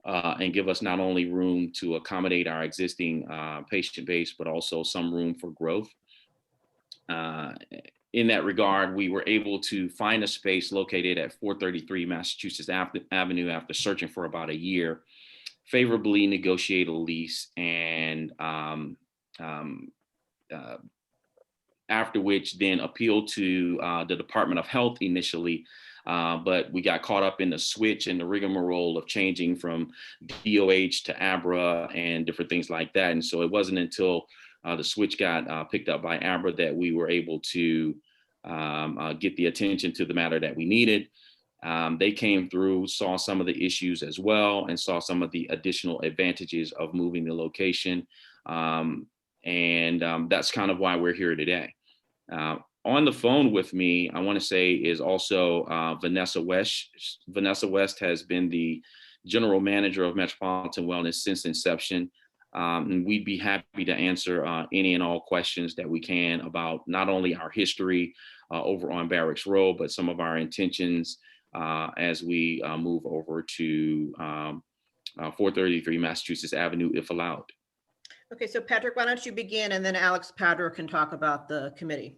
and give us not only room to accommodate our existing patient base, but also some room for growth. In that regard, we were able to find a space located at 433 Massachusetts Avenue after searching for about a year, favorably negotiate a lease, and after which then appealed to the Department of Health initially, but we got caught up in the switch and the rigmarole of changing from DOH to ABRA and different things like that. And so it wasn't until the switch got picked up by ABRA that we were able to get the attention to the matter that we needed. They came through, saw some of the issues as well, and saw some of the additional advantages of moving the location. And that's kind of why we're here today. On the phone with me, I want to say, is also Vanessa West. Vanessa West has been the general manager of Metropolitan Wellness since inception. And we'd be happy to answer any and all questions that we can about not only our history over on Barracks Road, but some of our intentions as we move over to 433 Massachusetts Avenue, if allowed. Okay, so Patrick, why don't you begin, and then Alex Padra can talk about the committee.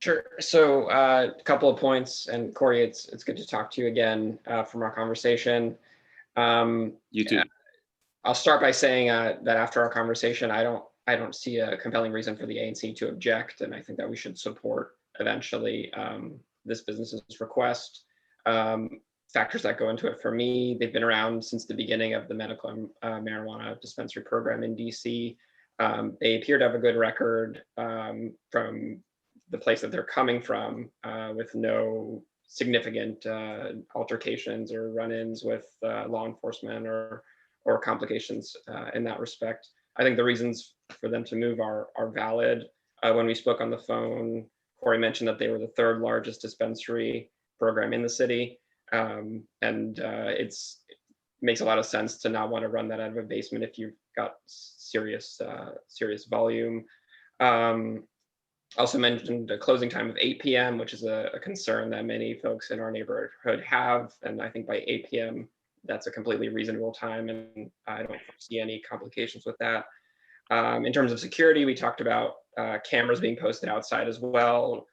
Sure. So a couple of points, and Corey, it's good to talk to you again from our conversation. You too. I'll start by saying that after our conversation, I don't see a compelling reason for the ANC to object, and I think that we should support eventually this business's request. Factors that go into it for me: they've been around since the beginning of the medical marijuana dispensary program in DC. They appear to have a good record from the place that they're coming from, with no significant altercations or run-ins with law enforcement or complications in that respect. I think the reasons for them to move are valid. When we spoke on the phone, Corey mentioned that they were the 3rd largest dispensary program in the city. And it makes a lot of sense to not want to run that out of a basement if you've got serious volume. Also mentioned a closing time of 8 p.m., which is a concern that many folks in our neighborhood have. And I think by 8 p.m., that's a completely reasonable time, and I don't see any complications with that. In terms of security, we talked about cameras being posted outside as well,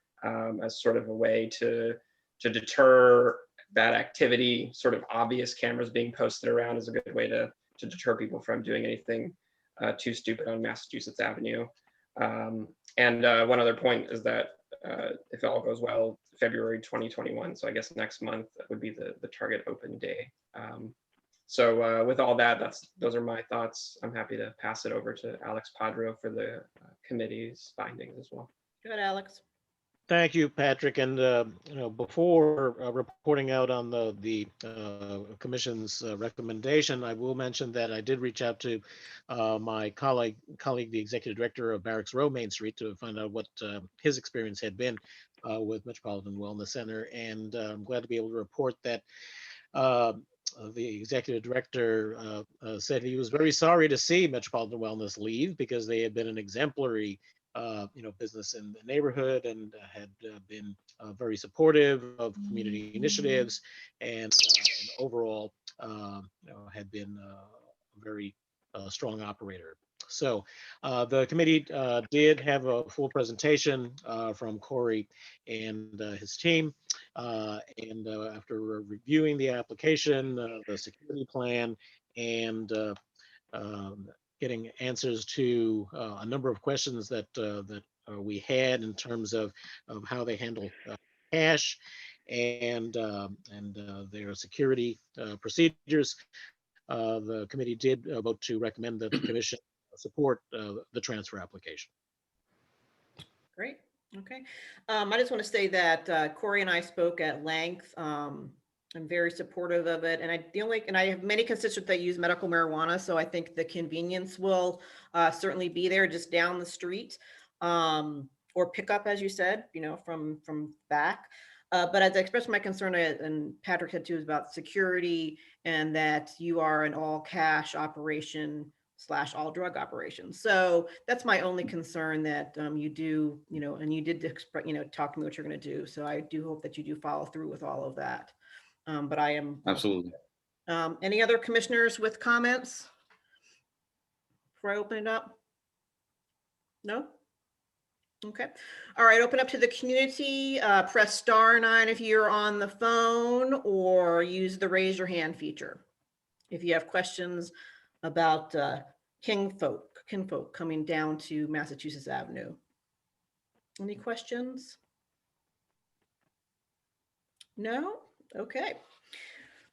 as sort of a way to deter bad activity, sort of obvious cameras being posted around is a good way to deter people from doing anything too stupid on Massachusetts Avenue. And one other point is that if all goes well, February 2021, so I guess next month would be the target open day. So with all that, those are my thoughts. I'm happy to pass it over to Alex Padro for the committee's findings as well. Good, Alex. Thank you, Patrick. And before reporting out on the commission's recommendation, I will mention that I did reach out to my colleague, the executive director of Barracks Row Main Street, to find out what his experience had been with Metropolitan Wellness Center. And I'm glad to be able to report that the executive director said he was very sorry to see Metropolitan Wellness leave, because they had been an exemplary business in the neighborhood and had been very supportive of community initiatives, and overall had been a very strong operator. So the committee did have a full presentation from Corey and his team. And after reviewing the application, the security plan, and getting answers to a number of questions that we had in terms of how they handle cash and their security procedures, the committee did vote to recommend that the commission support the transfer application. Great. Okay. I just want to say that Corey and I spoke at length. I'm very supportive of it. And I have many constituents that use medical marijuana. So I think the convenience will certainly be there just down the street, or pick up, as you said, from back. But as I expressed my concern, and Patrick had too, is about security, and that you are an all cash operation / all drug operation. So that's my only concern, that you do, and you did express, talk to me what you're going to do. So I do hope that you do follow through with all of that. But I am Absolutely. Any other commissioners with comments before I open it up? No? Okay. All right, open up to the community. Press *9 if you're on the phone, or use the raise your hand feature if you have questions about kinfolk coming down to Massachusetts Avenue. Any questions? No? Okay.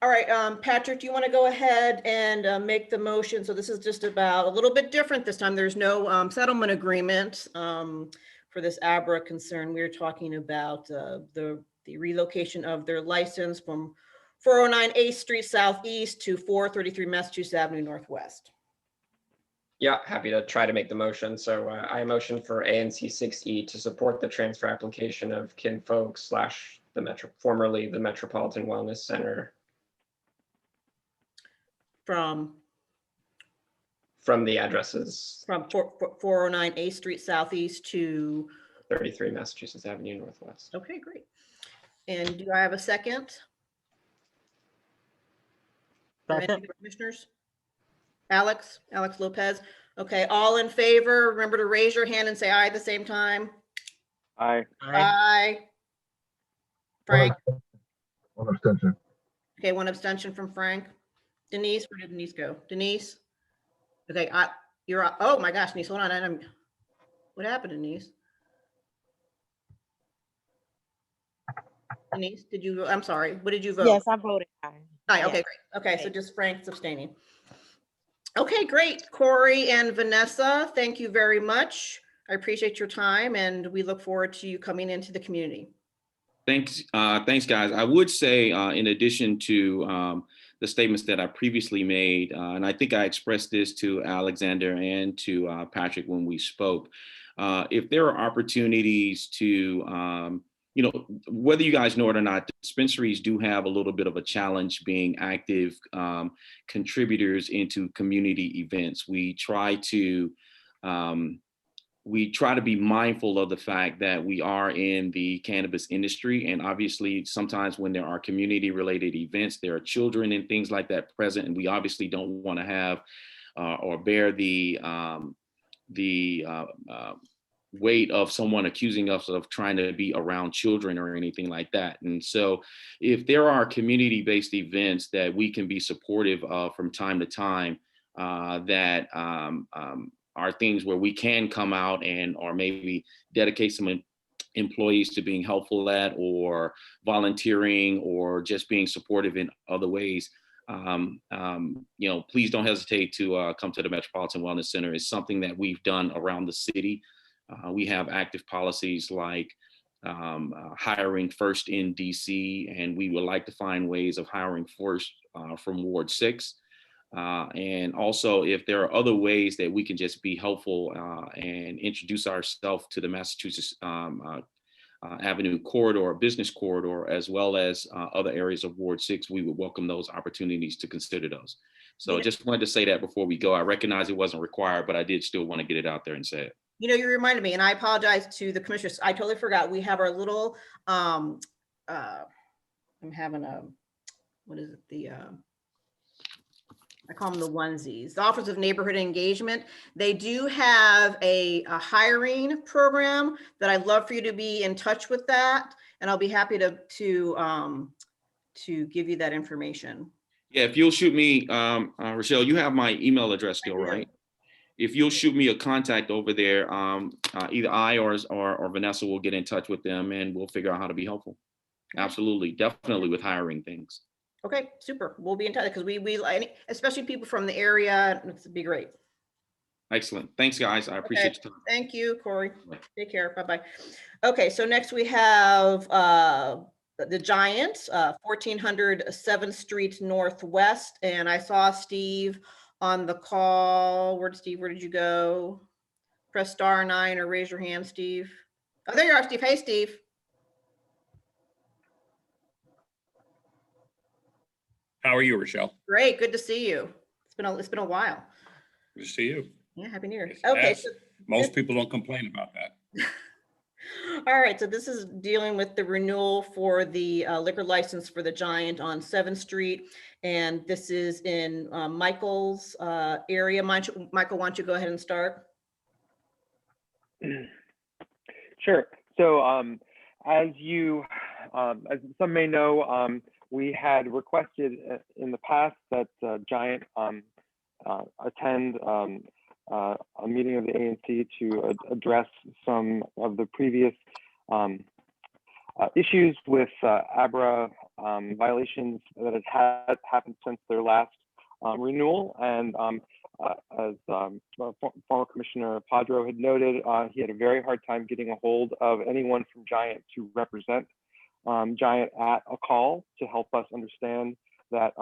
All right, Patrick, do you want to go ahead and make the motion? So this is just about a little bit different this time. There's no settlement agreement for this Abra concern. We're talking about the relocation of their license from 409 8th Street Southeast to 433 Massachusetts Avenue Northwest. Yeah, happy to try to make the motion. So I motion for ANC 6E to support the transfer application of Kinfolk / formerly the Metropolitan Wellness Center. From the addresses from 409 8th Street Southeast to 33 Massachusetts Avenue Northwest. Okay, great. And do I have a second? Second. Commissioners? Alex Lopez. Okay, all in favor, remember to raise your hand and say aye at the same time. Aye. Aye. Frank? One abstention. Okay, one abstention from Frank. Denise, where did Denise go? Denise? Okay, you're up. Oh my gosh, Denise, hold on. What happened, Denise? Denise, I'm sorry, what did you vote? Yes, I voted aye. Aye, okay, great. Okay, so just Frank's abstaining. Okay, great. Corey and Vanessa, thank you very much. I appreciate your time, and we look forward to you coming into the community. Thanks, guys. I would say, in addition to the statements that I previously made, and I think I expressed this to Alexander and to Patrick when we spoke, if there are opportunities to, whether you guys know it or not, dispensaries do have a little bit of a challenge being active contributors into community events. We try to be mindful of the fact that we are in the cannabis industry, and obviously sometimes when there are community related events, there are children and things like that present, and we obviously don't want to have or bear the weight of someone accusing us of trying to be around children or anything like that. And so if there are community-based events that we can be supportive of from time to time, that are things where we can come out and or maybe dedicate some employees to being helpful at, or volunteering, or just being supportive in other ways, please don't hesitate to come to the Metropolitan Wellness Center. It's something that we've done around the city. We have active policies like hiring first in DC, and we would like to find ways of hiring first from Ward 6. And also, if there are other ways that we can just be helpful and introduce ourselves to the Massachusetts Avenue corridor, business corridor, as well as other areas of Ward 6, we would welcome those opportunities to consider those. So just wanted to say that before we go. I recognize it wasn't required, but I did still want to get it out there and say it. You reminded me, and I apologize to the commissioners. I totally forgot. We have our little, I'm having what is it? I call them the onesies, the Office of Neighborhood Engagement. They do have a hiring program that I'd love for you to be in touch with that. And I'll be happy to give you that information. Yeah, if you'll shoot me, Rochelle, you have my email address still, right? If you'll shoot me a contact over there, either I or Vanessa will get in touch with them and we'll figure out how to be helpful. Absolutely, definitely with hiring things. Okay, super. We'll be in touch because we especially people from the area, it'd be great. Excellent. Thanks, guys. I appreciate your time. Thank you, Corey. Take care. Bye-bye. Okay, so next we have the Giant, 1400 7th Street Northwest. And I saw Steve on the call. Where did you go? Press *9 or raise your hand, Steve. Oh, there you are, Steve. Hey, Steve. How are you, Rochelle? Great. Good to see you. It's been a while. Good to see you. Yeah. Happy New Year. Yes, Okay. yes. Most people don't complain about that. All right. So this is dealing with the renewal for the liquor license for the Giant on 7th Street. And this is in Michael's area. Michael, why don't you go ahead and start? Sure. So as some may know, we had requested in the past that Giant attend a meeting of the ANC to address some of the previous issues with ABRA violations that had happened since their last renewal. And as former Commissioner Padro had noted, he had a very hard time getting a hold of anyone from Giant to represent Giant at a call to help us understand that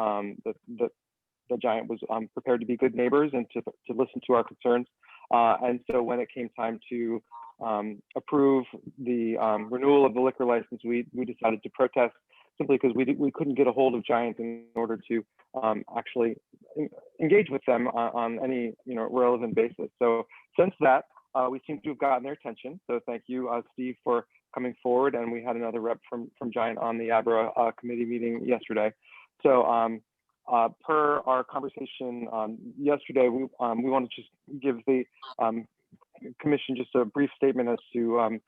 the Giant was prepared to be good neighbors and to listen to our concerns. And so when it came time to approve the renewal of the liquor license, we decided to protest simply because we couldn't get a hold of Giant in order to actually engage with them on any relevant basis. So since that, we seem to have gotten their attention. So thank you, Steve, for coming forward. And we had another rep from Giant on the ABRA committee meeting yesterday. So per our conversation yesterday, we want to just give the commission just a brief statement as to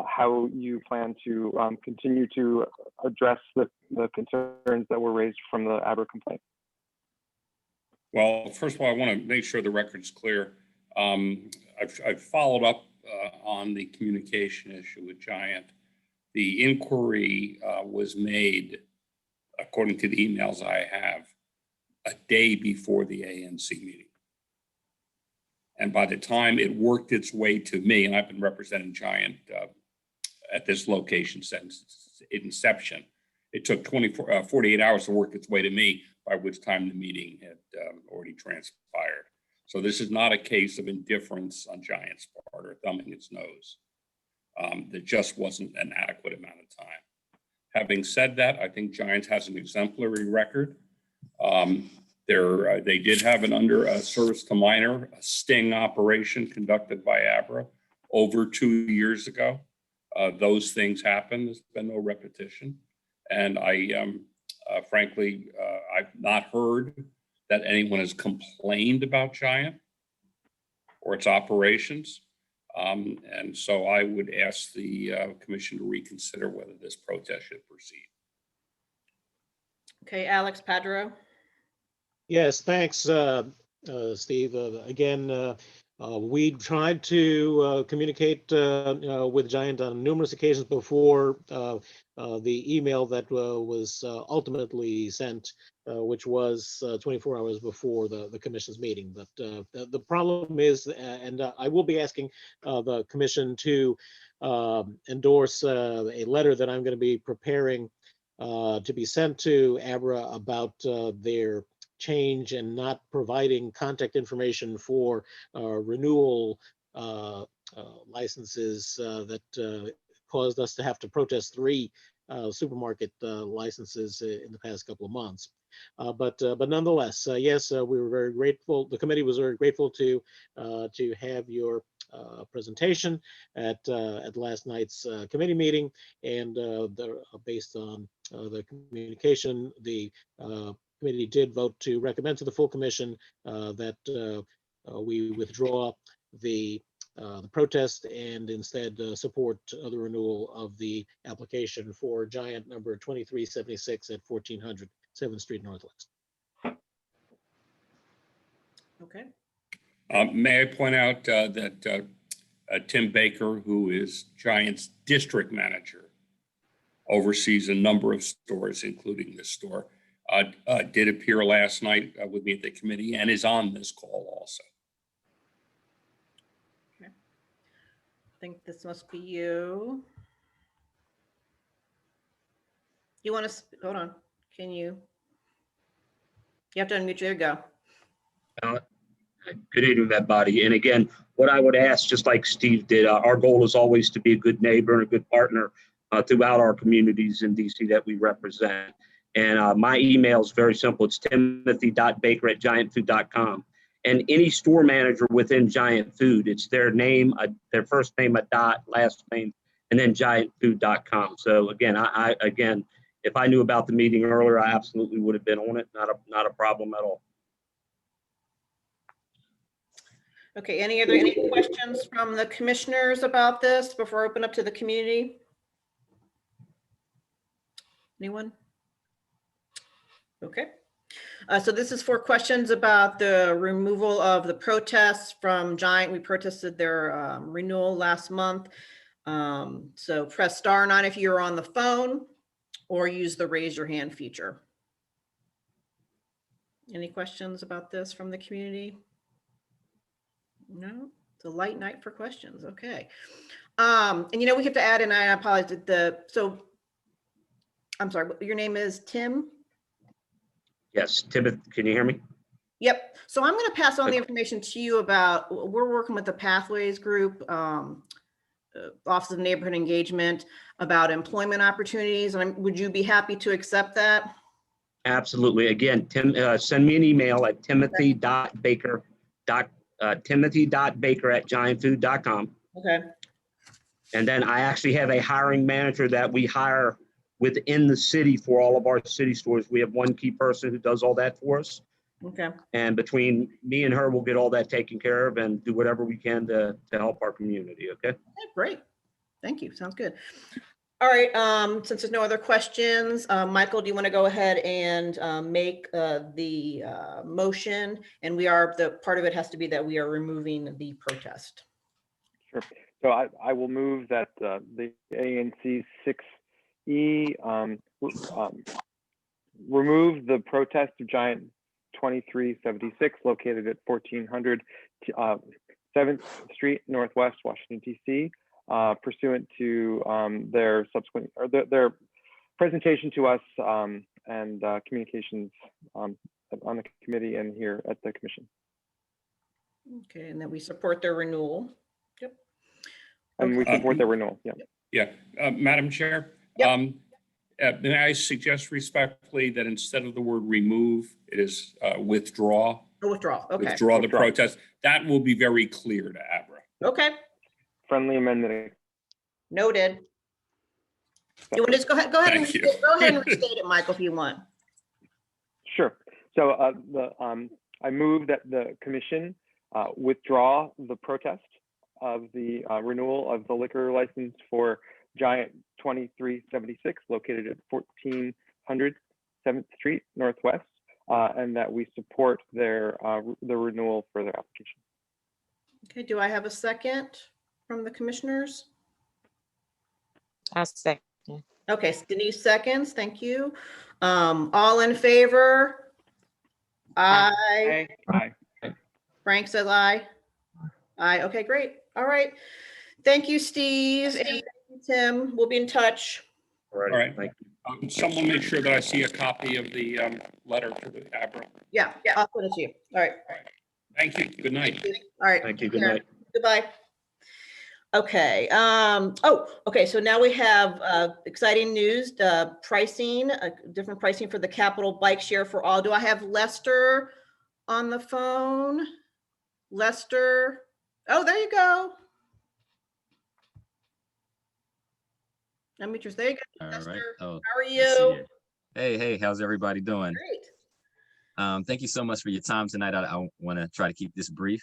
how you plan to continue to address the concerns that were raised from the ABRA complaint. Well, first of all, I want to make sure the record's clear. I've followed up on the communication issue with Giant. The inquiry was made, according to the emails I have, a day before the ANC meeting. And by the time it worked its way to me, and I've been representing Giant at this location since inception, it took 48 hours to work its way to me, by which time the meeting had already transpired. So this is not a case of indifference on Giant's part or thumbing its nose. There just wasn't an adequate amount of time. Having said that, I think Giant has an exemplary record. They did have an under service to minor, a sting operation conducted by ABRA over 2 years ago. Those things happen. There's been no repetition. And frankly, I've not heard that anyone has complained about Giant or its operations. And so I would ask the commission to reconsider whether this protest should proceed. Okay, Alex Padro. Yes, thanks, Steve. Again, we tried to communicate with Giant on numerous occasions before the email that was ultimately sent, which was 24 hours before the commission's meeting. But the problem is, and I will be asking the commission to endorse a letter that I'm going to be preparing to be sent to Abra about their change and not providing contact information for renewal licenses that caused us to have to protest 3 supermarket licenses in the past couple of months. But nonetheless, yes, we were very grateful. The committee was very grateful to have your presentation at last night's committee meeting, and based on the communication, the committee did vote to recommend to the full commission that we withdraw the protest and instead support the renewal of the application for Giant number 2376 at 1400 7th Street Northwest. Okay. May I point out that Tim Baker, who is Giant's district manager, oversees a number of stores, including this store, did appear last night with me at the committee and is on this call also. Okay. I think this must be you. You want to, hold on, can you? You have to unmute, there you go. Good evening, everybody. And again, what I would ask, just like Steve did, our goal is always to be a good neighbor and a good partner throughout our communities in DC that we represent. And my email is very simple. It's timothy.baker@giantfood.com. And any store manager within Giant Food, it's their name, their first name, a dot, last name, and then giantfood.com. So again, again, if I knew about the meeting earlier, I absolutely would have been on it. Not a problem at all. Okay, any questions from the commissioners about this before I open up to the community? Anyone? Okay. So this is for questions about the removal of the protests from Giant. We protested their renewal last month. So press *9 if you're on the phone, or use the raise your hand feature. Any questions about this from the community? No, it's a light night for questions. Okay. And we have to add, and I apologize, so I'm sorry, your name is Tim? Yes, Timothy, can you hear me? Yep. So I'm going to pass on the information to you about, we're working with the Pathways Group, Office of Neighborhood Engagement, about employment opportunities. And would you be happy to accept that? Absolutely. Again, Tim, send me an email at timothy.baker@giantfood.com. Okay. And then I actually have a hiring manager that we hire within the city for all of our city stores. We have one key person who does all that for us. Okay. And between me and her, we'll get all that taken care of and do whatever we can to help our community. Okay. Great. Thank you. Sounds good. All right. Since there's no other questions, Michael, do you want to go ahead and make the motion? And the part of it has to be that we are removing the protest. Sure. So I will move that the ANC 6E remove the protest of Giant 2376 located at 1400 7th Street Northwest, Washington, D.C. Pursuant to their subsequent or their presentation to us and communications on the committee and here at the commission. Okay, and that we support their renewal. Yep. And we support their renewal. Yeah. Yeah, Madam Chair. Yep. May I suggest respectfully that instead of the word remove, it is withdraw. Withdraw. Okay. Withdraw the protest. That will be very clear to Abra. Okay. Friendly amendment. Noted. You want to just go ahead? Go ahead and restate it, Michael, if you want. Sure. So I move that the commission withdraw the protest of the renewal of the liquor license for Giant 2376 located at 1400 7th Street Northwest, and that we support their the renewal for their application. Okay, do I have a second from the commissioners? I second. Okay, Denise seconds, thank you. All in favor? Aye. Aye. Frank says aye. Aye, okay, great. All right. Thank you, Steve, and thank you, Tim. We'll be in touch. All right. Someone make sure that I see a copy of the letter to the ABRA. Yeah, I'll send it to you. All right. Thank you. Good night. All right. Thank you. take Good care. night. Goodbye. Okay, okay, so now we have exciting news, the pricing, different pricing for the capital bike share for all. Do I have Lester on the phone? Lester? Oh, there you go. Demetrius, there you go. All Lester. right. Oh, How are let's see you? here. Hey, how's everybody doing? Great. Thank you so much for your time tonight. I want to try to keep this brief.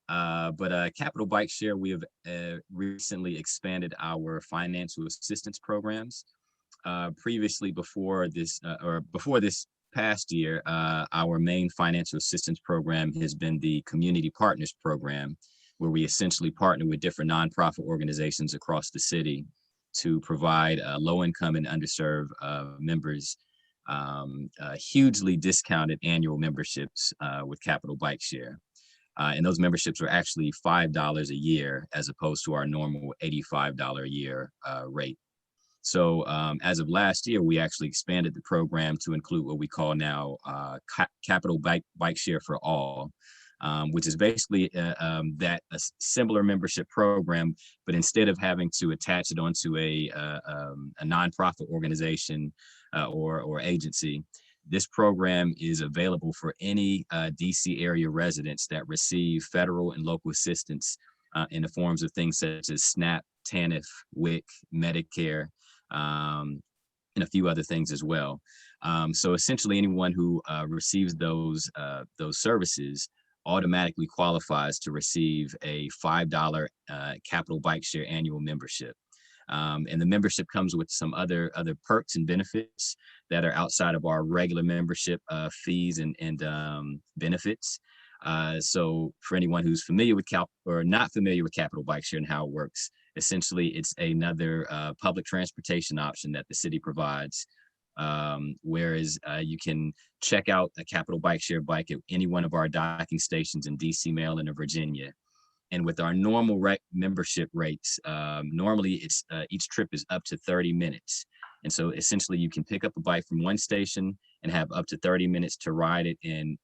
But Capital Bike Share, we have recently expanded our financial assistance programs. Previously, before this past year, our main financial assistance program has been the Community Partners Program, where we essentially partner with different nonprofit organizations across the city to provide low-income and underserved members hugely discounted annual memberships with Capital Bike Share. And those memberships are actually $5 a year as opposed to our normal $85 a year rate. So as of last year, we actually expanded the program to include what we call now Capital Bike Share for All, which is basically a similar membership program, but instead of having to attach it onto a nonprofit organization or agency, this program is available for any DC area residents that receive federal and local assistance in the forms of things such as SNAP, TANF, WIC, Medicare, and a few other things as well. So essentially anyone who receives those services automatically qualifies to receive a $5 Capital Bike Share annual membership. And the membership comes with some other perks and benefits that are outside of our regular membership fees and benefits. So for anyone who's familiar with not familiar with Capital Bike Share and how it works, essentially it's another public transportation option that the city provides. Whereas you can check out a Capital Bike Share bike at any one of our docking stations in DC, Maryland, or Virginia. And with our normal membership rates, normally it's each trip is up to 30 minutes. And so essentially you can pick up a bike from one station and have up to 30 minutes to ride it and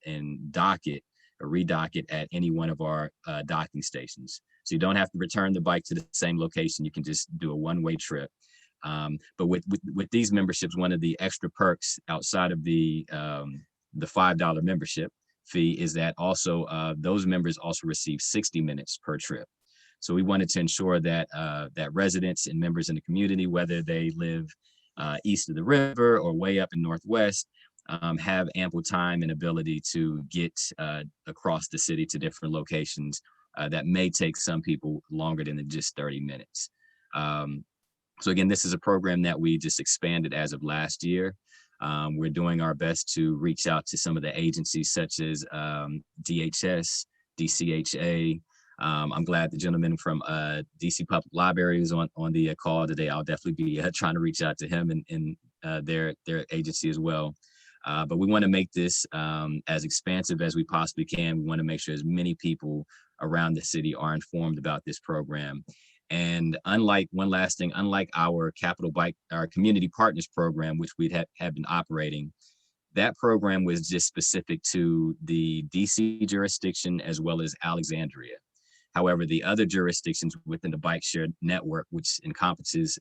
dock it or redock it at any one of our docking stations. So you don't have to return the bike to the same location. You can just do a one-way trip. But with these memberships, one of the extra perks outside of the $5 membership fee is that also those members also receive 60 minutes per trip. So we wanted to ensure that that residents and members in the community, whether they live east of the river or way up in Northwest, have ample time and ability to get across the city to different locations that may take some people longer than just 30 minutes. So again, this is a program that we just expanded as of last year. We're doing our best to reach out to some of the agencies such as DHS, DCHA. I'm glad the gentleman from DC Public Library is on the call today. I'll definitely be trying to reach out to him and their agency as well. But we want to make this as expansive as we possibly can. We want to make sure as many people around the city are informed about this program. And unlike our our Community Partners Program, which we have been operating, that program was just specific to the DC jurisdiction as well as Alexandria. However, the other jurisdictions within the bike share network, which encompasses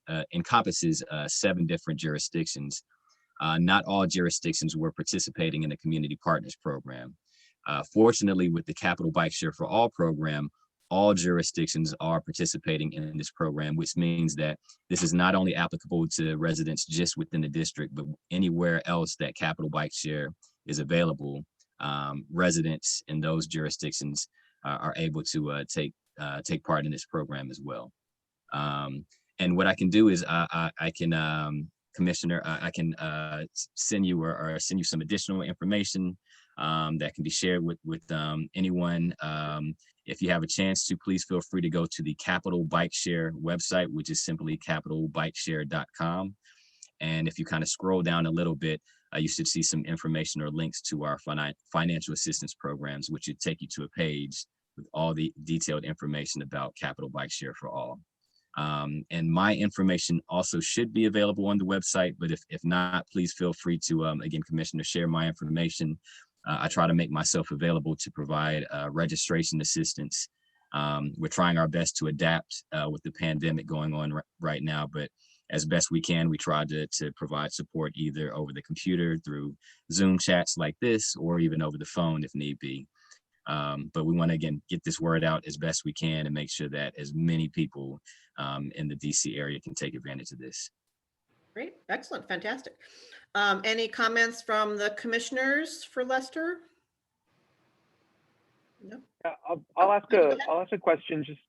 7 different jurisdictions, not all jurisdictions were participating in the Community Partners Program. Fortunately, with the Capital Bike Share for All program, all jurisdictions are participating in this program, which means that this is not only applicable to residents just within the district, but anywhere else that Capital Bike Share is available. Residents in those jurisdictions are able to take take part in this program as well. And what I can do is I can, Commissioner, I can send you or send you some additional information that can be shared with anyone. If you have a chance to, please feel free to go to the Capital Bike Share website, which is simply capitalbikeshare.com. And if you kind of scroll down a little bit, you should see some information or links to our financial assistance programs, which would take you to a page with all the detailed information about Capital Bike Share for All. And my information also should be available on the website, but if not, please feel free to, again, Commissioner, share my information. I try to make myself available to provide registration assistance. We're trying our best to adapt with the pandemic going on right now, but as best we can, we try to provide support either over the computer through Zoom chats like this, or even over the phone if need be. But we want to, again, get this word out as best we can and make sure that as many people in the DC area can take advantage of this. Great, excellent, fantastic. Any comments from the commissioners for Lester? No. I'll ask a question just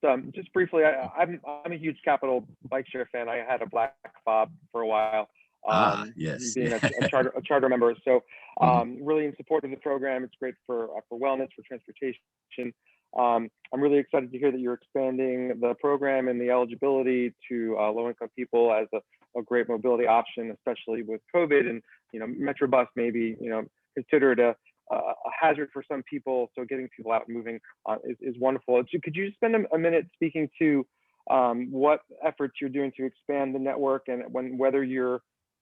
briefly. I'm a huge Capital Bike Share fan. I had a black fob for a while. Yes. Being a charter member, so really in support of the program. It's great for wellness, for transportation. I'm really excited to hear that you're expanding the program and the eligibility to low-income people as a great mobility option, especially with COVID. And Metrobus may be considered a hazard for some people. So getting people out and moving is wonderful. Could you spend a minute speaking to what efforts you're doing to expand the network, and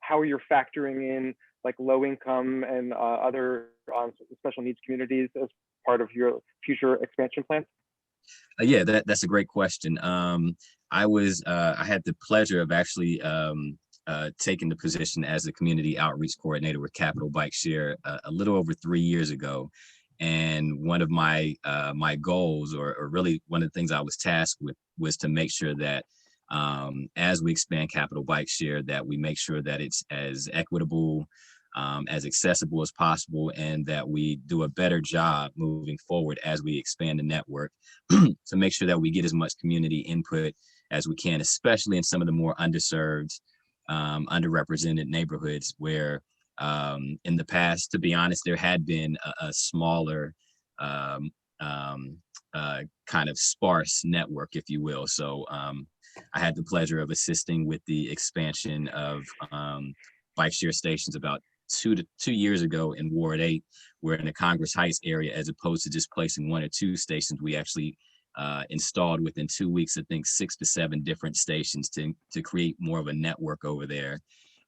how you're factoring in like low income and other special needs communities as part of your future expansion plans? Yeah, that's a great question. I had the pleasure of actually taking the position as a community outreach coordinator with Capital Bike Share a little over 3 years ago. And one of my goals, or really one of the things I was tasked with, was to make sure that as we expand Capital Bike Share, that we make sure that it's as equitable, as accessible as possible, and that we do a better job moving forward as we expand the network to make sure that we get as much community input as we can, especially in some of the more underserved, underrepresented neighborhoods where in the past, to be honest, there had been a smaller kind of sparse network, if you will. So I had the pleasure of assisting with the expansion of bike share stations about 2 years ago in Ward 8. We're in the Congress Heights area. As opposed to just placing 1 or 2 stations, we actually installed within 2 weeks, I think 6 to 7 different stations to create more of a network over there.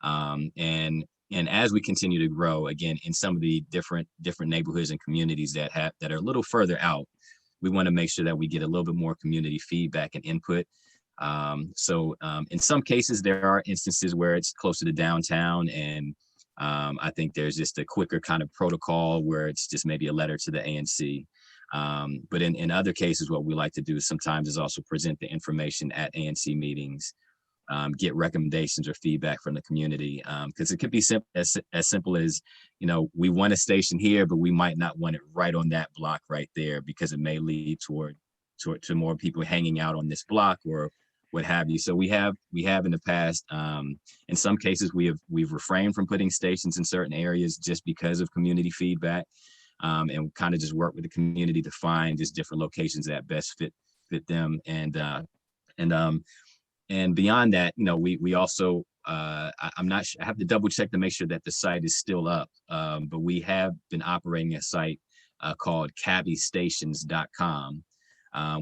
And as we continue to grow, again, in some of the different neighborhoods and communities that are a little further out, we want to make sure that we get a little bit more community feedback and input. So in some cases, there are instances where it's closer to downtown, and I think there's just a quicker kind of protocol where it's just maybe a letter to the ANC. But in other cases, what we like to do sometimes is also present the information at ANC meetings, get recommendations or feedback from the community, because it could be as simple as, we want a station here, but we might not want it right on that block right there because it may lead to more people hanging out on this block or what have you. So we have in the past, in some cases, we've refrained from putting stations in certain areas just because of community feedback, and kind of just work with the community to find just different locations that best fit them. And beyond that, we also, I'm not sure, I have to double check to make sure that the site is still up. But we have been operating a site called cabbystations.com,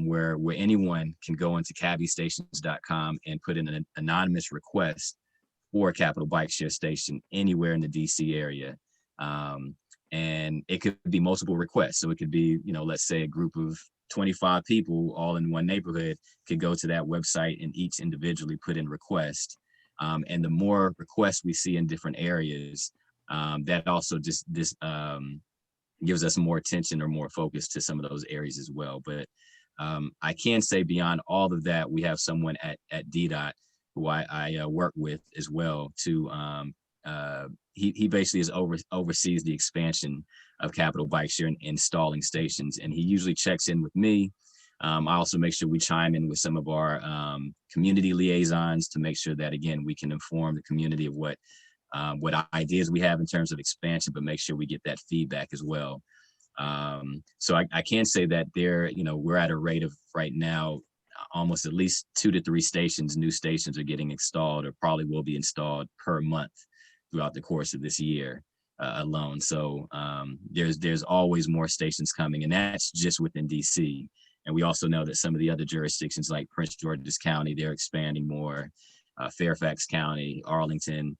where anyone can go into cabbystations.com and put in an anonymous request for a Capital Bike Share station anywhere in the DC area. And it could be multiple requests. So it could be, let's say a group of 25 people all in one neighborhood could go to that website and each individually put in request. And the more requests we see in different areas, that also just gives us more attention or more focus to some of those areas as well. But I can say beyond all of that, we have someone at DDOT who I work with as well to he basically oversees the expansion of Capital Bike Share and installing stations. And he usually checks in with me I also make sure we chime in with some of our community liaisons to make sure that, again, we can inform the community of what ideas we have in terms of expansion, but make sure we get that feedback as well. So I can say that we're at a rate of right now, almost at least 2 to 3 new stations are getting installed or probably will be installed per month throughout the course of this year alone. So there's always more stations coming, and that's just within DC. And we also know that some of the other jurisdictions like Prince George's County, they're expanding more, Fairfax County, Arlington.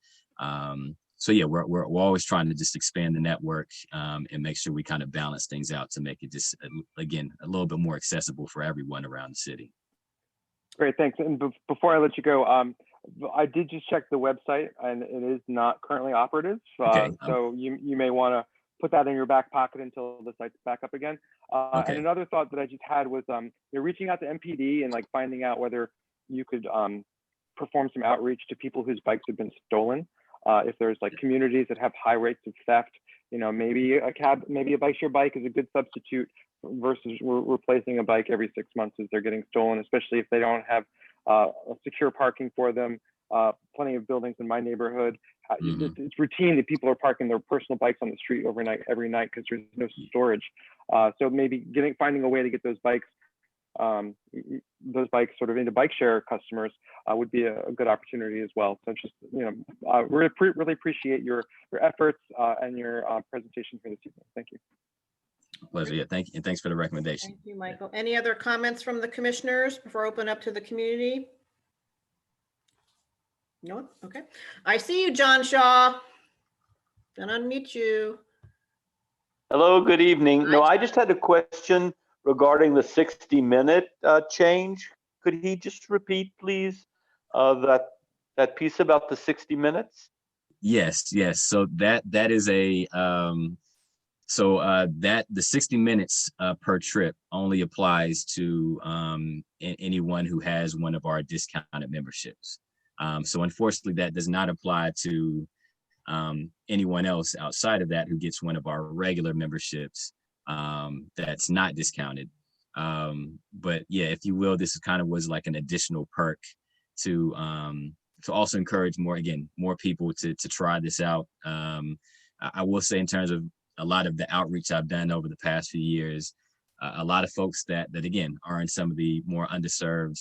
So yeah, we're always trying to just expand the network and make sure we kind of balance things out to make it just, again, a little bit more accessible for everyone around the city. Great, thanks. And before I let you go, I did just check the website, and it is not currently operative. Okay. So you may want to put that in your back pocket until the site's back up again. Okay. And another thought that I just had was you're reaching out to MPD and like finding out whether you could perform some outreach to people whose bikes have been stolen. If there's like communities that have high rates of theft, maybe a bike share bike is a good substitute versus replacing a bike every 6 months as they're getting stolen, especially if they don't have secure parking for them. Plenty of buildings in my neighborhood, it's routine that people are parking their personal bikes on the street every night because there's no storage. So maybe finding a way to get those bikes sort of into bike share customers would be a good opportunity as well. So just really appreciate your efforts and your presentation for this evening. Thank you. Pleasure. Yeah, thank you, and thanks for the recommendation. Thank you, Michael. Any other comments from the commissioners before I open up to the community? No? Okay. I see you, John Shaw. Gonna unmute you. Hello, good evening. No, I just had a question regarding the 60-minute change. Could he just repeat, please, that piece about the 60 minutes? Yes. So that is a that the 60 minutes per trip only applies to anyone who has one of our discounted memberships. So unfortunately, that does not apply to anyone else outside of that who gets one of our regular memberships that's not discounted. But yeah, if you will, this kind of was like an additional perk to also encourage more people to try this out. I will say, in terms of a lot of the outreach I've done over the past few years, a lot of folks that again are in some of the more underserved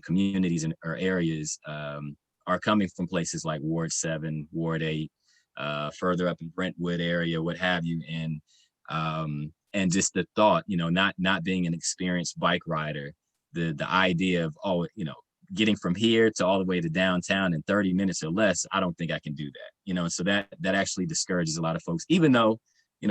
communities or areas are coming from places like Ward 7, Ward 8, further up in Brentwood area, what have you, and just the thought, not being an experienced bike rider, the idea of getting from here to all the way to downtown in 30 minutes or less, I don't think I can do that. So that actually discourages a lot of folks, even though,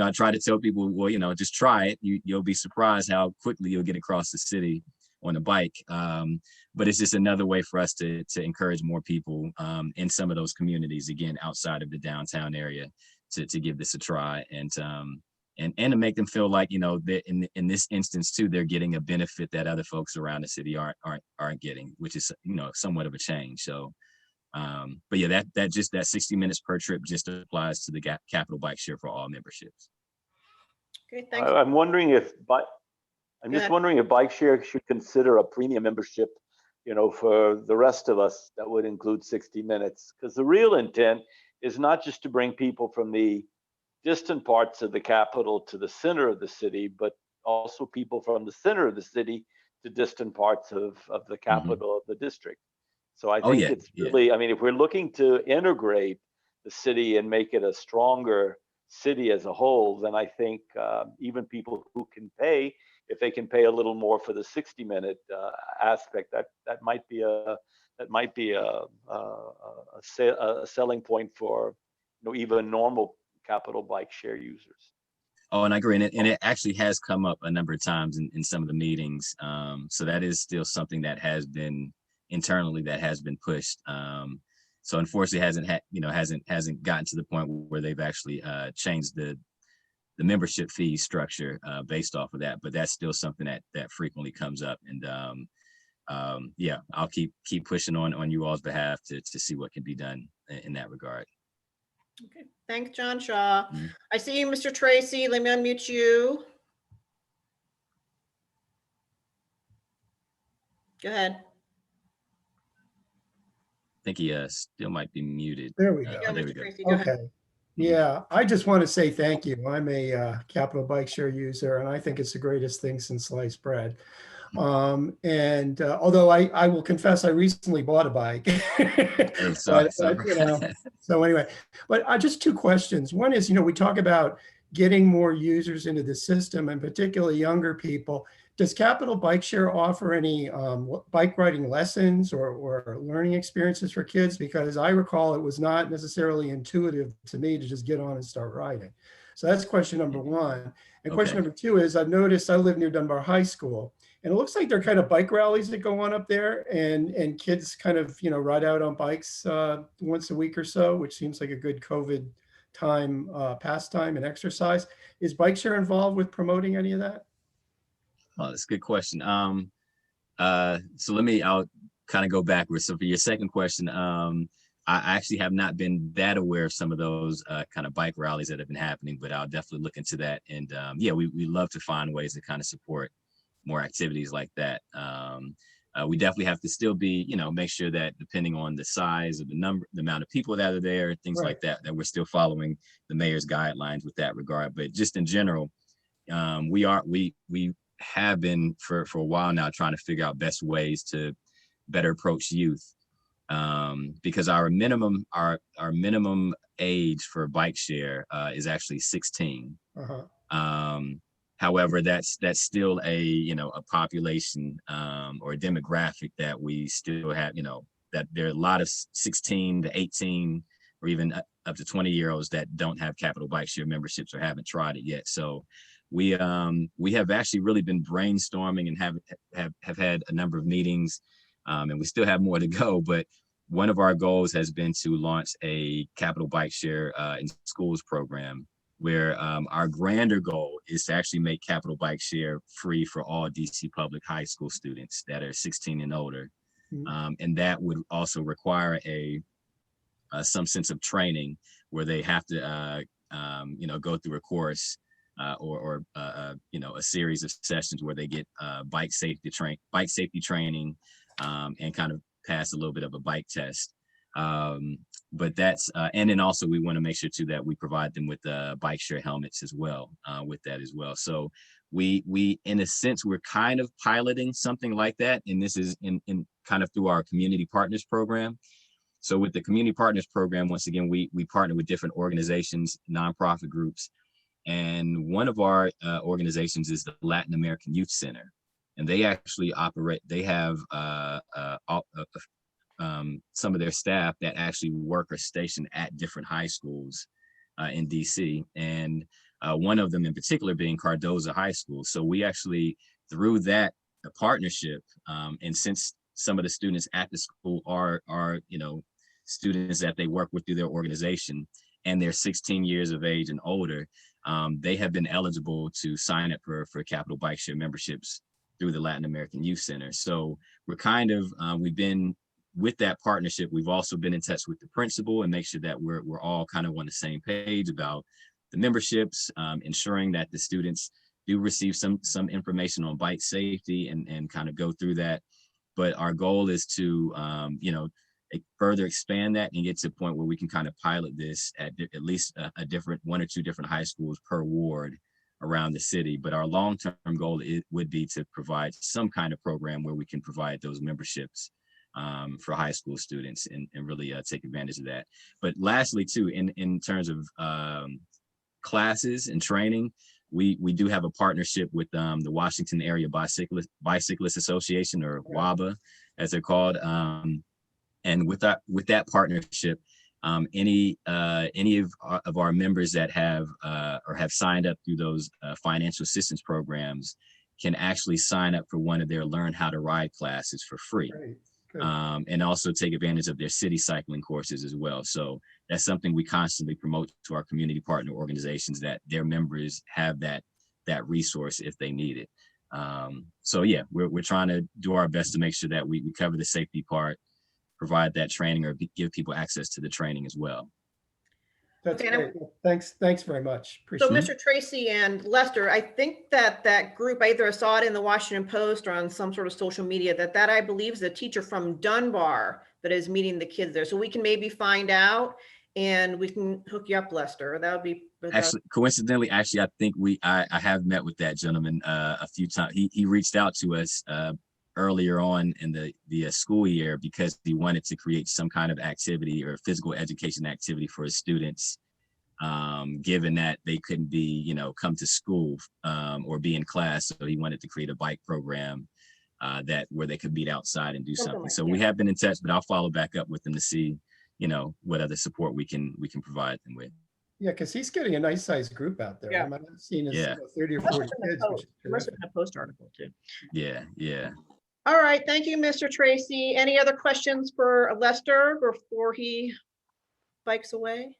I try to tell people, well, just try it. You'll be surprised how quickly you'll get across the city on a bike. But it's just another way for us to encourage more people in some of those communities, again, outside of the downtown area, to give this a try, and to make them feel like, that in this instance too, they're getting a benefit that other folks around the city aren't getting, which is, somewhat of a change. So, but yeah, that 60 minutes per trip just applies to the Capital Bike Share for All memberships. Okay, thanks. I'm wondering if bike share should consider a premium membership, for the rest of us that would include 60 minutes, because the real intent is not just to bring people from the distant parts of the capital to the center of the city, but also people from the center of the city to distant parts of the capital of the district. So I think it's really, if we're looking to integrate the city and make it a stronger city as a whole, then I think even people who can pay, if they can pay a little more for the 60-minute aspect, that might be a selling point for even normal Capital Bike Share users. Oh, and I agree, and it actually has come up a number of times in some of the meetings. So that is still something that has been internally pushed. So unfortunately, hasn't gotten to the point where they've actually changed the membership fee structure based off of that. But that's still something that frequently comes up, and yeah, I'll keep pushing on you all's behalf to see what can be done in that regard. Okay, thanks, John Shaw. I see you, Mr. Tracy. Let me unmute you. Go ahead. I think he still might be muted. There we There go. you go, There we Mr. go. Tracy. Go ahead. Okay. Yeah, I just want to say thank you. I'm a Capital Bike Share user, and I think it's the greatest thing since sliced bread. Although I will confess, I recently bought a bike. Oh, sorry. So anyway, but just two questions. One is, we talk about getting more users into the system, and particularly younger people. Does Capital Bike Share offer any bike riding lessons or learning experiences for kids? Because I recall it was not necessarily intuitive to me to just get on and start riding. So that's question number one. And question number two is, I've noticed I live near Dunbar High School, and it looks like there are kind of bike rallies that go on up there, and kids kind of, ride out on bikes once a week or so, which seems like a good COVID time pastime and exercise. Is Bike Share involved with promoting any of that? Oh, that's a good question. So I'll kind of go backwards. So for your second question, I actually have not been that aware of some of those kind of bike rallies that have been happening, but I'll definitely look into that. And yeah, we love to find ways to kind of support more activities like that. We definitely have to still be, make sure that depending on the size of the amount of people that are there, things like that, that we're still following the mayor's guidelines with that regard. But just in general, we have been for a while now trying to figure out best ways to better approach youth, because our minimum age for bike share is actually 16. However, that's still a population or a demographic that we still have, that there are a lot of 16 to 18 or even up to 20-year-olds that don't have Capital Bike Share memberships or haven't tried it yet. So we have actually really been brainstorming and have had a number of meetings, and we still have more to go. But one of our goals has been to launch a Capital Bike Share in schools program, where our grander goal is to actually make Capital Bike Share free for all DC public high school students that are 16 and older. And that would also require some sense of training where they have to go through a course or a series of sessions where they get bike safety training and kind of pass a little bit of a bike test. But that's and then also we want to make sure too that we provide them with bike share helmets as well with that as well. So we in a sense we're kind of piloting something like that, and this is in kind of through our community partners program. So with the community partners program, once again, we partner with different organizations, nonprofit groups, and one of our organizations is the Latin American Youth Center, and they actually operate. They have some of their staff that actually work or stationed at different high schools in DC, and one of them in particular being Cardozo High School. So we actually, through that partnership, and since some of the students at the school are students that they work with through their organization, and they're 16 years of age and older, they have been eligible to sign up for Capital Bike Share memberships through the Latin American Youth Center. So we're kind of, we've been with that partnership, we've also been in touch with the principal and make sure that we're all kind of on the same page about the memberships, ensuring that the students do receive some information on bike safety and kind of go through that. But our goal is to, further expand that and get to a point where we can kind of pilot this at least a different 1 or 2 different high schools per ward around the city. But our long-term goal would be to provide some kind of program where we can provide those memberships for high school students and really take advantage of that. But lastly, too, in terms of classes and training, we do have a partnership with the Washington Area Bicyclist Association, or WABA, as they're called. And with that partnership, any of our members that have or have signed up through those financial assistance programs can actually sign up for one of their Learn How to Ride classes for free. And also take advantage of their city cycling courses as well. So that's something we constantly promote to our community partner organizations, that their members have that resource if they need it. So yeah, we're trying to do our best to make sure that we cover the safety part, provide that training, or give people access to the training as well. That's Okay, great. Well, thanks very much. So, Appreciate it. Mr. Tracy and Lester, I think that group, I either saw it in the Washington Post or on some sort of social media, that I believe is a teacher from Dunbar that is meeting the kids there. So we can maybe find out and we can hook you up, Lester. That would be. Actually, coincidentally, I think I have met with that gentleman a few times. He reached out to us earlier on in the school year because he wanted to create some kind of activity or physical education activity for his students, given that they couldn't be, come to school or be in class. So he wanted to create a bike program where they could meet outside and do something. Like So we have been in touch, but I'll follow back up with them to see, what other support we can provide them with. Yeah, because he's getting a nice sized group out there. Yeah. I've seen his Yeah. 30 or 40 kids. Which is There must have terrific. been a Post article too. Yeah. All right, thank you, Mr. Tracy. Any other questions for Lester before he bikes away?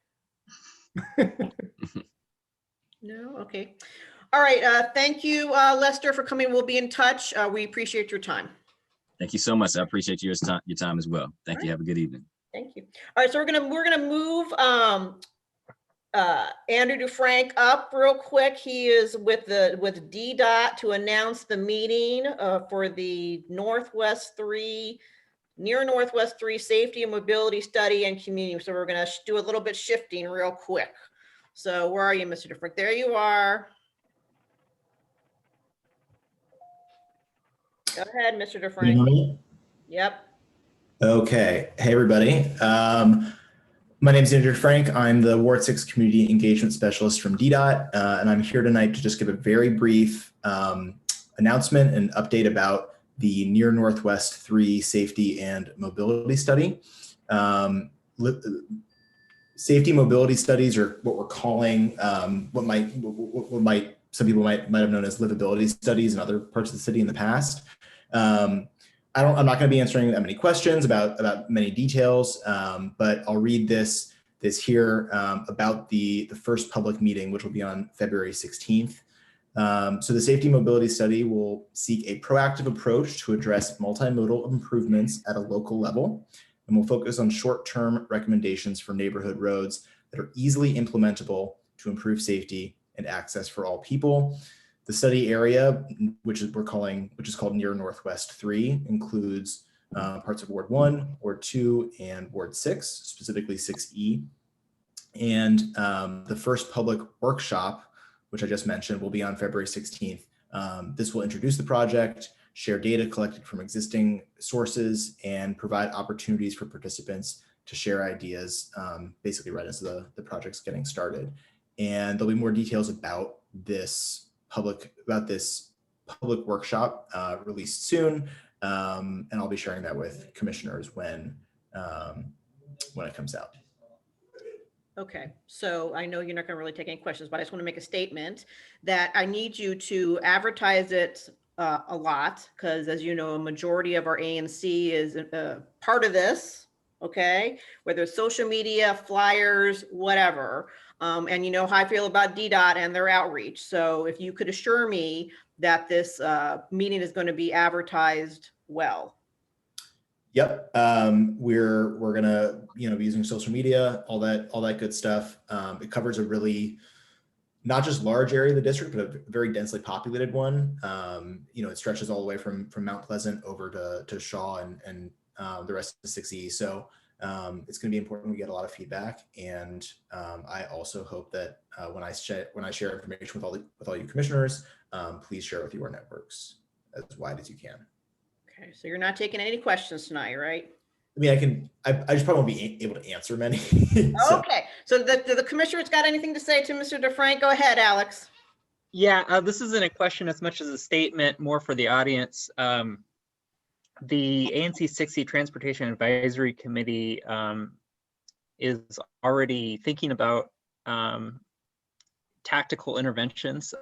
No, okay. All right, thank you, Lester, for coming. We'll be in touch. We appreciate your time. Thank you so much. I appreciate your time as well. Thank you. Have a good evening. Thank you. All right, so we're gonna move Andrew DeFrank up real quick. He is with DDOT to announce the meeting for the Northwest 3 Safety and Mobility Study and Community. So we're gonna do a little bit shifting real quick. So where are you, Mr. DeFrank? There you are. Go ahead, Mr. Can you DeFrank. hear me? Yep. Okay. Hey, everybody. My name is Andrew Frank. I'm the Ward 6 Community Engagement Specialist from DDOT, and I'm here tonight to just give a very brief announcement and update about the Near Northwest 3 Safety and Mobility Study. Safety mobility studies are what we're calling what some people might have known as livability studies in other parts of the city in the past. I'm not going to be answering that many questions about many details, but I'll read this here about the first public meeting, which will be on February 16th. So the safety mobility study will seek a proactive approach to address multimodal improvements at a local level, and will focus on short-term recommendations for neighborhood roads that are easily implementable to improve safety and access for all people. The study area, which is called Near Northwest 3, includes parts of Ward 1, Ward 2, and Ward 6, specifically 6E. And the first public workshop, which I just mentioned, will be on February 16th. This will introduce the project, share data collected from existing sources, and provide opportunities for participants to share ideas, basically right as the project's getting started. And there'll be more details about this public workshop released soon, and I'll be sharing that with commissioners when it comes out. Okay, so I know you're not going to really take any questions, but I just want to make a statement that I need you to advertise it a lot, because as you know, a majority of our ANC is part of this, okay? Whether it's social media, flyers, whatever. And you know how I feel about DDOT and their outreach. So if you could assure me that this meeting is going to be advertised well. Yep, we're gonna be using social media, all that good stuff. It covers a really not just large area of the district, but a very densely populated one. It stretches all the way from Mount Pleasant over to Shaw and the rest of the 6E. So it's going to be important. We get a lot of feedback, and I also hope that when I share information with all you commissioners, please share it with your networks as wide as you can. Okay, so you're not taking any questions tonight, right? I mean, I just probably won't be able to answer many. So. Okay, so the commissioner's got anything to say to Mr. DeFrank? Go ahead, Alex. Yeah, this isn't a question as much as a statement, more for the audience. The ANC 6E Transportation Advisory Committee is already thinking about tactical interventions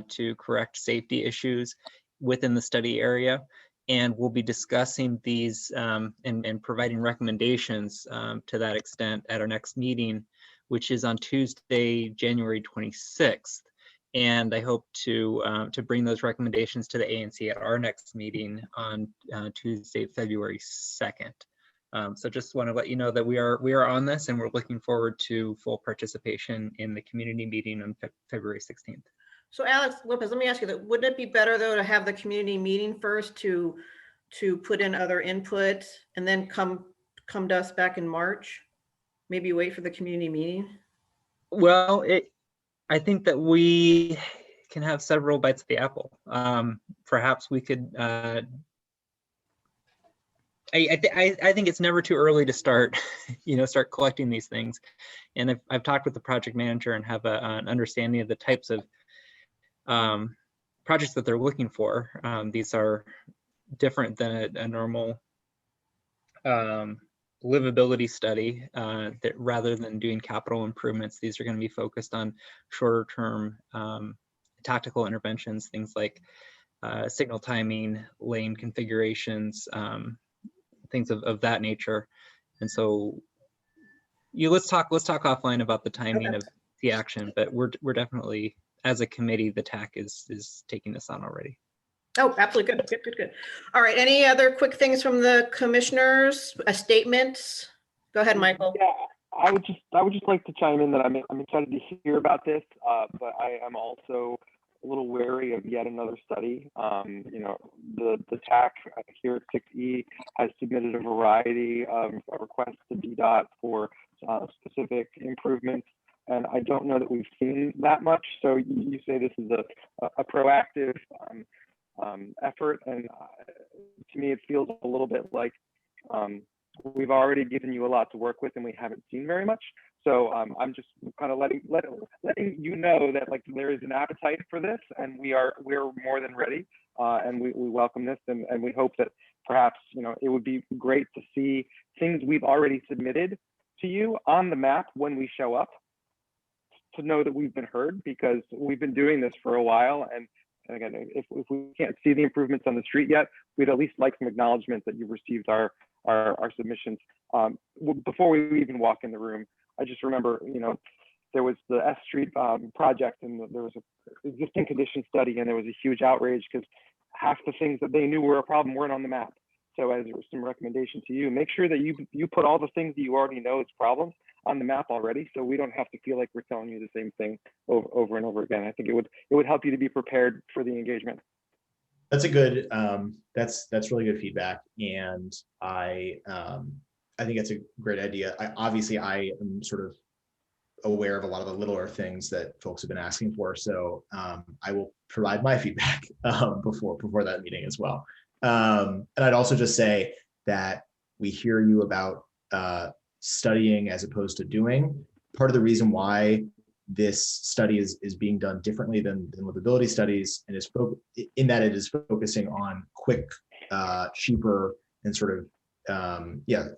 to correct safety issues within the study area. And we'll be discussing these and providing recommendations to that extent at our next meeting, which is on Tuesday, January 26th. And I hope to bring those recommendations to the ANC at our next meeting on Tuesday, February 2nd. So just want to let you know that we are on this, and we're looking forward to full participation in the community meeting on February 16th. So Alex Lopez, let me ask you that. Wouldn't it be better though to have the community meeting first to put in other input and then come to us back in March? Maybe wait for the community meeting? Well, I think that we can have several bites of the apple. Perhaps we could. I think it's never too early to start, start collecting these things. And I've talked with the project manager and have an understanding of the types of projects that they're looking for. These are different than a normal livability study. That rather than doing capital improvements, these are going to be focused on shorter term tactical interventions, things like signal timing, lane configurations, things of that nature. And so let's talk offline about the timing of the action, but we're definitely, as a committee, the TAC is taking this on already. Oh, absolutely. Good. All right. Any other quick things from the commissioners? Statements? Go ahead, Michael. Yeah, I would just like to chime in that I'm excited to hear about this, but I am also a little wary of yet another study. The TAC here at 6E has submitted a variety of requests to DDOT for specific improvements, and I don't know that we've seen that much. So you say this is a proactive effort, and to me it feels a little bit like we've already given you a lot to work with and we haven't seen very much. So I'm just kind of letting you know that like there is an appetite for this, and we're more than ready, and we welcome this, and we hope that perhaps it would be great to see things we've already submitted to you on the map when we show up, to know that we've been heard, because we've been doing this for a while, and again, if we can't see the improvements on the street yet, we'd at least like some acknowledgement that you've received our submissions before we even walk in the room. I just remember, there was the S Street project, and there was an existing condition study, and there was a huge outrage because half the things that they knew were a problem weren't on the map. So as some recommendation to you, make sure that you put all the things that you already know as problems on the map already, so we don't have to feel like we're telling you the same thing over and over again. I think it would help you to be prepared for the engagement. That's a good, that's really good feedback. And I think it's a great idea. I am sort of aware of a lot of the littler things that folks have been asking for. So I will provide my feedback before that meeting as well. And I'd also just say that we hear you about studying as opposed to doing. Part of the reason why this study is being done differently than livability studies, and in that it is focusing on quick, cheaper, and sort of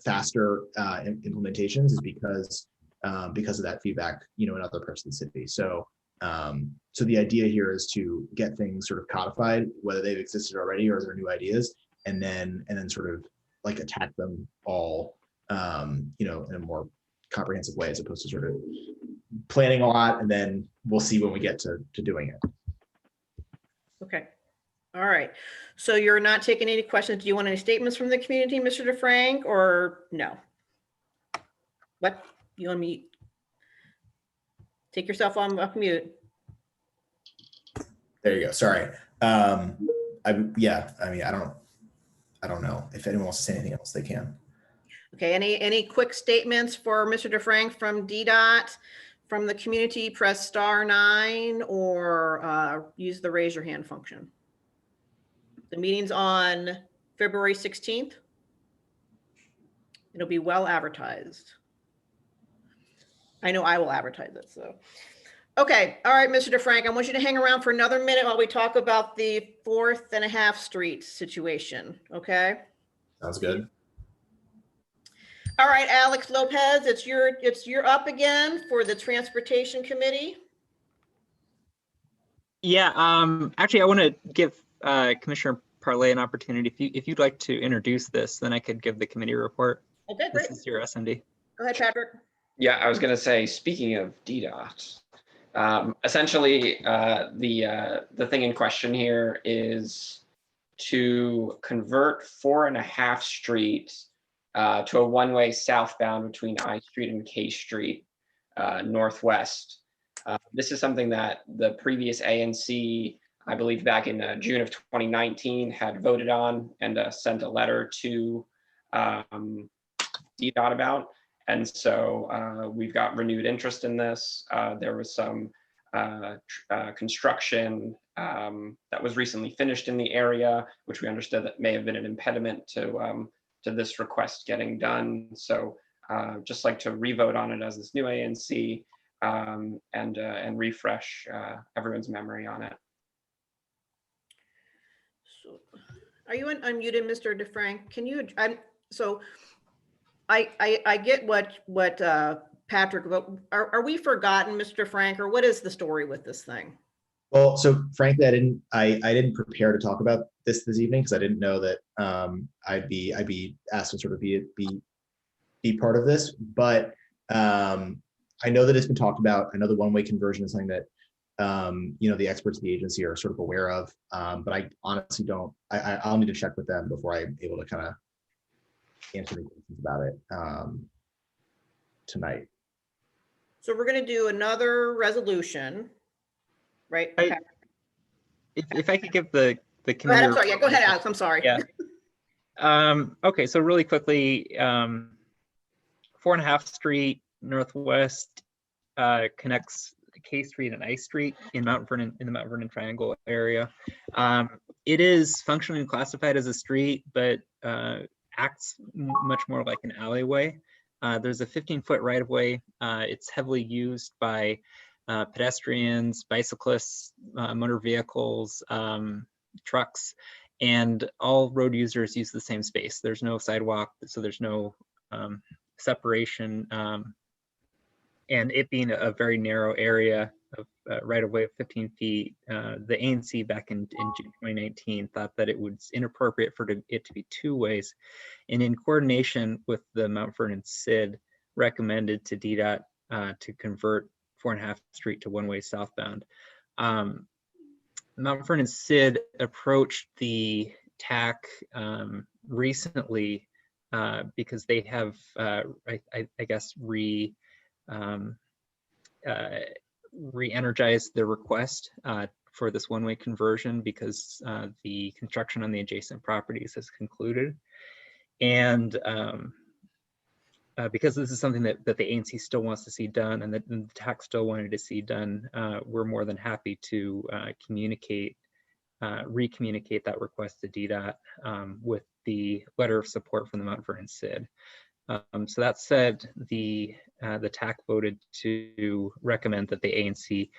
faster implementations, is because of that feedback, in other parts of the city. So the idea here is to get things sort of codified, whether they've existed already or they're new ideas, and then sort of like attack them all, in a more comprehensive way, as opposed to sort of planning a lot and then we'll see when we get to doing it. Okay. All right. So you're not taking any questions. Do you want any statements from the community, Mr. DeFrank, or no? What? You want me? Take yourself off mute. There you go. Sorry. I don't know. If anyone wants to say anything else, they can. Okay. Any quick statements for Mr. DeFrank from DDOT? From the community, press *9 or use the raise your hand function. The meeting's on February 16th. It'll be well advertised. I know I will advertise it, so. Okay, all right, Mr. DeFrank, I want you to hang around for another minute while we talk about the 4th and a half Street situation, okay? Sounds good. All right, Alex Lopez, it's your up again for the Transportation Committee. Yeah, actually, I want to give Commissioner Parley an opportunity. If you'd like to introduce this, then I could give the committee report. Okay, great. This is your SMD. Go ahead, Patrick. Yeah, I was going to say, speaking of DDOT, essentially the thing in question here is to convert 4.5 Street to a one-way southbound between I Street and K Street northwest. This is something that the previous ANC, I believe back in June of 2019, had voted on and sent a letter to DDOT about. And so we've got renewed interest in this. There was some construction that was recently finished in the area, which we understood that may have been an impediment to this request getting done. So just like to revote on it as this new ANC and refresh everyone's memory on it. So, are you unmuted, Mr. DeFrank? Can you? I get what Patrick, but are we forgotten, Mr. Frank, or what is the story with this thing? Well, so frankly, I didn't prepare to talk about this evening because I didn't know that I'd be asked to sort of be part of this. But I know that it's been talked about. I know the one-way conversion is something that the experts of the agency are sort of aware of. But I honestly don't. I'll need to check with them before I'm able to kind of answer any questions about it tonight. So we're going to do another resolution, right? If I could give the Go ahead, committee. I'm sorry. Yeah, go ahead, Alex. I'm sorry. Yeah. Okay, so really quickly, 4.5 Street Northwest connects K Street and I Street in Mount Vernon, in the Mount Vernon Triangle area. It is functionally classified as a street, but acts much more like an alleyway. There's a 15-foot right-of-way. It's heavily used by pedestrians, bicyclists, motor vehicles, trucks, and all road users use the same space. There's no sidewalk, so there's no separation. And it being a very narrow area of right-of-way of 15 feet, the ANC back in June 2019 thought that it was inappropriate for it to be two ways, and in coordination with the Mount Vernon CID, recommended to DDOT to convert 4.5 Street to one-way southbound. Mount Vernon CID approached the TAC recently because they have, I guess, re-energized their request for this one-way conversion because the construction on the adjacent properties has concluded. And because this is something that the ANC still wants to see done and that the TAC still wanted to see done, we're more than happy to re-communicate that request to DDOT with the letter of support from the Mount Vernon CID. So that said, the TAC voted to recommend that the ANC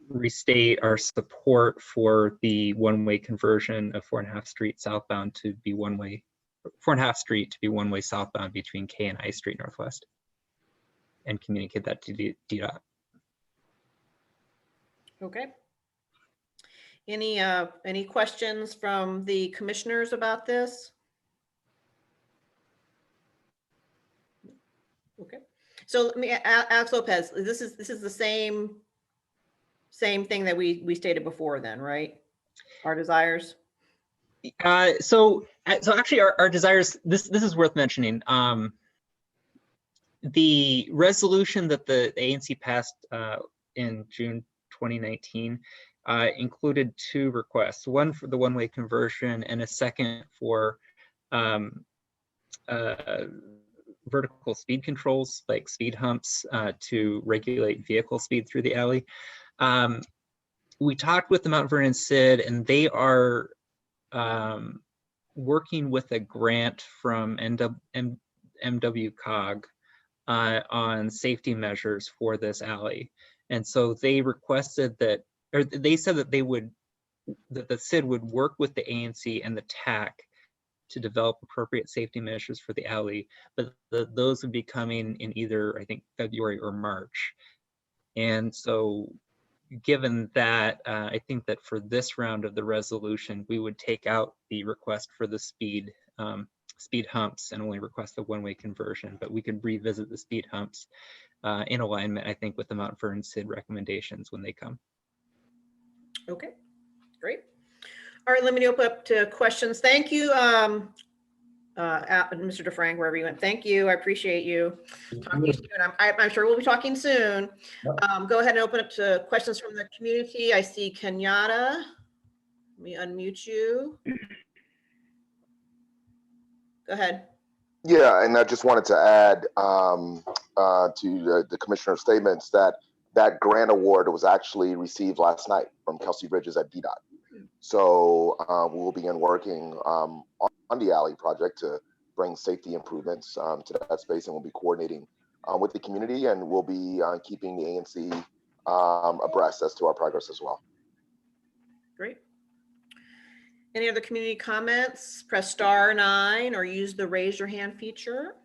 restate our support for the one-way conversion of 4.5 Street southbound to be one-way, 4.5 Street to be one-way southbound between K and I Street Northwest, and communicate that to DDOT. Okay. Any questions from the commissioners about this? Okay. So let me, Alex Lopez, this is the same thing that we stated before then, right? Our desires? So actually our desires, this is worth mentioning. The resolution that the ANC passed in June 2019 included two requests, one for the one-way conversion and a second for vertical speed controls, like speed humps, to regulate vehicle speed through the alley. We talked with the Mount Vernon CID, and they are working with a grant from MWCOG on safety measures for this alley. And so they requested that, or they said that that the CID would work with the ANC and the TAC to develop appropriate safety measures for the alley, but those would be coming in either, I think, February or March. And so given that, I think that for this round of the resolution, we would take out the request for the speed humps and only request the one-way conversion, but we could revisit the speed humps in alignment, I think, with the Mount Vernon CID recommendations when they come. Okay, great. All right, let me open up to questions. Thank you, Mr. DeFrank, wherever you went. Thank you. I appreciate you. Talk to you soon. I'm sure we'll be talking soon. Go ahead and open up to questions from the community. I see Kenyatta. Let me unmute you. Go ahead. Yeah, and I just wanted to add to the commissioner's statements that that grant award was actually received last night from Kelsey Bridges at DDOT. So we'll begin working on the alley project to bring safety improvements to that space, and we'll be coordinating with the community, and we'll be keeping the ANC abreast as to our progress as well. Great. Any other community comments? Press *9 or use the raise your hand feature.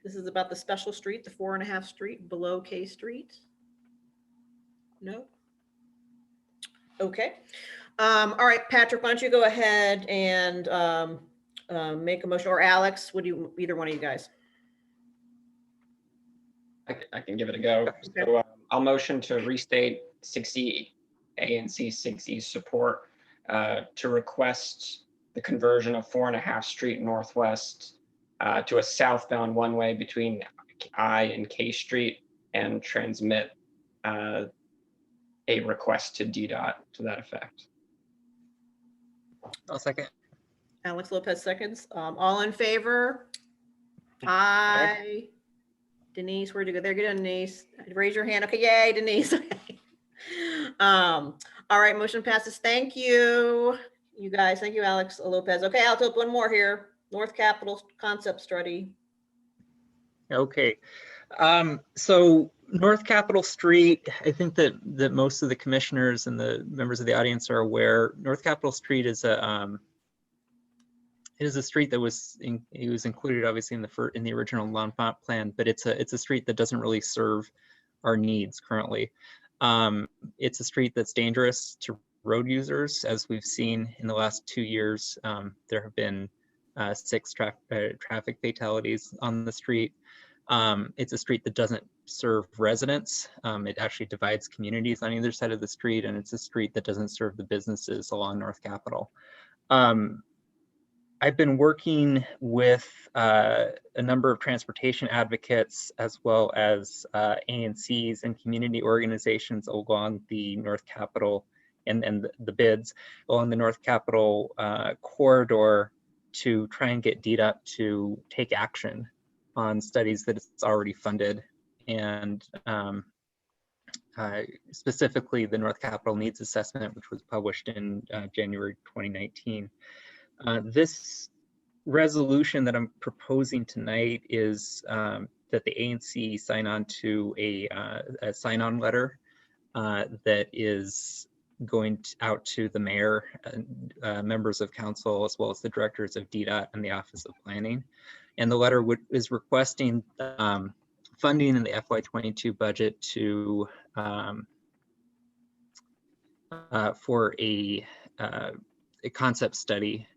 This is about the special street, the 4.5 street below K Street. No. Okay. All right, Patrick, why don't you go ahead and make a motion, or Alex, would you, either one of you guys? I can give it a go. Okay. So I'll motion to restate 60 ANC 60 support to request the conversion of 4.5 Street Northwest to a southbound one-way between I and K Street, and transmit a request to DDOT to that effect. I'll second. Alex Lopez seconds. All in favor? Aye. Denise, where'd you go? There, get on, Denise. Raise your hand. Okay, yay, Denise. All right, motion passes. Thank you, you guys. Thank you, Alex Lopez. Okay, I'll take one more here. North Capitol concept study. Okay. So North Capitol Street, I think that most of the commissioners and the members of the audience are aware. North Capitol Street is a it is a street that was included obviously in the original L'Enfant plan, but it's a street that doesn't really serve our needs currently. It's a street that's dangerous to road users, as we've seen in the last 2 years. There have been 6 traffic fatalities on the street. It's a street that doesn't serve residents. It actually divides communities on either side of the street, and it's a street that doesn't serve the businesses along North Capitol. I've been working with a number of transportation advocates, as well as ANCs and community organizations along the North Capitol and the bids along the North Capitol corridor to try and get DDOT to take action on studies that it's already funded, and specifically the North Capitol Needs Assessment, which was published in January 2019. This resolution that I'm proposing tonight is that the ANC sign on to a sign-on letter that is going out to the mayor, members of council, as well as the directors of DDOT and the Office of Planning. And the letter is requesting funding in the FY22 budget to for a concept study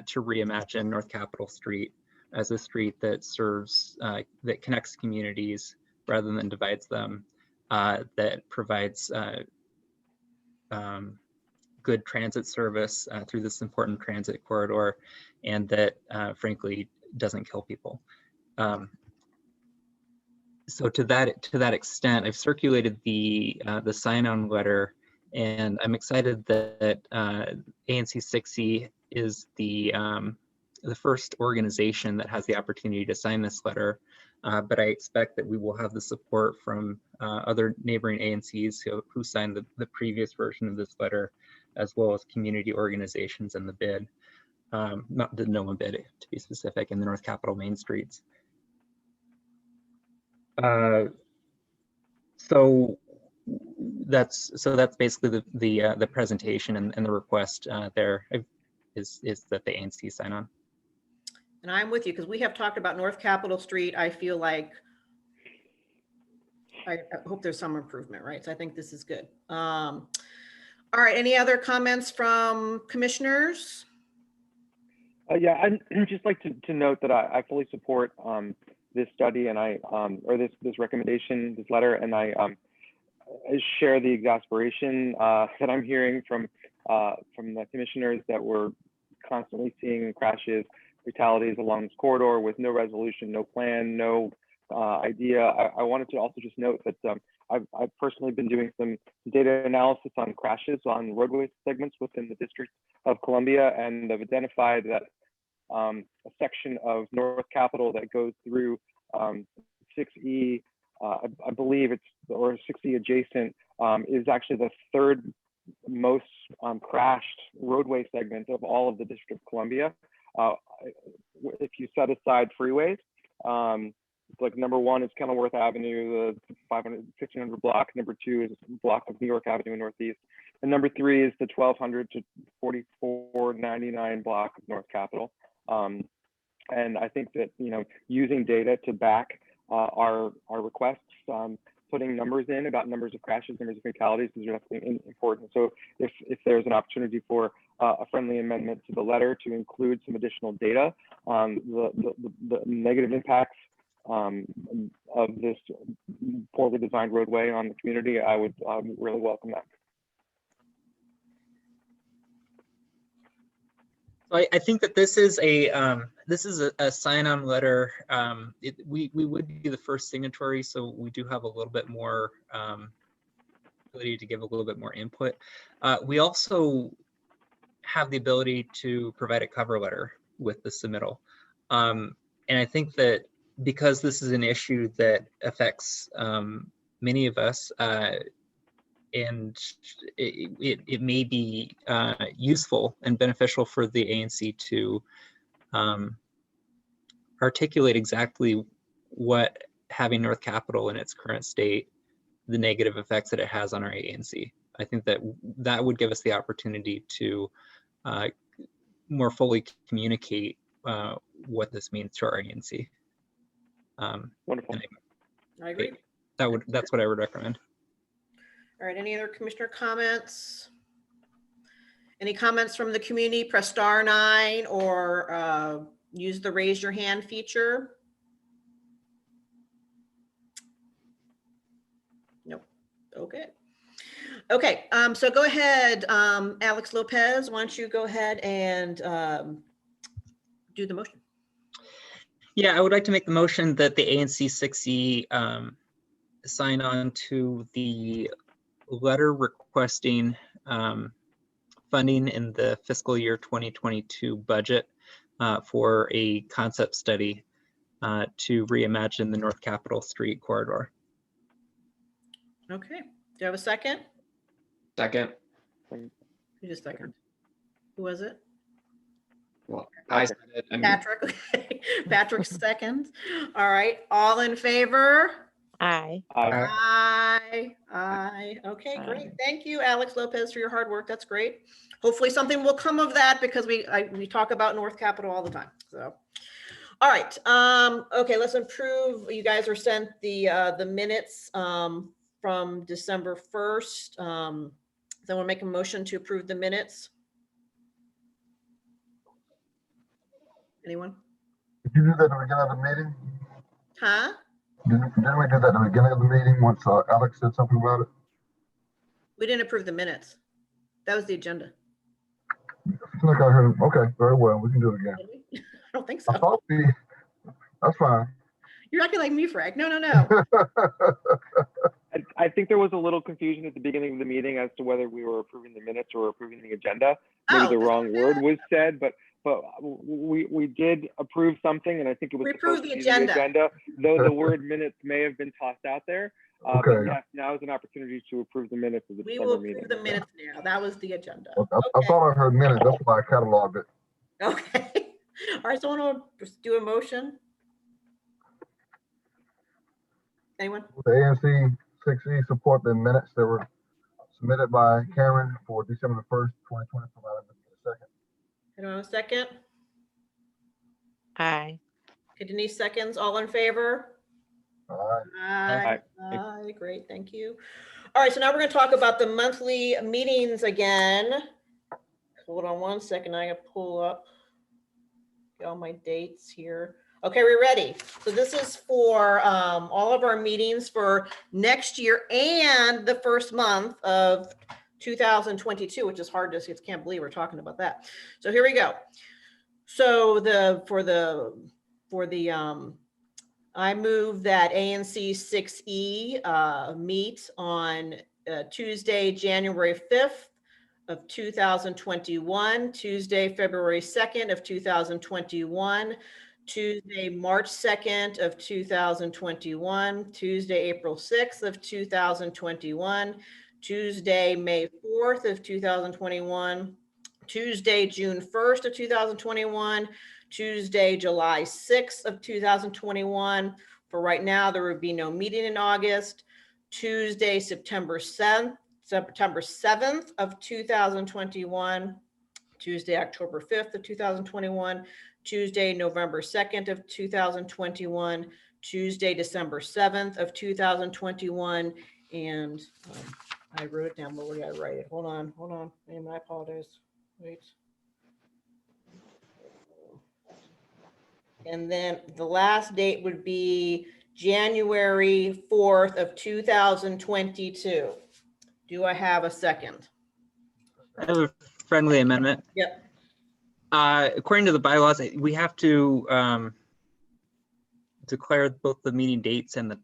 to reimagine North Capitol Street as a street that serves, that connects communities rather than divides them, that provides good transit service through this important transit corridor, and that frankly doesn't kill people. So to that extent, I've circulated the sign-on letter, and I'm excited that ANC 60 is the first organization that has the opportunity to sign this letter. But I expect that we will have the support from other neighboring ANCs who signed the previous version of this letter, as well as community organizations in the bid, not the NOAA bid to be specific, in the North Capitol main streets. So that's basically the presentation and the request there is that the ANC sign on. And I'm with you, because we have talked about North Capitol Street. I feel like I hope there's some improvement, right? So I think this is good. All right, any other comments from commissioners? Yeah, I'd just like to note that I fully support this study, and or this recommendation, this letter, and I share the exasperation that I'm hearing from from the commissioners that we're constantly seeing crashes, fatalities along this corridor with no resolution, no plan, no idea. I wanted to also just note that I've personally been doing some data analysis on crashes on roadway segments within the District of Columbia, and I've identified that a section of North Capitol that goes through 6E, I believe it's, or 6E adjacent, is actually the third most crashed roadway segment of all of the District of Columbia. If you set aside freeways, like number one is Kenilworth Avenue, the 1500 block. Number two is block of New York Avenue Northeast. And number three is the 1200 to 4499 block of North Capitol. And I think that, you know, using data to back our requests, putting numbers in about numbers of crashes, numbers of fatalities is definitely important. So if there's an opportunity for a friendly amendment to the letter to include some additional data on the negative impacts of this poorly designed roadway on the community, I would really welcome that. So I think that this is a sign-on letter. We would be the first signatory, so we do have a little bit more ability to give a little bit more input. We also have the ability to provide a cover letter with the submittal. And I think that because this is an issue that affects many of us, and it may be useful and beneficial for the ANC to articulate exactly what having North Capitol in its current state, the negative effects that it has on our ANC. I think that that would give us the opportunity to more fully communicate what this means to our ANC. Wonderful. I agree. That's what I would recommend. All right, any other commissioner comments? Any comments from the community? Press *9 or use the raise your hand feature. Nope. Okay. Okay, so go ahead, Alex Lopez, why don't you go ahead and do the motion? Yeah, I would like to make the motion that the ANC 6E sign on to the letter requesting funding in the fiscal year 2022 budget for a concept study to reimagine the North Capitol Street corridor. Okay, do you have a second? Second. Who just second? Who was it? Well, I said it. I mean, Patrick. Okay. Patrick second. All right, all in favor? Aye. Aye. Aye. Okay, great. Thank you, Alex Lopez, for your hard work. That's great. Hopefully something will come of that because we talk about North Capitol all the time. So, all right. Okay, let's improve. You guys are sent the minutes from December 1st. So I want to make a motion to approve the minutes. Anyone? Did you do that at the beginning of the meeting? Huh? Didn't we do that at the beginning of the meeting once Alex said something about it? We didn't approve the minutes. That was the agenda. I feel like I heard, okay, very well, we can do it again. I don't think so. I thought that's fine. You're acting like me, Frank. No, no, no. I think there was a little confusion at the beginning of the meeting as to whether we were approving the minutes or approving the agenda. Maybe the wrong word was said, but we did approve something, and I think it was We supposed approved to the be agenda. the agenda, though the word minutes may have been tossed out there. But Okay. yes, now is an opportunity to approve the minutes of the We December will meeting. approve the minutes now. That was the agenda. I thought I heard minutes, that's why I cataloged it. Okay. All right, so I want to do a motion. Anyone? The ANC 6E support the minutes that were submitted by Karen for December the 1st, 2020. Provided a second. Anyone have a second? Aye. Okay, Denise seconds. All in favor? Aye. Aye. Great, thank you. All right, so now we're going to talk about the monthly meetings again. Hold on one second. I gotta pull up all my dates here. Okay, we're ready. So this is for all of our meetings for next year and the first month of 2022, which is hard to see. Can't believe we're talking about that. So here we go. So I move that ANC 6E meet on Tuesday, January 5th of 2021, Tuesday, February 2nd of 2021, Tuesday, March 2nd of 2021, Tuesday, April 6th of 2021, Tuesday, May 4th of 2021, Tuesday, June 1st of 2021, Tuesday, July 6th of 2021. For right now, there would be no meeting in August. Tuesday, September 7th of 2021, Tuesday, October 5th of 2021, Tuesday, November 2nd of 2021, Tuesday, December 7th of 2021, and I wrote it down, but where did I write it? Hold on, I apologize. Wait. And then the last date would be January 4th of 2022. Do I have a second? I have a friendly amendment. Yep. According to the bylaws, we have to declare both the meeting dates and the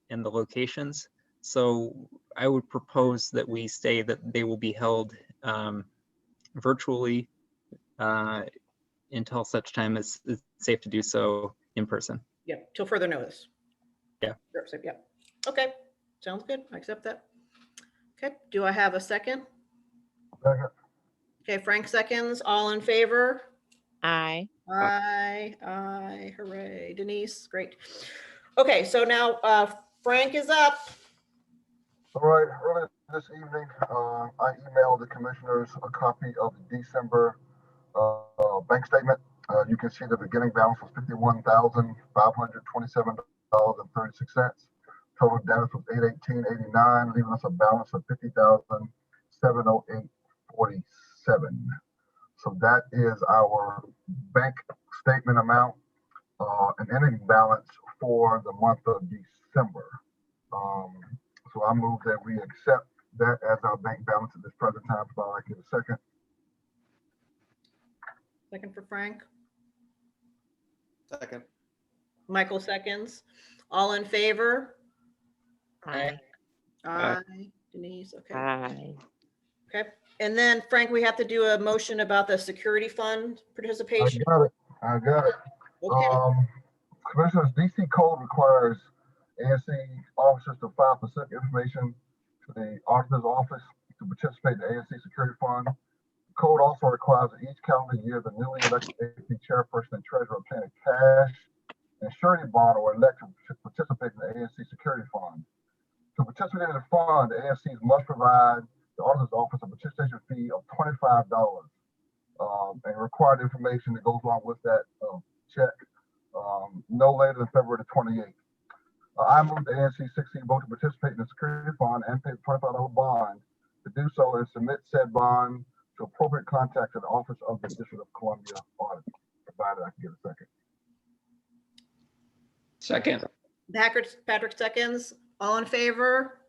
locations. So I would propose that we say that they will be held virtually until such time as it's safe to do so in person. Yeah, till further notice. Yeah. Yeah. Okay, sounds good. I accept that. Okay, do I have a second? Second. Okay, Frank seconds. All in favor? Aye. Aye, hooray. Denise, great. Okay, so now Frank is up. All right, earlier this evening, I emailed the commissioners a copy of the December bank statement. You can see the beginning balance was $51,527.36. Total debits was $818.89, leaving us a balance of $50,708.47. So that is our bank statement amount and ending balance for the month of December. So I move that we accept that as our bank balance at this present time. If I get a second. Second for Frank. Second. Michael seconds. All in favor? Aye. Aye. Denise, okay. Aye. Okay, and then Frank, we have to do a motion about the security fund participation. I got it. Okay. Commissioners, DC code requires ANC officers to file specific information to the auditor's office to participate in the ANC security fund. The code also requires that each calendar year the newly elected ANC chairperson and treasurer obtain a cash and surety bond or elect to participate in the ANC security fund. To participate in the fund, the ANCs must provide the auditor's office a participation fee of $25 and required information that goes along with that check no later than February 28th. I move the ANC 16 vote to participate in the security fund and pay the $25 bond. To do so and submit said bond to appropriate contacts at the Office of the District of Columbia Audit, provided I can get a second. Second. Patrick seconds. All in favor?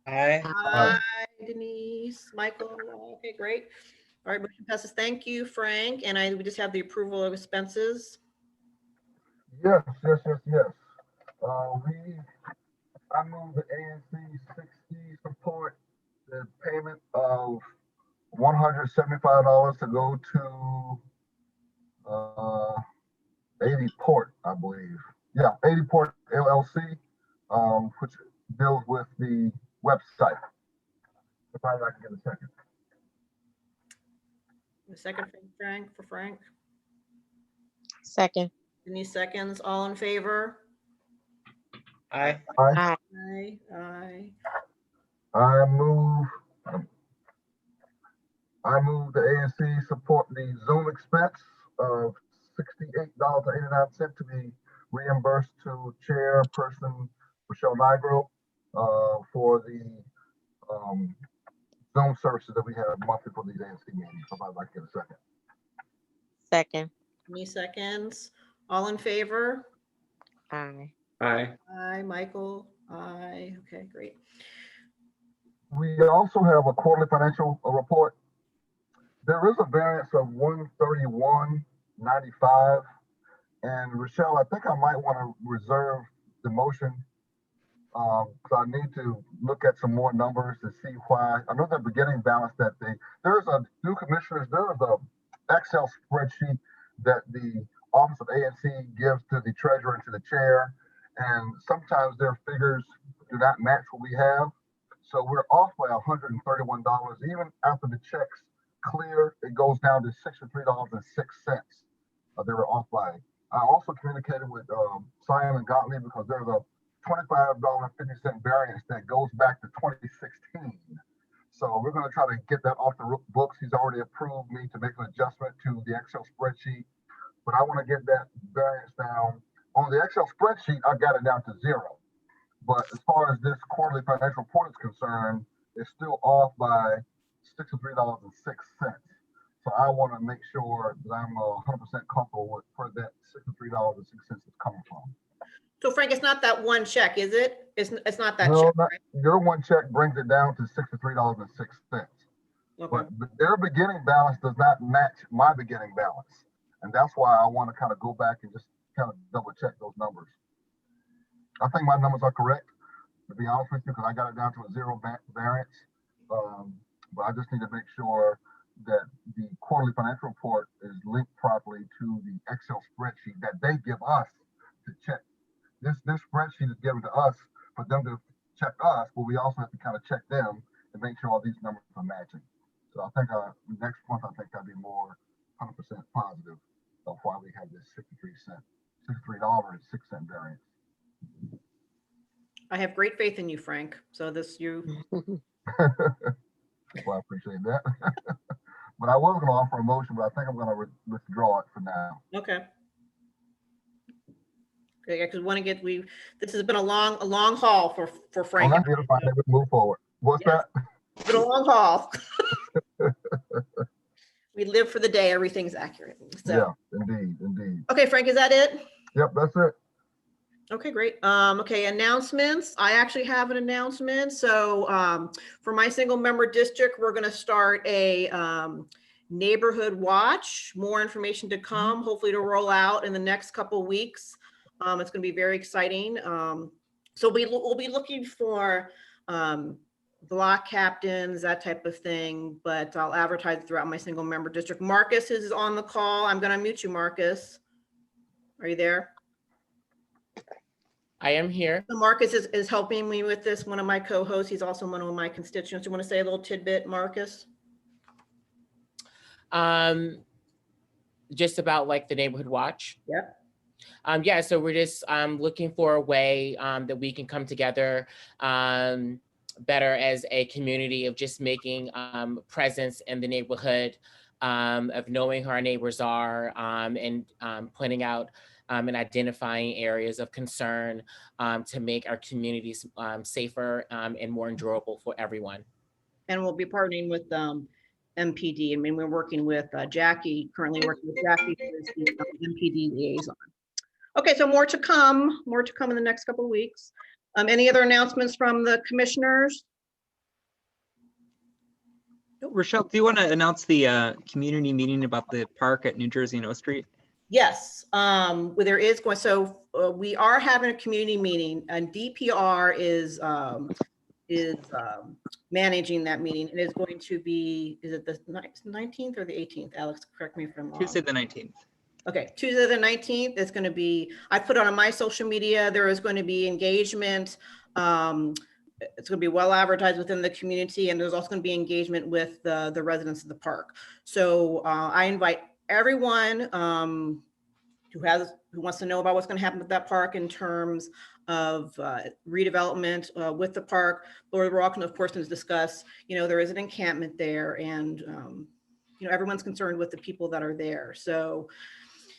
Aye. Aye. Denise, Michael. Okay, great. All right, motion passes. Thank you, Frank. And we just have the approval of expenses. Yes. I move the ANC 60 support the payment of $175 to go to 80 Port, I believe. Yeah, 80 Port LLC, which deals with the website. If I can get a second. A second for Frank. Second. Denise seconds. All in favor? Aye. Aye. Aye. I move the ANC support the Zoom expense of $68.89 to be reimbursed to Chairperson Michelle Nigro for the Zoom services that we have monthly for these ANC meetings. If I'd like to get a second. Second. Me seconds. All in favor? Aye. Aye. Aye. Michael? Aye. Okay, great. We also have a quarterly financial report. There is a variance of 131.95. And Rochelle, I think I might want to reserve the motion because I need to look at some more numbers to see why. I know the beginning balance that there's a new commissioners, there is a Excel spreadsheet that the Office of ANC gives to the treasurer and to the chair. And sometimes their figures do not match what we have. So we're off by $131. Even after the checks clear, it goes down to $63.06. They were off by. I also communicated with Simon Gottlieb because there's a $25.50 variance that goes back to 2016. So we're going to try to get that off the books. He's already approved me to make an adjustment to the Excel spreadsheet, but I want to get that variance down. On the Excel spreadsheet, I got it down to 0. But as far as this quarterly financial report is concerned, it's still off by $63.06. So I want to make sure that I'm 100% comfortable with where that $63.06 is coming from. So Frank, it's not that one check, is it? It's not that No, check, not, right? your one check brings it down to $63.06. Okay. But their beginning balance does not match my beginning balance. And that's why I want to kind of go back and just kind of double check those numbers. I think my numbers are correct, to be honest with you, because I got it down to a 0 variance. But I just need to make sure that the quarterly financial report is linked properly to the Excel spreadsheet that they give us to check. This spreadsheet is given to us for them to check us, but we also have to kind of check them and make sure all these numbers are matching. So I think next month, I think I'll be more 100% positive of why we have this $63.06 variance. I have great faith in you, Frank. So Well, I appreciate that. But I was going to offer a motion, but I think I'm going to withdraw it for now. Okay. Okay, because this has been a long haul for Frank. I'm going to move forward. What's that? It's been a long haul. We live for the day everything's accurate. So. Yeah, indeed. Okay, Frank, is that it? Yep, that's it. Okay, great. Okay, announcements. I actually have an announcement. So for my single member district, we're going to start a neighborhood watch. More information to come, hopefully to roll out in the next couple of weeks. It's going to be very exciting. So we'll be looking for block captains, that type of thing, but I'll advertise throughout my single member district. Marcus is on the call. I'm going to mute you, Marcus. Are you there? I am here. So Marcus is helping me with this, one of my co-hosts. He's also one of my constituents. You want to say a little tidbit, Marcus? Just about like the neighborhood watch. Yep. Yeah, so we're just looking for a way that we can come together better as a community of just making presence in the neighborhood, of knowing who our neighbors are, and pointing out and identifying areas of concern to make our communities safer and more enjoyable for everyone. And we'll be partnering with MPD. I mean, we're working with Jackie, currently working with Jackie, who's the MPD liaison. Okay, so more to come in the next couple of weeks. Any other announcements from the commissioners? Rochelle, do you want to announce the community meeting about the park at New Jersey and O Street? Yes, there is going. So we are having a community meeting, and DPR is managing that meeting. It is going to be, is it the 19th or the 18th? Alex, correct me if I'm wrong. Tuesday the 19th. Okay, Tuesday the 19th. It's going to be, I put on my social media, there is going to be engagement. It's going to be well advertised within the community, and there's also going to be engagement with the residents of the park. So I invite everyone who wants to know about what's going to happen with that park in terms of redevelopment with the park. Lord Rock, of course, has discussed, there is an encampment there, and everyone's concerned with the people that are there. So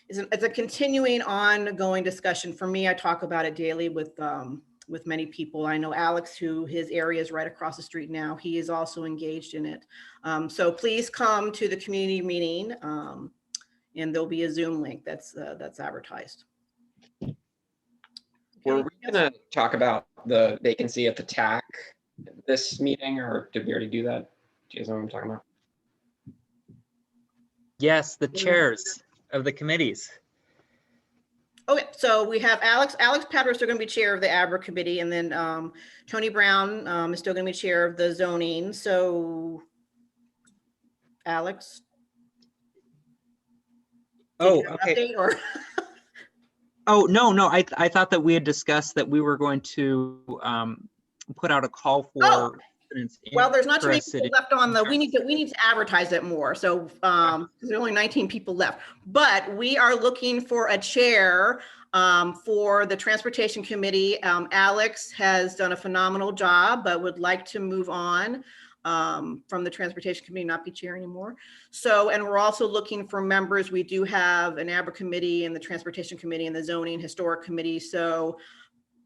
it's a continuing ongoing discussion. For me, I talk about it daily with many people. I know Alex, who his area is right across the street now. He is also engaged in it. So please come to the community meeting, and there'll be a Zoom link that's advertised. Were we going to talk about the vacancy at the TAC this meeting, or did we already do that? Do you guys know what I'm talking about? Yes, the chairs of the committees. Okay, so we have Alex Patter is still going to be chair of the ABRA committee, and then Tony Brown is still going to be chair of the zoning. So Alex, Oh, okay. update or Oh, no, I thought that we had discussed that we were going to put out a call for residents well, there's not too many interested people left on the, we need to advertise it more. So because there are only 19 people left, but we are looking for a chair for the transportation committee. Alex has done a phenomenal job, but would like to move on from the transportation committee, not be chair anymore. So, and we're also looking for members. We do have an ABRA committee and the transportation committee and the zoning historic committee. So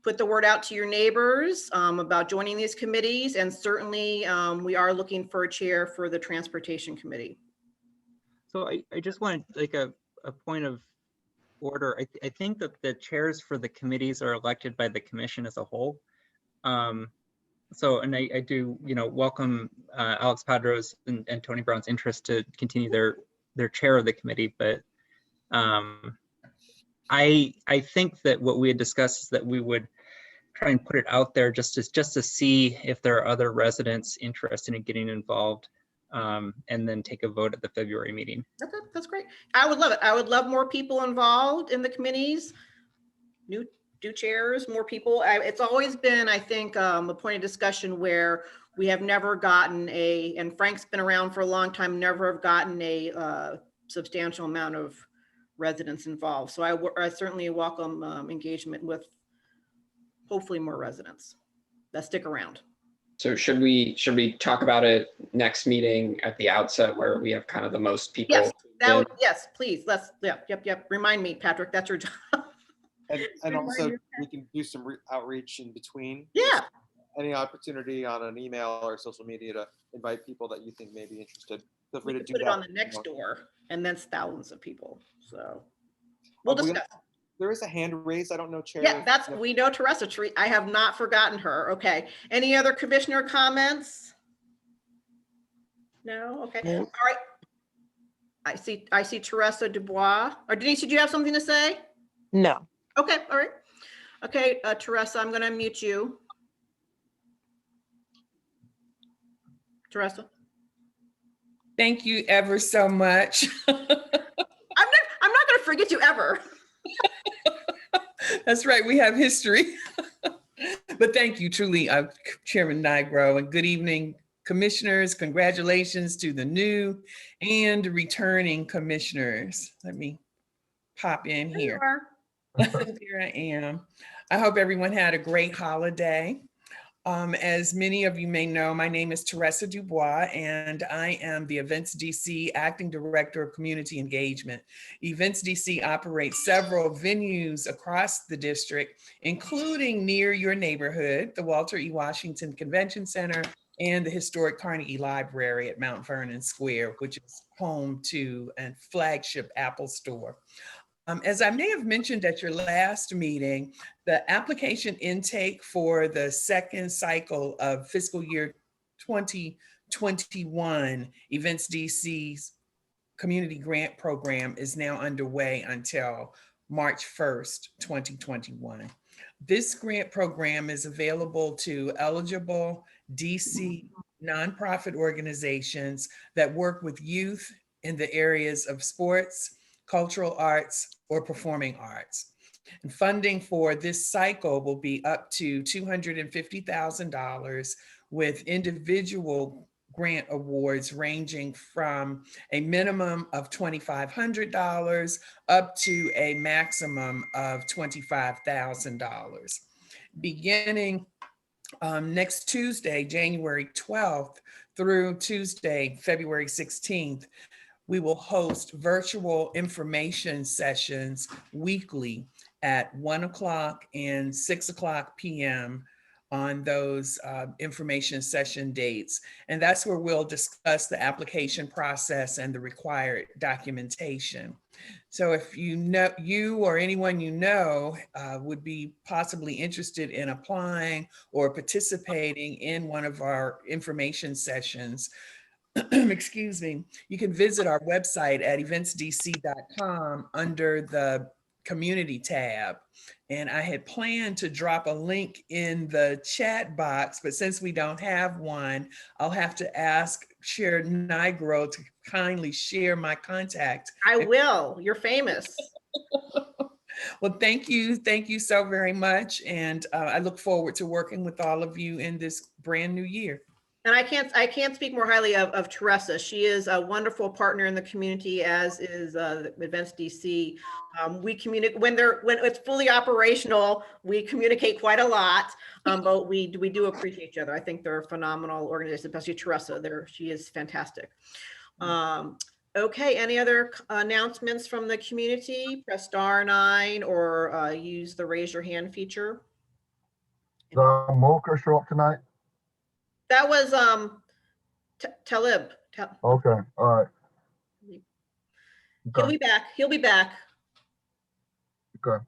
put the word out to your neighbors about joining these committees. And certainly we are looking for a chair for the transportation committee. So I just wanted like a point of order. I think that the chairs for the committees are elected by the commission as a whole. So, and I do, welcome Alex Padros and Tony Brown's interest to continue their chair of the committee. But I think that what we had discussed is that we would try and put it out there just to see if there are other residents interested in getting involved, and then take a vote at the February meeting. Okay, that's great. I would love it. I would love more people involved in the committees. New chairs, more people. It's always been, I think, a point of discussion where we have never gotten and Frank's been around for a long time, never have gotten a substantial amount of residents involved. So I certainly welcome engagement with hopefully more residents that stick around. So should we talk about it next meeting at the outset where we have kind of the most people? Yes, yes, please. Yep. Remind me, Patrick, that's your job. And also we can do some outreach in between. Yeah. Any opportunity on an email or social media to invite people that you think may be interested. Feel free to do Put that. it on the next door, and then thousands of people. So we'll discuss. There is a hand raised. I don't know, Chair. Yeah, we know Teresa Tree. I have not forgotten her. Okay. Any other commissioner comments? No. Okay. No. All right. I see Teresa Dubois. Or Denise, did you have something to say? No. Okay. All right. Okay, Teresa, I'm going to unmute you. Teresa. Thank you ever so much. I'm not going to forget you ever. That's right. We have history. But thank you truly, Chairman Nigro, and good evening, commissioners. Congratulations to the new and returning commissioners. Let me pop in here. There I am. I hope everyone had a great holiday. As many of you may know, my name is Teresa Dubois, and I am the Events DC Acting Director of Community Engagement. Events DC operates several venues across the district, including near your neighborhood, the Walter E. Washington Convention Center and the historic Carnegie Library at Mount Vernon Square, which is home to a flagship Apple store. As I may have mentioned at your last meeting, the application intake for the second cycle of fiscal year 2021 Events DC's community grant program is now underway until March 1st, 2021. This grant program is available to eligible DC nonprofit organizations that work with youth in the areas of sports, cultural arts, or performing arts. And funding for this cycle will be up to $250,000 with individual grant awards ranging from a minimum of $2,500 up to a maximum of $25,000. Beginning next Tuesday, January 12th through Tuesday, February 16th, we will host virtual information sessions weekly at 1 o'clock and 6 o'clock p.m. on those information session dates. And that's where we'll discuss the application process and the required documentation. So if you or anyone you know would be possibly interested in applying or participating in one of our information sessions, excuse me, you can visit our website at eventsdc.com under the community tab. And I had planned to drop a link in the chat box, but since we don't have one, I'll have to ask Chair Nigro to kindly share my contact. I will. You're famous. Well, thank you. Thank you so very much. And I look forward to working with all of you in this brand new year. And I can't speak more highly of Teresa. She is a wonderful partner in the community, as is Events DC. We communicate when it's fully operational. We communicate quite a lot, but we do appreciate each other. I think they're a phenomenal organization, especially Teresa. She is fantastic. Okay, any other announcements from the community? Press *9 or use the raise your hand feature. Does Mocha show up tonight? That was Talib. Okay, all right. He'll be back. He'll be back. Okay.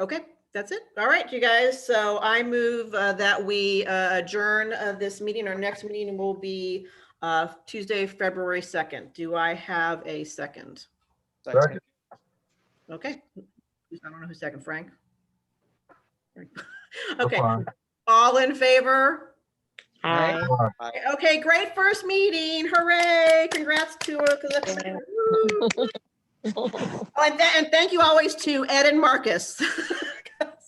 Okay, that's it. All right, you guys. So I move that we adjourn this meeting. Our next meeting will be Tuesday, February 2nd. Do I have a second? Second. Okay. I don't know who's second, Frank. Okay. Fine. All in favor? Hi. Okay, great first meeting. Hooray. Congrats to her. Oh, and thank you always to Ed and Marcus.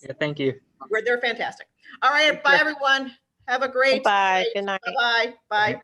Yeah, thank you. They're fantastic. All right, bye everyone. Have a great Bye. Good night. Bye. Bye.